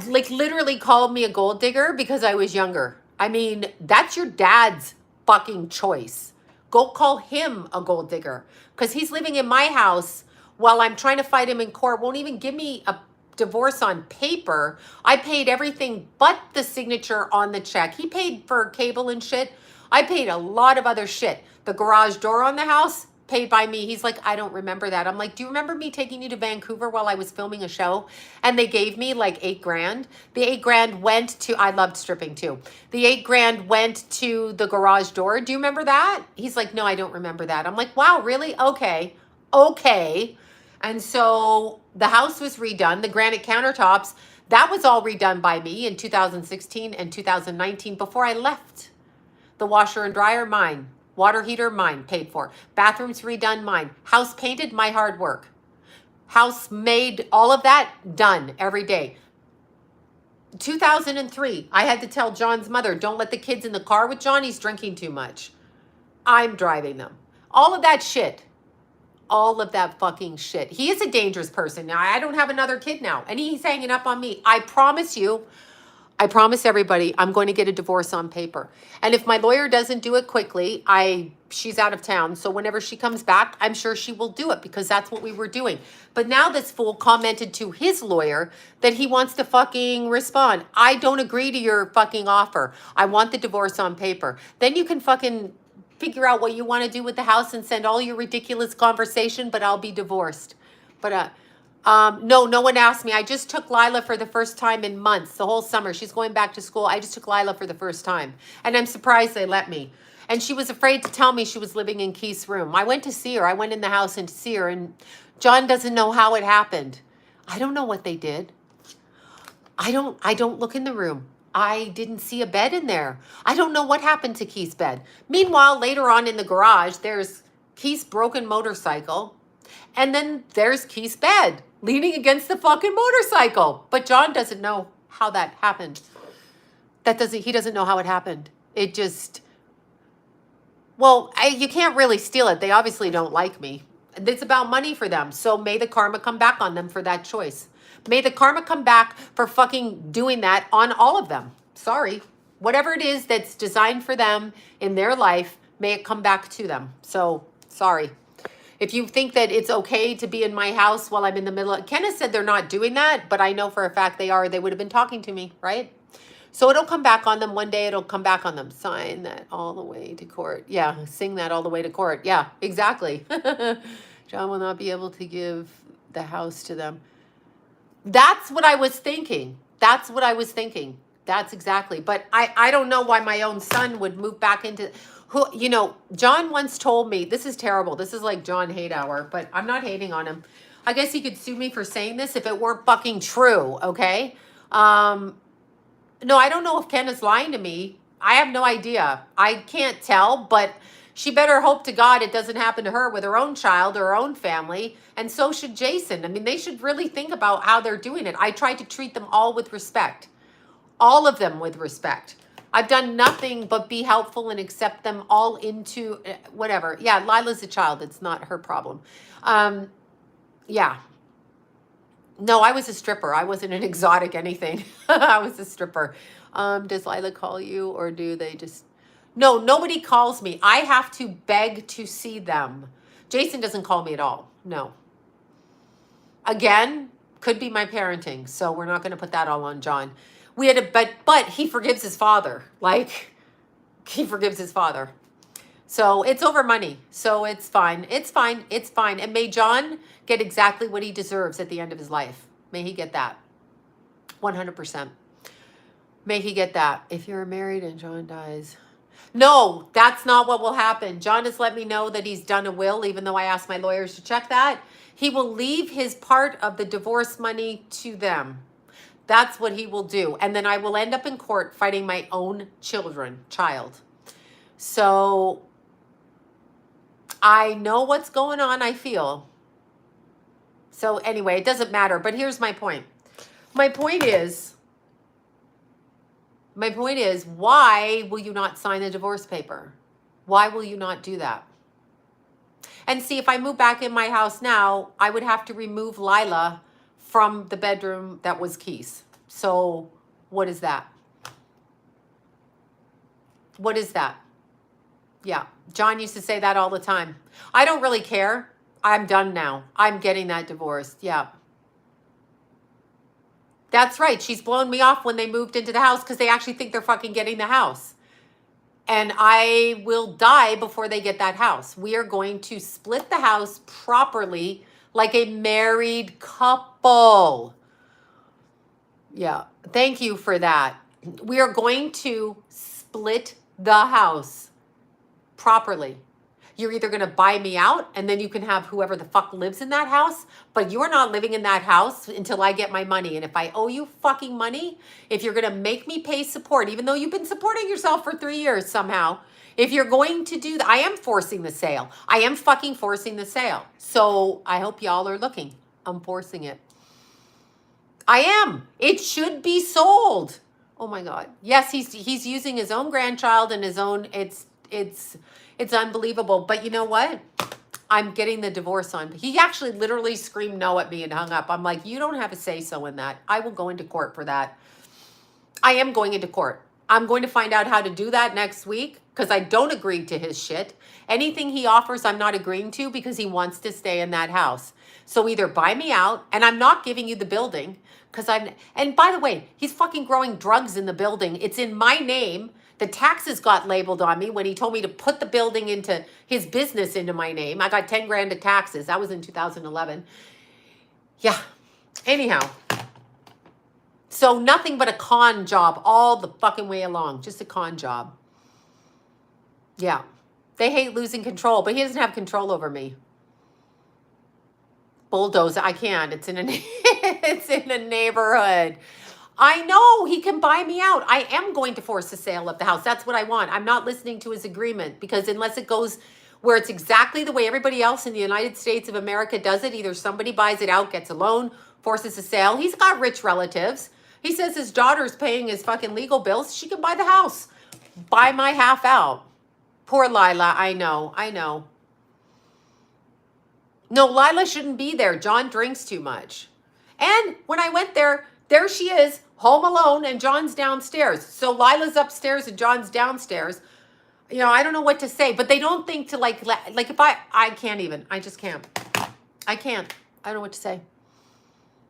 Speaker 1: Like literally called me a gold digger because I was younger. I mean, that's your dad's fucking choice. Go call him a gold digger because he's living in my house while I'm trying to fight him in court. Won't even give me a divorce on paper. I paid everything but the signature on the check. He paid for cable and shit. I paid a lot of other shit. The garage door on the house, paid by me. He's like, I don't remember that. I'm like, do you remember me taking you to Vancouver while I was filming a show? And they gave me like $8,000. The $8,000 went to, I loved stripping too. The $8,000 went to the garage door. Do you remember that? He's like, no, I don't remember that. I'm like, wow, really? Okay. Okay. And so the house was redone. The granite countertops, that was all redone by me in 2016 and 2019 before I left. The washer and dryer, mine. Water heater, mine, paid for. Bathrooms redone, mine. House painted, my hard work. House made, all of that, done every day. 2003, I had to tell John's mother, don't let the kids in the car with John, he's drinking too much. I'm driving them. All of that shit. All of that fucking shit. He is a dangerous person. Now, I don't have another kid now, and he's hanging up on me. I promise everybody, I'm going to get a divorce on paper. And if my lawyer doesn't do it quickly, she's out of town. So whenever she comes back, I'm sure she will do it because that's what we were doing. But now this fool commented to his lawyer that he wants to fucking respond. I don't agree to your fucking offer. I want the divorce on paper. Then you can fucking figure out what you want to do with the house and send all your ridiculous conversation, but I'll be divorced. But no one asked me. I just took Lila for the first time in months, the whole summer. She's going back to school. I just took Lila for the first time. And I'm surprised they let me. And she was afraid to tell me she was living in Keith's room. I went to see her. I went in the house and to see her. And John doesn't know how it happened. I don't know what they did. I don't look in the room. I didn't see a bed in there. I don't know what happened to Keith's bed. Meanwhile, later on in the garage, there's Keith's broken motorcycle. And then there's Keith's bed leaning against the fucking motorcycle. But John doesn't know how that happened. He doesn't know how it happened. It just, well, you can't really steal it. They obviously don't like me. It's about money for them. So may the karma come back on them for that choice. May the karma come back for fucking doing that on all of them. Sorry. Whatever it is that's designed for them in their life, may it come back to them. So, sorry. If you think that it's okay to be in my house while I'm in the middle of... Kenneth said they're not doing that, but I know for a fact they are. They would have been talking to me, right? So it'll come back on them. One day it'll come back on them. Sign that all the way to court. Yeah, sing that all the way to court. Yeah, exactly. John will not be able to give the house to them. That's what I was thinking. That's what I was thinking. That's exactly. But I don't know why my own son would move back into... John once told me, this is terrible. This is like John hate hour, but I'm not hating on him. I guess he could sue me for saying this if it weren't fucking true, okay? No, I don't know if Ken is lying to me. I have no idea. I can't tell, but she better hope to God it doesn't happen to her with her own child or her own family, and so should Jason. I mean, they should really think about how they're doing it. I tried to treat them all with respect. All of them with respect. I've done nothing but be helpful and accept them all into whatever. Yeah, Lila's a child. It's not her problem. Yeah. No, I was a stripper. I wasn't an exotic anything. I was a stripper. Does Lila call you or do they just... No, nobody calls me. I have to beg to see them. Jason doesn't call me at all. No. Again, could be my parenting. So we're not going to put that all on John. We had but he forgives his father. Like, he forgives his father. So it's over money. So it's fine. It's fine. It's fine. And may John get exactly what he deserves at the end of his life. May he get that. 100%. May he get that. If you're married and John dies. No, that's not what will happen. John has let me know that he's done a will, even though I asked my lawyers to check that. He will leave his part of the divorce money to them. That's what he will do. And then I will end up in court fighting my own child. So I know what's going on, I feel. So anyway, it doesn't matter. But here's my point. My point is, why will you not sign the divorce paper? Why will you not do that? And see, if I move back in my house now, I would have to remove Lila from the bedroom that was Keith's. So what is that? What is that? Yeah. John used to say that all the time. I don't really care. I'm done now. I'm getting that divorced. Yeah. That's right. She's blown me off when they moved into the house because they actually think they're fucking getting the house. And I will die before they get that house. We are going to split the house properly like a married couple. Yeah. Thank you for that. We are going to split the house properly. You're either going to buy me out and then you can have whoever the fuck lives in that house, but you're not living in that house until I get my money. And if I owe you fucking money, if you're going to make me pay support, even though you've been supporting yourself for 3 years somehow, if you're going to do that, I am forcing the sale. I am fucking forcing the sale. So I hope y'all are looking. I'm forcing it. I am. It should be sold. Oh my God. Yes, he's using his own grandchild and his own, it's unbelievable. But you know what? I'm getting the divorce on. He actually literally screamed no at me and hung up. I'm like, you don't have a say-so in that. I will go into court for that. I am going into court. I'm going to find out how to do that next week because I don't agree to his shit. Anything he offers, I'm not agreeing to because he wants to stay in that house. So either buy me out, and I'm not giving you the building because and by the way, he's fucking growing drugs in the building. It's in my name. The taxes got labeled on me when he told me to put the building into his business into my name. I got 10 grand of taxes. That was in 2011. Yeah. Anyhow. So nothing but a con job all the fucking way along. Just a con job. Yeah. They hate losing control, but he doesn't have control over me. Bulldozer. I can't. It's in a neighborhood. I know he can buy me out. I am going to force the sale of the house. That's what I want. I'm not listening to his agreement because unless it goes where it's exactly the way everybody else in the United States of America does it, either somebody buys it out, gets a loan, forces a sale. He's got rich relatives. He says his daughter's paying his fucking legal bills. She can buy the house. Buy my half out. Poor Lila. I know. No, Lila shouldn't be there. John drinks too much. And when I went there she is, home alone, and John's downstairs. So Lila's upstairs and John's downstairs. You know, I don't know what to say, but they don't think to like if I can't even. I just can't. I can't. I don't know what to say.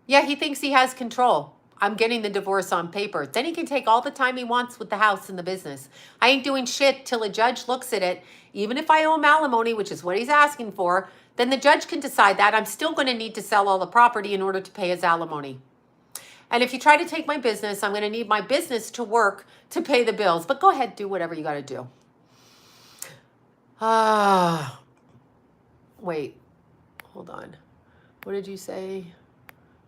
Speaker 1: Yeah, he thinks he has control. I'm getting the divorce on paper. Then he can take all the time he wants with the house and the business. I ain't doing shit till a judge looks at it. Even if I owe him alimony, which is what he's asking for, then the judge can decide that. I'm still going to need to sell all the property in order to pay his alimony. And if you try to take my business, I'm going to need my business to work to pay the bills. But go ahead, do whatever you got to do. Wait, hold on. What did you say?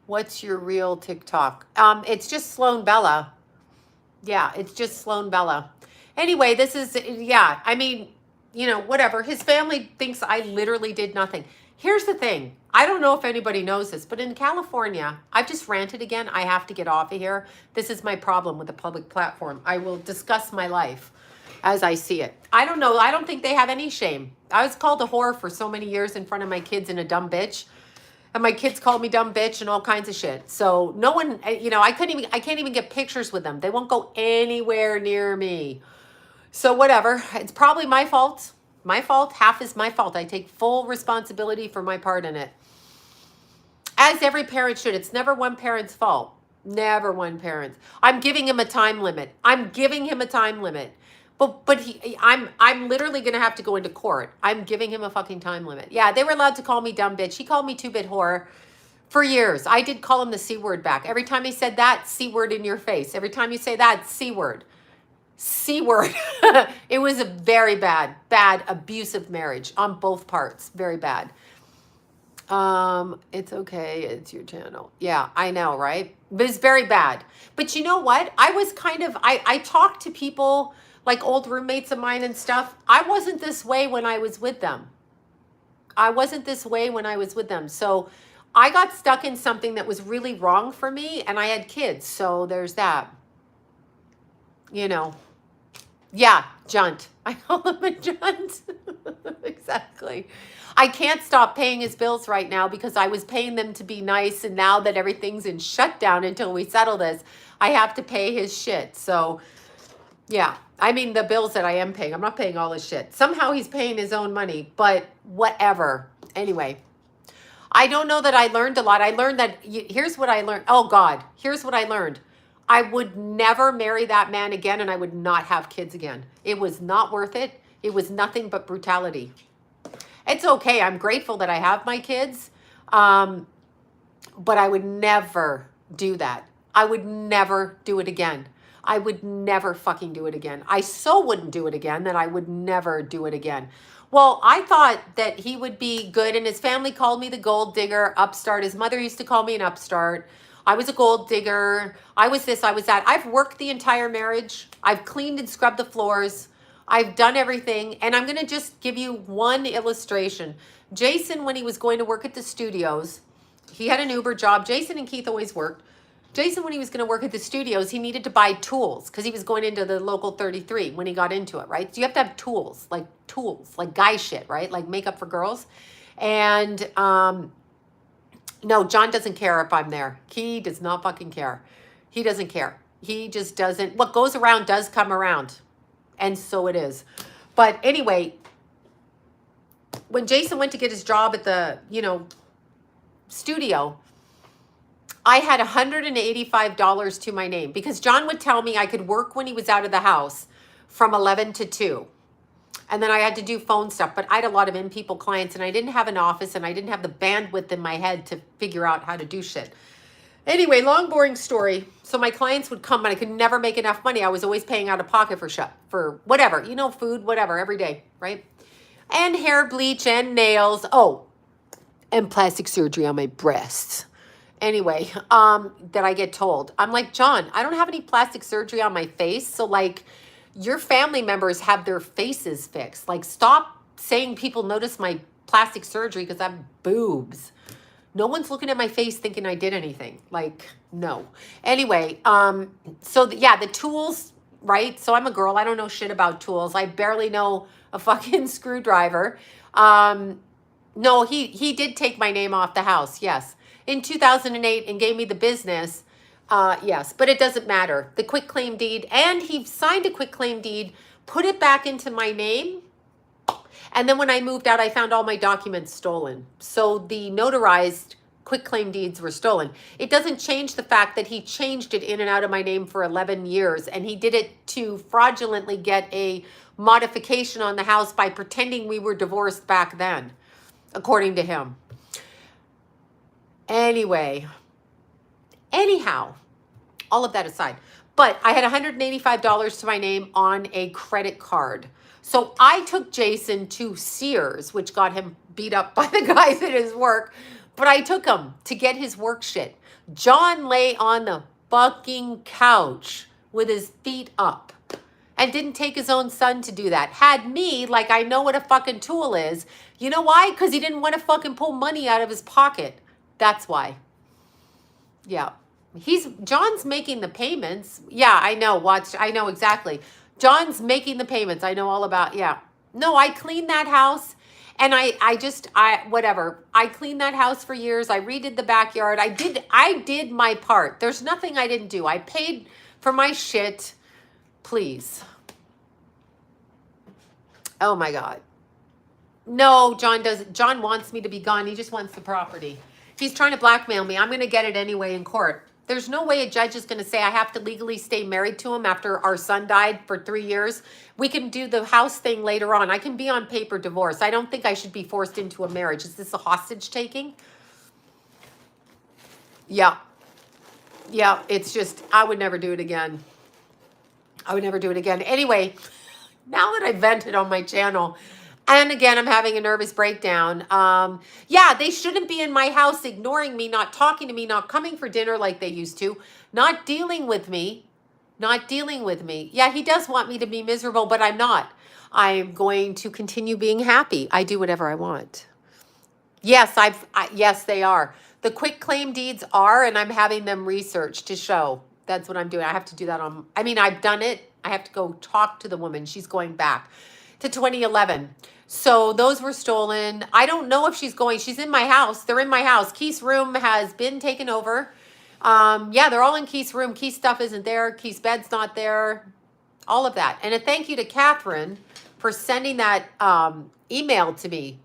Speaker 1: What's your real TikTok? It's just Sloan Bella. Yeah, it's just Sloan Bella. Anyway, this is, yeah, I mean, you know, whatever. His family thinks I literally did nothing. Here's the thing. I don't know if anybody knows this, but in California, I've just ranted again. I have to get off of here. This is my problem with the public platform. I will discuss my life as I see it. I don't know. I don't think they have any shame. I was called a whore for so many years in front of my kids and a dumb bitch. And my kids called me dumb bitch and all kinds of shit. So no one, you know, I can't even get pictures with them. They won't go anywhere near me. So whatever. It's probably my fault. My fault. Half is my fault. I take full responsibility for my part in it. As every parent should. It's never one parent's fault. Never one parent's. I'm giving him a time limit. But I'm literally going to have to go into court. I'm giving him a fucking time limit. Yeah, they were allowed to call me dumb bitch. He called me two-bit whore for years. I did call him the C word back. Every time he said that, C word in your face. Every time you say that, C word. C word. It was a very bad, abusive marriage on both parts. Very bad. It's okay. It's your channel. Yeah, I know, right? But it's very bad. But you know what? I was kind of, I talked to people like old roommates of mine and stuff. I wasn't this way when I was with them. I wasn't this way when I was with them. So I got stuck in something that was really wrong for me, and I had kids. So there's that. You know. Yeah, junt. I call him a junt. Exactly. I can't stop paying his bills right now because I was paying them to be nice, and now that everything's in shutdown until we settle this, I have to pay his shit. So, yeah. I mean, the bills that I am paying, I'm not paying all his shit. Somehow he's paying his own money, but whatever. Anyway, I don't know that I learned a lot. I learned that, here's what I learned. Oh, God. Here's what I learned. I would never marry that man again, and I would not have kids again. It was not worth it. It was nothing but brutality. It's okay. I'm grateful that I have my kids, but I would never do that. I would never do it again. I would never fucking do it again. I so wouldn't do it again that I would never do it again. Well, I thought that he would be good, and his family called me the gold digger, upstart. His mother used to call me an upstart. I was a gold digger. I was this, I was that. I've worked the entire marriage. I've cleaned and scrubbed the floors. I've done everything. And I'm going to just give you one illustration. Jason, when he was going to work at the studios, he had an Uber job. Jason and Keith always worked. Jason, when he was going to work at the studios, he needed to buy tools because he was going into the local 33 when he got into it, right? So you have to have tools, like guy shit, right? Like makeup for girls. And, no, John doesn't care if I'm there. He does not fucking care. He doesn't care. He just doesn't. What goes around does come around. And so it is. But anyway, when Jason went to get his job at the, studio, I had $185 to my name because John would tell me I could work when he was out of the house from 11 to 2. And then I had to do phone stuff, but I had a lot of in-people clients, and I didn't have an office, and I didn't have the bandwidth in my head to figure out how to do shit. Anyway, long, boring story. So my clients would come, and I could never make enough money. I was always paying out of pocket for whatever, food, whatever, every day, right? And hair bleach and nails. Oh, and plastic surgery on my breasts. Anyway, that I get told. I'm like, John, I don't have any plastic surgery on my face, so like, your family members have their faces fixed. Like, stop saying people notice my plastic surgery because I have boobs. No one's looking at my face thinking I did anything. Like, no. Anyway, the tools, right? So I'm a girl. I don't know shit about tools. I barely know a fucking screwdriver. No, he did take my name off the house. Yes. In 2008 and gave me the business. Yes, but it doesn't matter. The quitclaim deed, and he signed a quitclaim deed, put it back into my name. And then when I moved out, I found all my documents stolen. So the notarized quitclaim deeds were stolen. It doesn't change the fact that he changed it in and out of my name for 11 years. And he did it to fraudulently get a modification on the house by pretending we were divorced back then, according to him. Anyhow, all of that aside, but I had $185 to my name on a credit card. So I took Jason to Sears, which got him beat up by the guys at his work, but I took him to get his work shit. John lay on the fucking couch with his feet up and didn't take his own son to do that. Had me, like I know what a fucking tool is. You know why? Because he didn't want to fucking pull money out of his pocket. That's why. Yeah. John's making the payments. Yeah, I know. I know exactly. John's making the payments. I know all about, yeah. No, I cleaned that house, and whatever. I cleaned that house for years. I redid the backyard. I did my part. There's nothing I didn't do. I paid for my shit. Please. Oh my God. No, John wants me to be gone. He just wants the property. He's trying to blackmail me. I'm going to get it anyway in court. There's no way a judge is going to say I have to legally stay married to him after our son died for 3 years. We can do the house thing later on. I can be on paper divorce. I don't think I should be forced into a marriage. Is this a hostage taking? Yeah. Yeah, it's just, I would never do it again. I would never do it again. Anyway, now that I vented on my channel, and again, I'm having a nervous breakdown. Yeah, they shouldn't be in my house ignoring me, not talking to me, not coming for dinner like they used to, not dealing with me, not dealing with me. Yeah, he does want me to be miserable, but I'm not. I'm going to continue being happy. I do whatever I want. Yes, yes, they are. The quick claim deeds are, and I'm having them researched to show. That's what I'm doing. I have to do that on, I mean, I've done it. I have to go talk to the woman. She's going back to 2011. So those were stolen. I don't know if she's in my house. They're in my house. Keith's room has been taken over. Yeah, they're all in Keith's room. Keith's stuff isn't there. Keith's bed's not there. All of that. And a thank you to Catherine for sending that email to me.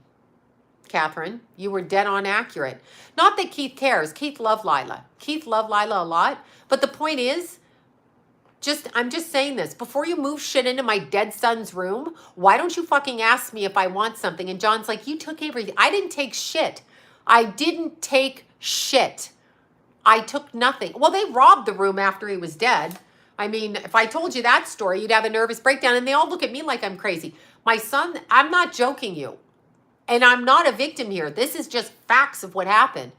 Speaker 1: Catherine, you were dead on accurate. Not that Keith cares. Keith loved Lila. Keith loved Lila a lot. But the point is, I'm just saying this. Before you move shit into my dead son's room, why don't you fucking ask me if I want something? And John's like, you took everything. I didn't take shit. I didn't take shit. I took nothing. Well, they robbed the room after he was dead. I mean, if I told you that story, you'd have a nervous breakdown. And they all look at me like I'm crazy. My son, I'm not joking you. And I'm not a victim here. This is just facts of what happened.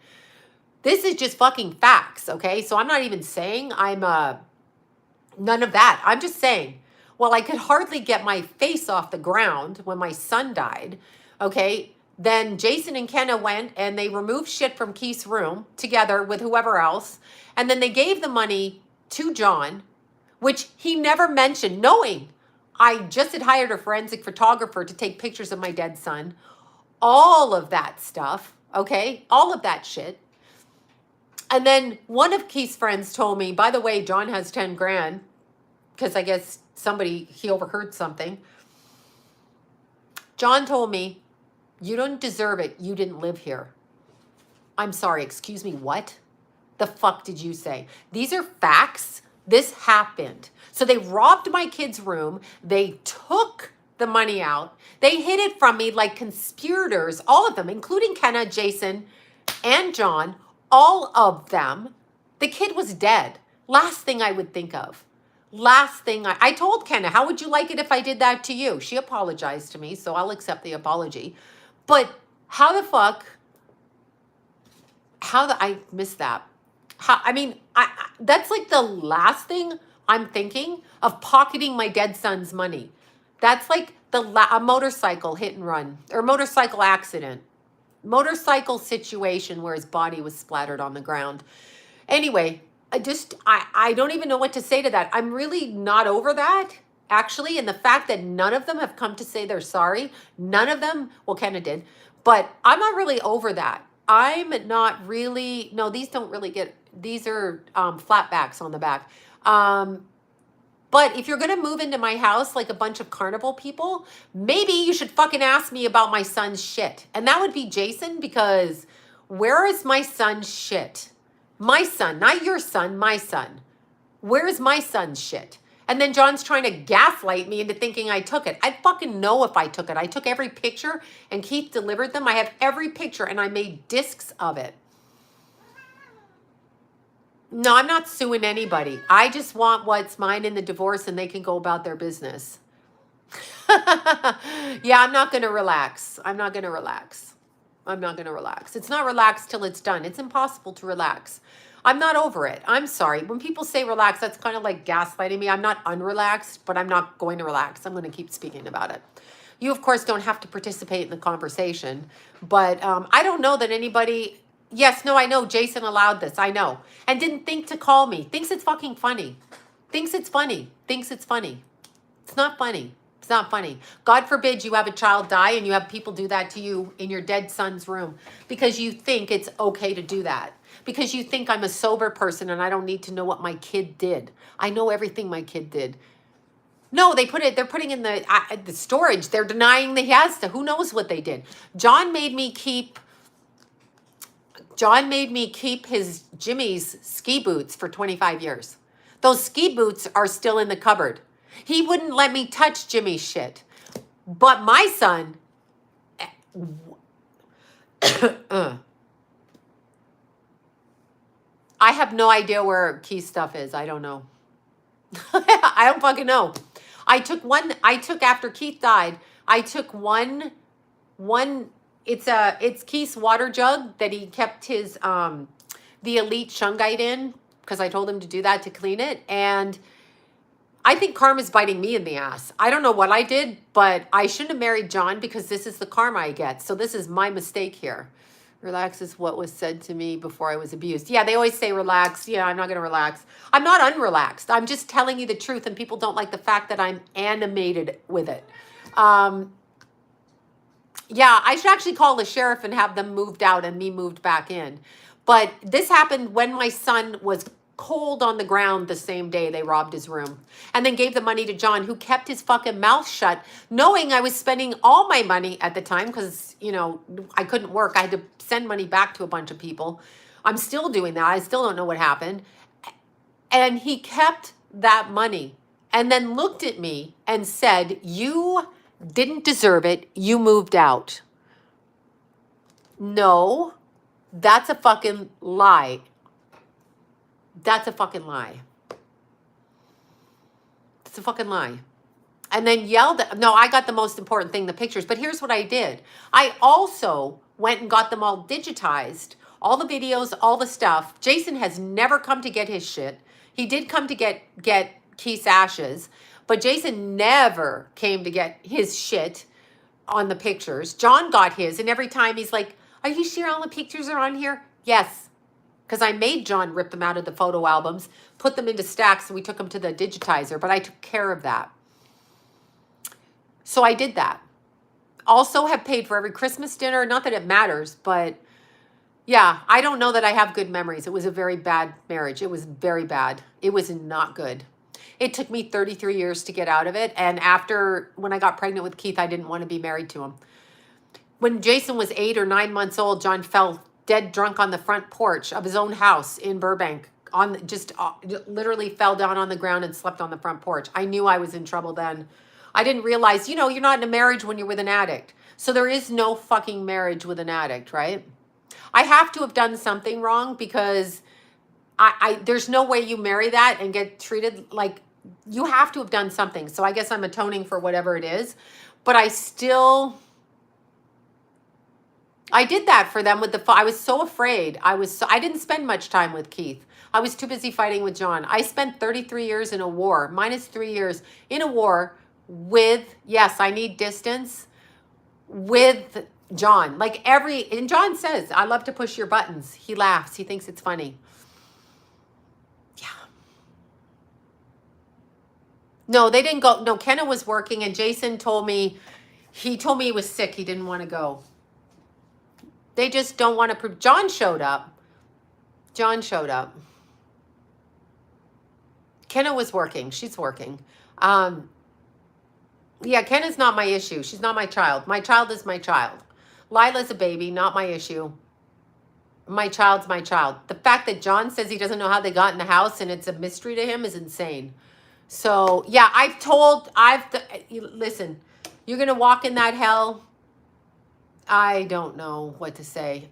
Speaker 1: This is just fucking facts, okay? So I'm not even saying I'm none of that. I'm just saying, well, I could hardly get my face off the ground when my son died, okay? Then Jason and Kenna went and they removed shit from Keith's room together with whoever else. And then they gave the money to John, which he never mentioned, knowing I just had hired a forensic photographer to take pictures of my dead son. All of that stuff, okay? All of that shit. And then one of Keith's friends told me, by the way, John has 10 grand, because I guess he overheard something. John told me, you don't deserve it. You didn't live here. I'm sorry, excuse me, what? The fuck did you say? These are facts. This happened. So they robbed my kid's room. They took the money out. They hid it from me like conspirators, all of them, including Kenna, Jason, and John, all of them. The kid was dead. Last thing I would think of. Last thing I told Kenna, how would you like it if I did that to you? She apologized to me, so I'll accept the apology. But how the fuck, I missed that. That's like the last thing I'm thinking of, pocketing my dead son's money. That's like a motorcycle hit and run, or motorcycle accident, motorcycle situation where his body was splattered on the ground. Anyway, I don't even know what to say to that. I'm really not over that, actually. And the fact that none of them have come to say they're sorry, none of them, well, Kenna did, but I'm not really over that. I'm not really, no, these don't really these are flatbacks on the back. But if you're going to move into my house like a bunch of carnival people, maybe you should fucking ask me about my son's shit. And that would be Jason, because where is my son's shit? My son, not your son, my son. Where is my son's shit? And then John's trying to gaslight me into thinking I took it. I fucking know if I took it. I took every picture and Keith delivered them. I have every picture and I made discs of it. No, I'm not suing anybody. I just want what's mine in the divorce and they can go about their business. Yeah, I'm not going to relax. I'm not going to relax. I'm not going to relax. It's not relaxed till it's done. It's impossible to relax. I'm not over it. I'm sorry. When people say relax, that's kind of like gaslighting me. I'm not unrelaxed, but I'm not going to relax. I'm going to keep speaking about it. You, of course, don't have to participate in the conversation, but I don't know that anybody... Yes, no, I know Jason allowed this. I know. And didn't think to call me. Thinks it's fucking funny. Thinks it's funny. Thinks it's funny. It's not funny. It's not funny. God forbid you have a child die and you have people do that to you in your dead son's room because you think it's okay to do that. Because you think I'm a sober person and I don't need to know what my kid did. I know everything my kid did. No, they're putting in the storage. They're denying that he has to. Who knows what they did? John made me keep his Jimmy's ski boots for 25 years. Those ski boots are still in the cupboard. He wouldn't let me touch Jimmy's shit. But my son, I have no idea where Keith's stuff is. I don't know. I don't fucking know. I took after Keith died, I took one, it's Keith's water jug that he kept his, the elite shungite in, because I told him to do that to clean it. And I think karma's biting me in the ass. I don't know what I did, but I shouldn't have married John because this is the karma I get. So this is my mistake here. Relax is what was said to me before I was abused. Yeah, they always say relax. Yeah, I'm not going to relax. I'm not unrelaxed. I'm just telling you the truth, and people don't like the fact that I'm animated with it. Yeah, I should actually call the sheriff and have them moved out and me moved back in. But this happened when my son was cold on the ground the same day they robbed his room, and then gave the money to John, who kept his fucking mouth shut, knowing I was spending all my money at the time because, you know, I couldn't work. I had to send money back to a bunch of people. I'm still doing that. I still don't know what happened. And he kept that money and then looked at me and said, you didn't deserve it. You moved out. No, that's a fucking lie. That's a fucking lie. It's a fucking lie. And then yelled at, no, I got the most important thing, the pictures. But here's what I did. I also went and got them all digitized, all the videos, all the stuff. Jason has never come to get his shit. He did come to get Keith's ashes, but Jason never came to get his shit on the pictures. John got his, and every time he's like, are you sure all the pictures are on here? Yes. Because I made John rip them out of the photo albums, put them into stacks, and we took them to the digitizer, but I took care of that. So I did that. Also have paid for every Christmas dinner. Not that it matters, but yeah, I don't know that I have good memories. It was a very bad marriage. It was very bad. It was not good. It took me 33 years to get out of it. And when I got pregnant with Keith, I didn't want to be married to him. When Jason was 8 or 9 months old, John fell dead drunk on the front porch of his own house in Burbank, literally fell down on the ground and slept on the front porch. I knew I was in trouble then. I didn't realize, you're not in a marriage when you're with an addict. So there is no fucking marriage with an addict, right? I have to have done something wrong because there's no way you marry that and get treated like, you have to have done something. So I guess I'm atoning for whatever it is, but I did that for them I was so afraid. I didn't spend much time with Keith. I was too busy fighting with John. I spent 33 years in a war, minus 3 years in a war with, yes, I need distance, with John. And John says, I love to push your buttons. He laughs. He thinks it's funny. Yeah. No, they didn't go. No, Kenna was working, and Jason told me he was sick. He didn't want to go. They just don't want to prove. John showed up. Kenna was working. She's working. Yeah, Kenna's not my issue. She's not my child. My child is my child. Lila's a baby, not my issue. My child's my child. The fact that John says he doesn't know how they got in the house and it's a mystery to him is insane. So, yeah, listen, you're going to walk in that hell. I don't know what to say.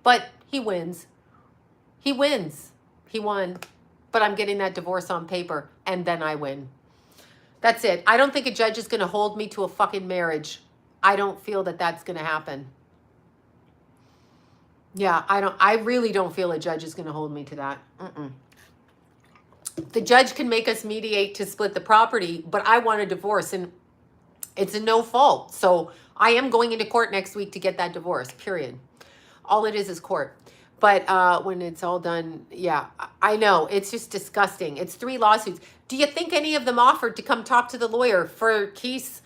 Speaker 1: But he wins. He won. But I'm getting that divorce on paper, and then I win. That's it. I don't think a judge is going to hold me to a fucking marriage. I don't feel that that's going to happen. Yeah, I really don't feel a judge is going to hold me to that. The judge can make us mediate to split the property, but I want a divorce, and it's a no fault. So I am going into court next week to get that divorce, period. All it is court. But when it's all done, yeah, I know. It's just disgusting. It's 3 lawsuits. Do you think any of them offered to come talk to the lawyer for Keith's?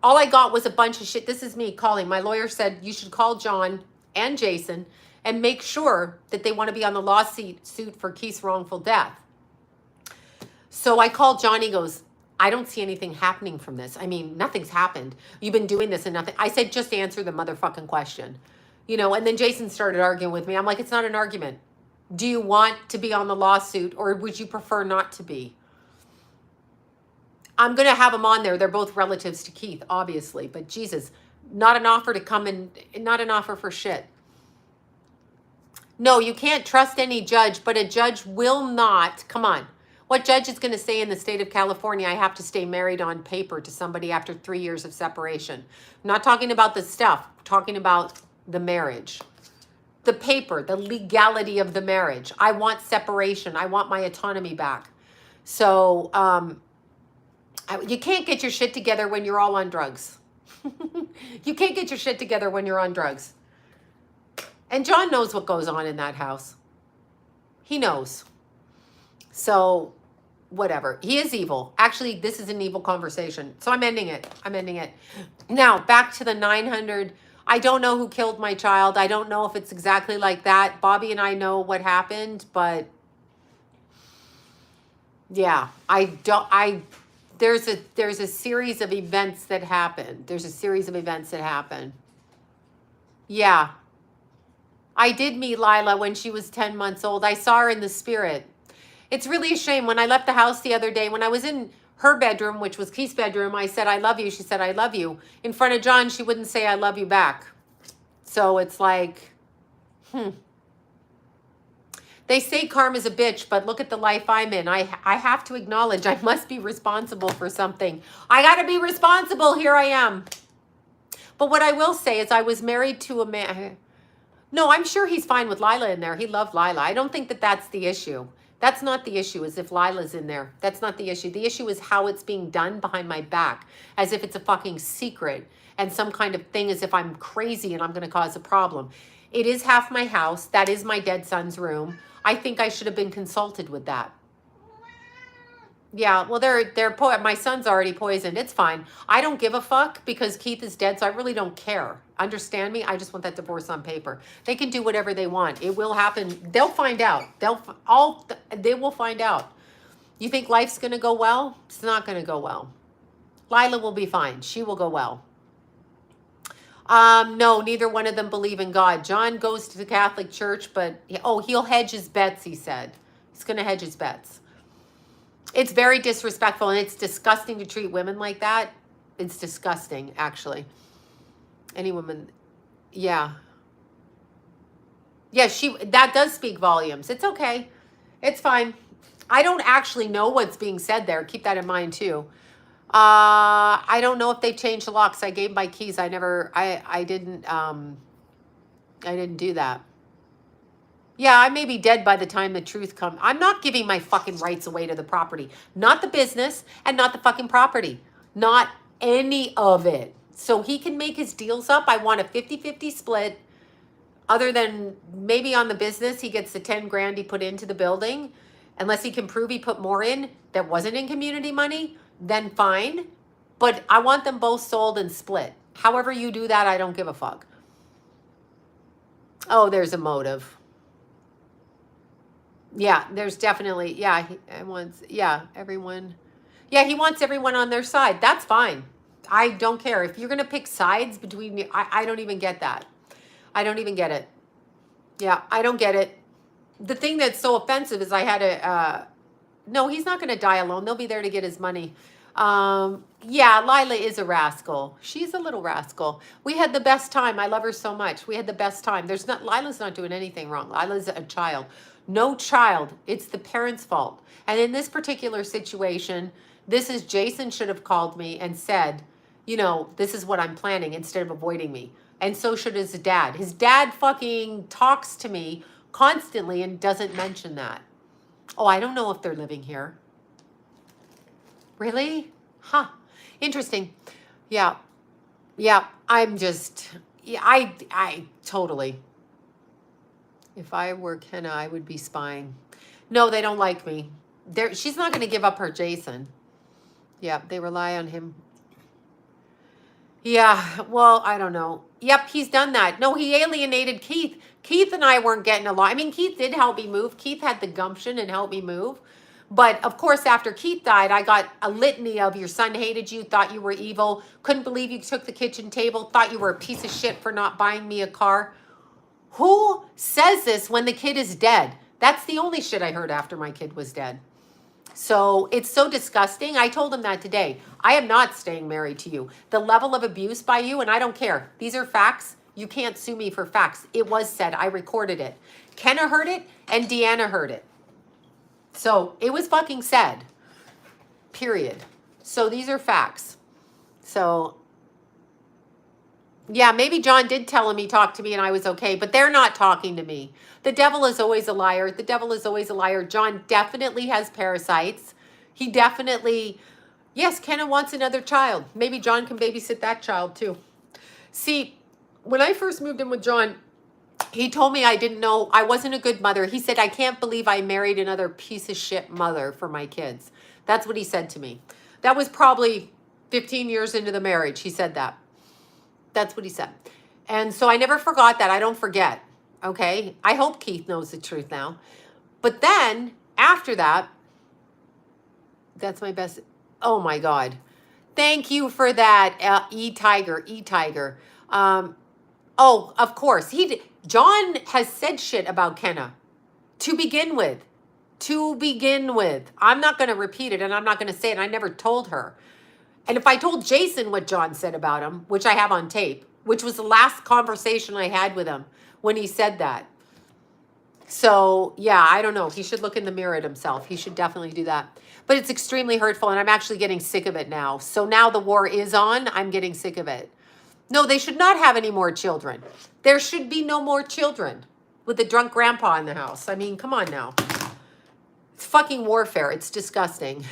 Speaker 1: All I got was a bunch of shit. This is me calling. My lawyer said you should call John and Jason and make sure that they want to be on the lawsuit for Keith's wrongful death. So I called John. He goes, I don't see anything happening from this. I mean, nothing's happened. You've been doing this and nothing. I said, just answer the motherfucking question. And then Jason started arguing with me. I'm like, it's not an argument. Do you want to be on the lawsuit, or would you prefer not to be? I'm going to have them on there. They're both relatives to Keith, obviously. But Jesus, not an offer to come in, not an offer for shit. No, you can't trust any judge, but a judge will not, come on. What judge is going to say in the state of California, I have to stay married on paper to somebody after 3 years of separation? I'm not talking about the stuff. I'm talking about the marriage. The paper, the legality of the marriage. I want separation. I want my autonomy back. So you can't get your shit together when you're all on drugs. You can't get your shit together when you're on drugs. And John knows what goes on in that house. He knows. So whatever. He is evil. Actually, this is an evil conversation. So I'm ending it. I'm ending it. Now, back to the 900. I don't know who killed my child. I don't know if it's exactly like that. Bobby and I know what happened, but yeah, there's a series of events that happen. There's a series of events that happen. Yeah. I did meet Lila when she was 10 months old. I saw her in the spirit. It's really a shame. When I left the house the other day, when I was in her bedroom, which was Keith's bedroom, I said, I love you. She said, I love you. In front of John, she wouldn't say, I love you back. So it's like, They say karma's a bitch, but look at the life I'm in. I have to acknowledge I must be responsible for something. I got to be responsible. Here I am. But what I will say is I was married to a man. No, I'm sure he's fine with Lila in there. He loved Lila. I don't think that that's the issue. That's not the issue, is if Lila's in there. That's not the issue. The issue is how it's being done behind my back, as if it's a fucking secret and some kind of thing, as if I'm crazy and I'm going to cause a problem. It is half my house. That is my dead son's room. I think I should have been consulted with that. Yeah, well, my son's already poisoned. It's fine. I don't give a fuck because Keith is dead, so I really don't care. Understand me? I just want that divorce on paper. They can do whatever they want. It will happen. They'll find out. They will find out. You think life's going to go well? It's not going to go well. Lila will be fine. She will go well. No, neither one of them believe in God. John goes to the Catholic Church, but he'll hedge his bets, he said. He's going to hedge his bets. It's very disrespectful, and it's disgusting to treat women like that. It's disgusting, actually. Any woman, yeah. Yeah, that does speak volumes. It's okay. It's fine. I don't actually know what's being said there. Keep that in mind, too. I don't know if they changed the locks. I gave my keys. I didn't do that. Yeah, I may be dead by the time the truth comes. I'm not giving my fucking rights away to the property. Not the business and not the fucking property. Not any of it. So he can make his deals up. I want a 50-50 split. Other than maybe on the business, he gets the 10 grand he put into the building. Unless he can prove he put more in that wasn't in community money, then fine. But I want them both sold and split. However you do that, I don't give a fuck. Oh, there's a motive. Yeah, there's definitely, everyone. Yeah, he wants everyone on their side. That's fine. I don't care. If you're going to pick sides between me, I don't even get that. I don't even get it. Yeah, I don't get it. The thing that's so offensive is I had no, he's not going to die alone. They'll be there to get his money. Yeah, Lila is a rascal. She's a little rascal. We had the best time. I love her so much. We had the best time. Lila's not doing anything wrong. Lila's a child. No child. It's the parents' fault. And in this particular situation, Jason should have called me and said, this is what I'm planning instead of avoiding me. And so should his dad. His dad fucking talks to me constantly and doesn't mention that. Oh, I don't know if they're living here. Really? Huh. Interesting. Yeah. Yeah. I'm just, I totally. If I were Kenna, I would be spying. No, they don't like me. She's not going to give up her Jason. Yeah, they rely on him. Yeah, well, I don't know. Yep, he's done that. No, he alienated Keith. Keith and I weren't getting along. I mean, Keith did help me move. Keith had the gumption and helped me move. But, of course, after Keith died, I got a litany of your son hated you, thought you were evil, couldn't believe you took the kitchen table, thought you were a piece of shit for not buying me a car. Who says this when the kid is dead? That's the only shit I heard after my kid was dead. So it's so disgusting. I told him that today. I am not staying married to you. The level of abuse by you, and I don't care. These are facts. You can't sue me for facts. It was said. I recorded it. Kenna heard it, and Deanna heard it. So it was fucking said, period. So these are facts. So yeah, maybe John did tell him he talked to me and I was okay, but they're not talking to me. The devil is always a liar. The devil is always a liar. John definitely has parasites. He definitely, yes, Kenna wants another child. Maybe John can babysit that child too. See, when I first moved in with John, he told me I didn't know, I wasn't a good mother. He said, I can't believe I married another piece of shit mother for my kids. That's what he said to me. That was probably 15 years into the marriage. He said that. That's what he said. And so I never forgot that. I don't forget. Okay. I hope Keith knows the truth now. But then after that, that's my best. Oh my God. Thank you for that. E-Tiger. Oh, of course. John has said shit about Kenna to begin with. I'm not going to repeat it and I'm not going to say it. I never told her. And if I told Jason what John said about him, which I have on tape, which was the last conversation I had with him when he said that. So, yeah, I don't know. He should look in the mirror at himself. He should definitely do that. But it's extremely hurtful, and I'm actually getting sick of it now. So now the war is on. I'm getting sick of it. No, they should not have any more children. There should be no more children with a drunk grandpa in the house. I mean, come on now. It's fucking warfare. It's disgusting.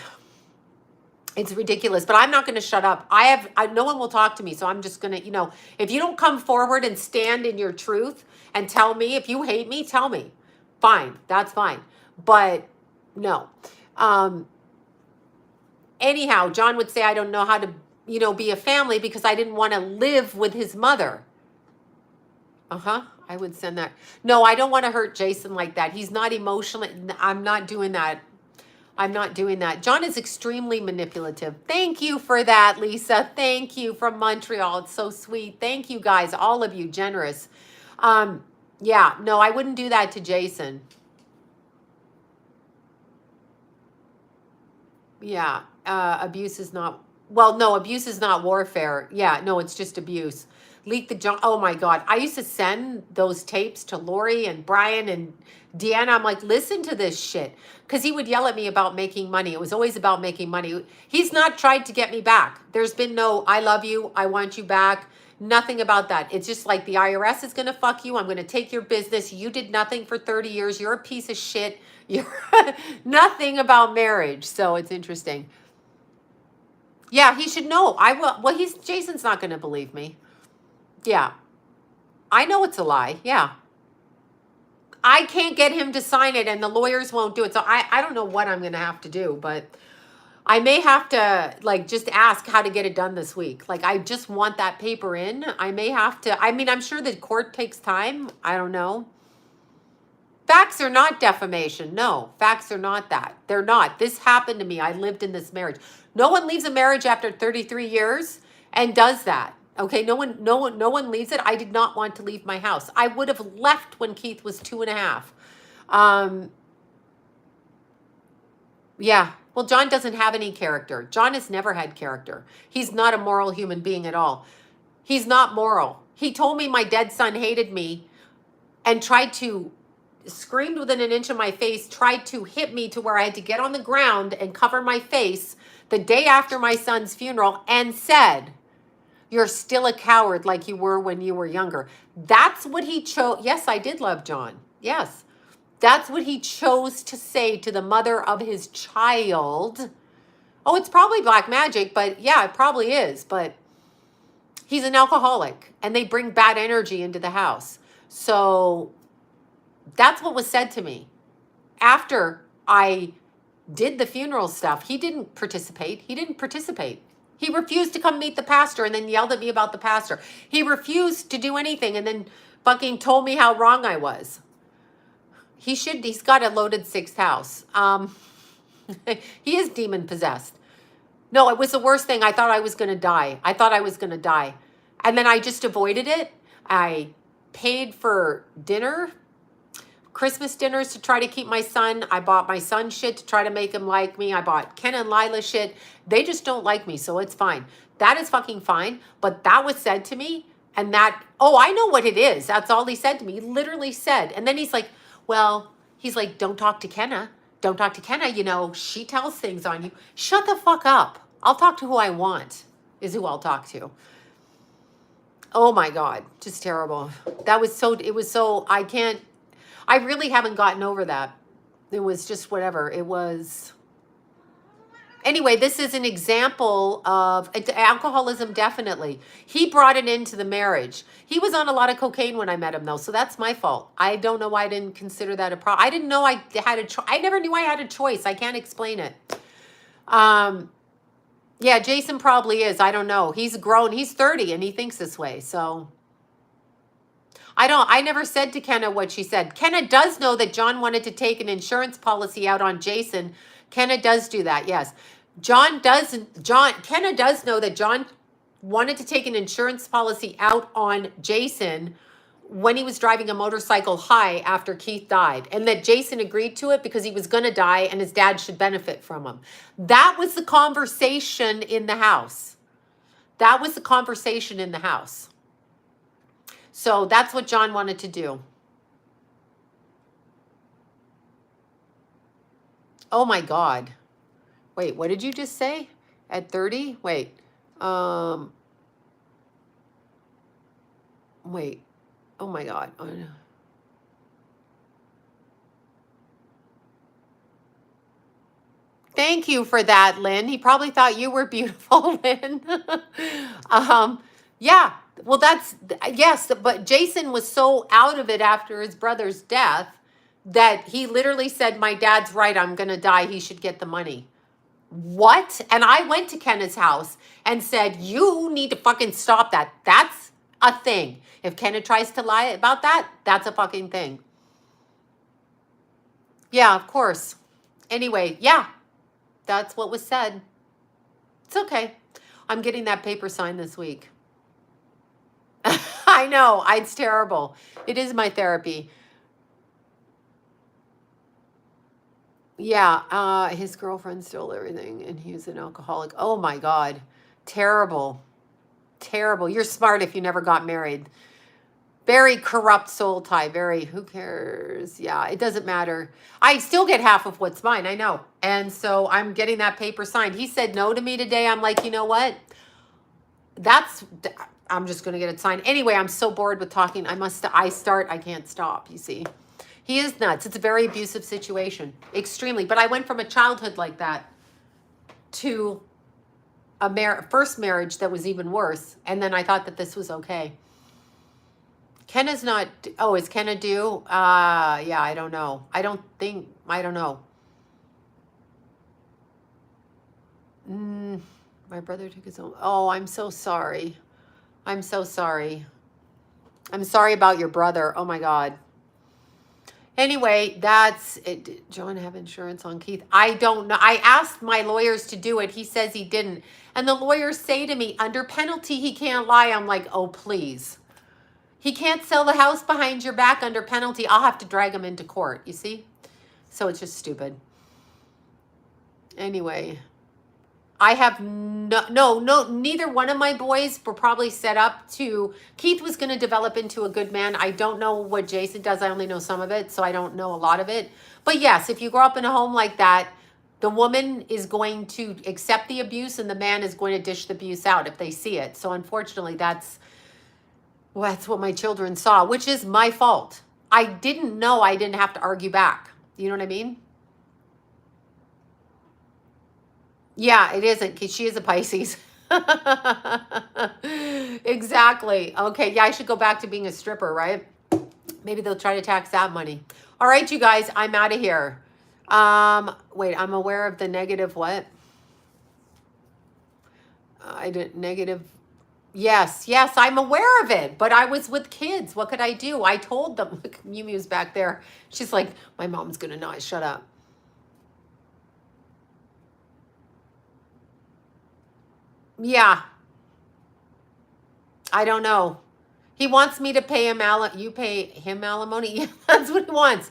Speaker 1: It's ridiculous, but I'm not going to shut up. No one will talk to me, so I'm just going to, if you don't come forward and stand in your truth and tell me, if you hate me, tell me. Fine, that's fine. But no. Anyhow, John would say, I don't know how to, be a family because I didn't want to live with his mother. I would send that. No, I don't want to hurt Jason like that. He's not emotional. I'm not doing that. John is extremely manipulative. Thank you for that, Lisa. Thank you from Montreal. It's so sweet. Thank you guys, all of you, generous. Yeah, no, I wouldn't do that to Jason. Yeah, abuse is not, abuse is not warfare. Yeah, no, it's just abuse. Leak the junk. Oh my God. I used to send those tapes to Lori and Brian and Deanna. I'm like, listen to this shit. Because he would yell at me about making money. It was always about making money. He's not tried to get me back. There's been no, I love you, I want you back. Nothing about that. It's just like the IRS is going to fuck you. I'm going to take your business. You did nothing for 30 years. You're a piece of shit. You're nothing about marriage. So it's interesting. Yeah, he should know. I will. Well, Jason's not going to believe me. Yeah. I know it's a lie. Yeah. I can't get him to sign it and the lawyers won't do it. So I don't know what I'm going to have to do, but I may have to just ask how to get it done this week. I just want that paper in. I may have to, I'm sure the court takes time. I don't know. Facts are not defamation. No, facts are not that. They're not. This happened to me. I lived in this marriage. No one leaves a marriage after 33 years and does that. Okay, no one leaves it. I did not want to leave my house. I would have left when Keith was 2.5. Yeah. Well, John doesn't have any character. John has never had character. He's not a moral human being at all. He's not moral. He told me my dead son hated me and screamed within an inch of my face, tried to hit me to where I had to get on the ground and cover my face the day after my son's funeral and said, you're still a coward like you were when you were younger. That's what he chose. Yes, I did love John. Yes. That's what he chose to say to the mother of his child. Oh, it's probably black magic, but yeah, it probably is. But he's an alcoholic and they bring bad energy into the house. So that's what was said to me. After I did the funeral stuff, he didn't participate. He refused to come meet the pastor and then yelled at me about the pastor. He refused to do anything and then fucking told me how wrong I was. He's got a loaded 6th house. He is demon possessed. No, it was the worst thing. I thought I was going to die. And then I just avoided it. I paid for dinner, Christmas dinners to try to keep my son. I bought my son shit to try to make him like me. I bought Ken and Lila shit. They just don't like me, so it's fine. That is fucking fine. But that was said to me, and I know what it is. That's all he said to me. He literally said. And then he's like, don't talk to Kenna. don't talk to Kenna, you know, she tells things on you. Shut the fuck up. I'll talk to who I want, is who I'll talk to. Oh my God, just terrible. It was so, I really haven't gotten over that. It was just whatever. It was, anyway, this is an example of alcoholism, definitely. He brought it into the marriage. He was on a lot of cocaine when I met him, though, so that's my fault. I don't know why I didn't consider that a problem. I didn't know I had I never knew I had a choice. I can't explain it. Yeah, Jason probably is. I don't know. He's grown. He's 30 and he thinks this way. So I never said to Kenna what she said. Kenna does know that John wanted to take an insurance policy out on Jason. Kenna does do that. Yes. Kenna does know that John wanted to take an insurance policy out on Jason when he was driving a motorcycle high after Keith died, and that Jason agreed to it because he was going to die and his dad should benefit from him. That was the conversation in the house. That was the conversation in the house. So that's what John wanted to do. Oh my God. Wait, what did you just say? At 30? Wait. Wait. Oh my God. Oh, no. Thank you for that, Lynn. He probably thought you were beautiful, Lynn. Yeah. Well, yes, but Jason was so out of it after his brother's death that he literally said, my dad's right, I'm going to die. He should get the money. What? And I went to Kenna's house and said, you need to fucking stop that. That's a thing. If Kenna tries to lie about that, that's a fucking thing. Yeah, of course. Anyway, yeah, that's what was said. It's okay. I'm getting that paper signed this week. I know. It's terrible. It is my therapy. Yeah, his girlfriend stole everything and he was an alcoholic. Oh my God. Terrible. Terrible. You're smart if you never got married. Very corrupt soul tie. Very, who cares? Yeah, it doesn't matter. I still get half of what's mine. I know. And so I'm getting that paper signed. He said no to me today. I'm like, you know what? I'm just going to get it signed. Anyway, I'm so bored with talking. I can't stop, you see. He is nuts. It's a very abusive situation. Extremely. But I went from a childhood like that to a first marriage that was even worse. And then I thought that this was okay. Kenna's not, is Kenna due? Yeah, I don't know. I don't know. My brother took his own. Oh, I'm so sorry. I'm so sorry. I'm sorry about your brother. Oh my God. Anyway, that's it. Did John have insurance on Keith? I don't know. I asked my lawyers to do it. He says he didn't. And the lawyers say to me, under penalty, he can't lie. I'm like, oh, please. He can't sell the house behind your back under penalty. I'll have to drag him into court, you see? So it's just stupid. Anyway, I have neither one of my boys were probably set up to, Keith was going to develop into a good man. I don't know what Jason does. I only know some of it, so I don't know a lot of it. But yes, if you grow up in a home like that, the woman is going to accept the abuse and the man is going to dish the abuse out if they see it. So unfortunately, that's what my children saw, which is my fault. I didn't know I didn't have to argue back. You know what I mean? Yeah, it isn't, because she is a Pisces. Exactly. Okay, yeah, I should go back to being a stripper, right? Maybe they'll try to tax that money. All right, you guys, I'm out of here. Wait, I'm aware of the negative what? Negative. Yes, I'm aware of it, but I was with kids. What could I do? I told them. Look, Miu-Miu's back there. She's like, my mom's going to know. Shut up. Yeah. I don't know. He wants me to pay him you pay him alimony? Yeah, that's what he wants.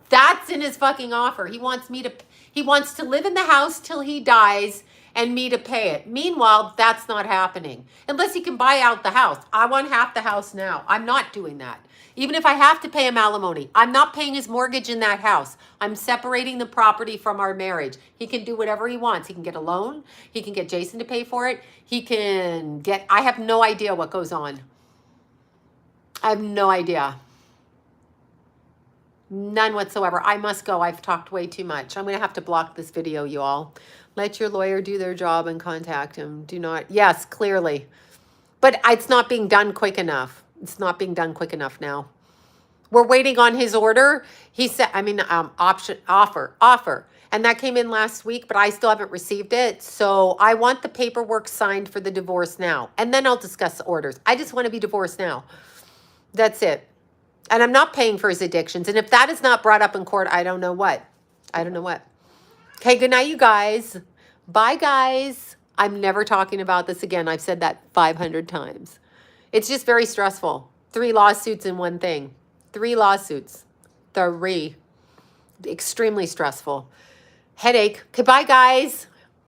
Speaker 1: That's in his fucking offer. He wants to live in the house till he dies and me to pay it. Meanwhile, that's not happening. Unless he can buy out the house. I want half the house now. I'm not doing that. Even if I have to pay him alimony, I'm not paying his mortgage in that house. I'm separating the property from our marriage. He can do whatever he wants. He can get a loan. He can get Jason to pay for it. I have no idea what goes on. I have no idea. None whatsoever. I must go. I've talked way too much. I'm going to have to block this video, you all. Let your lawyer do their job and contact him. Do not. Yes, clearly. But it's not being done quick enough. It's not being done quick enough now. We're waiting on his order. He said, offer. And that came in last week, but I still haven't received it. So I want the paperwork signed for the divorce now. And then I'll discuss the orders. I just want to be divorced now. That's it. And I'm not paying for his addictions. And if that is not brought up in court, I don't know what. I don't know what. Okay, good night, you guys. Bye, guys. I'm never talking about this again. I've said that 500 times. It's just very stressful. 3 lawsuits in one thing. 3 lawsuits. 3. Extremely stressful. Headache. Okay, bye, guys.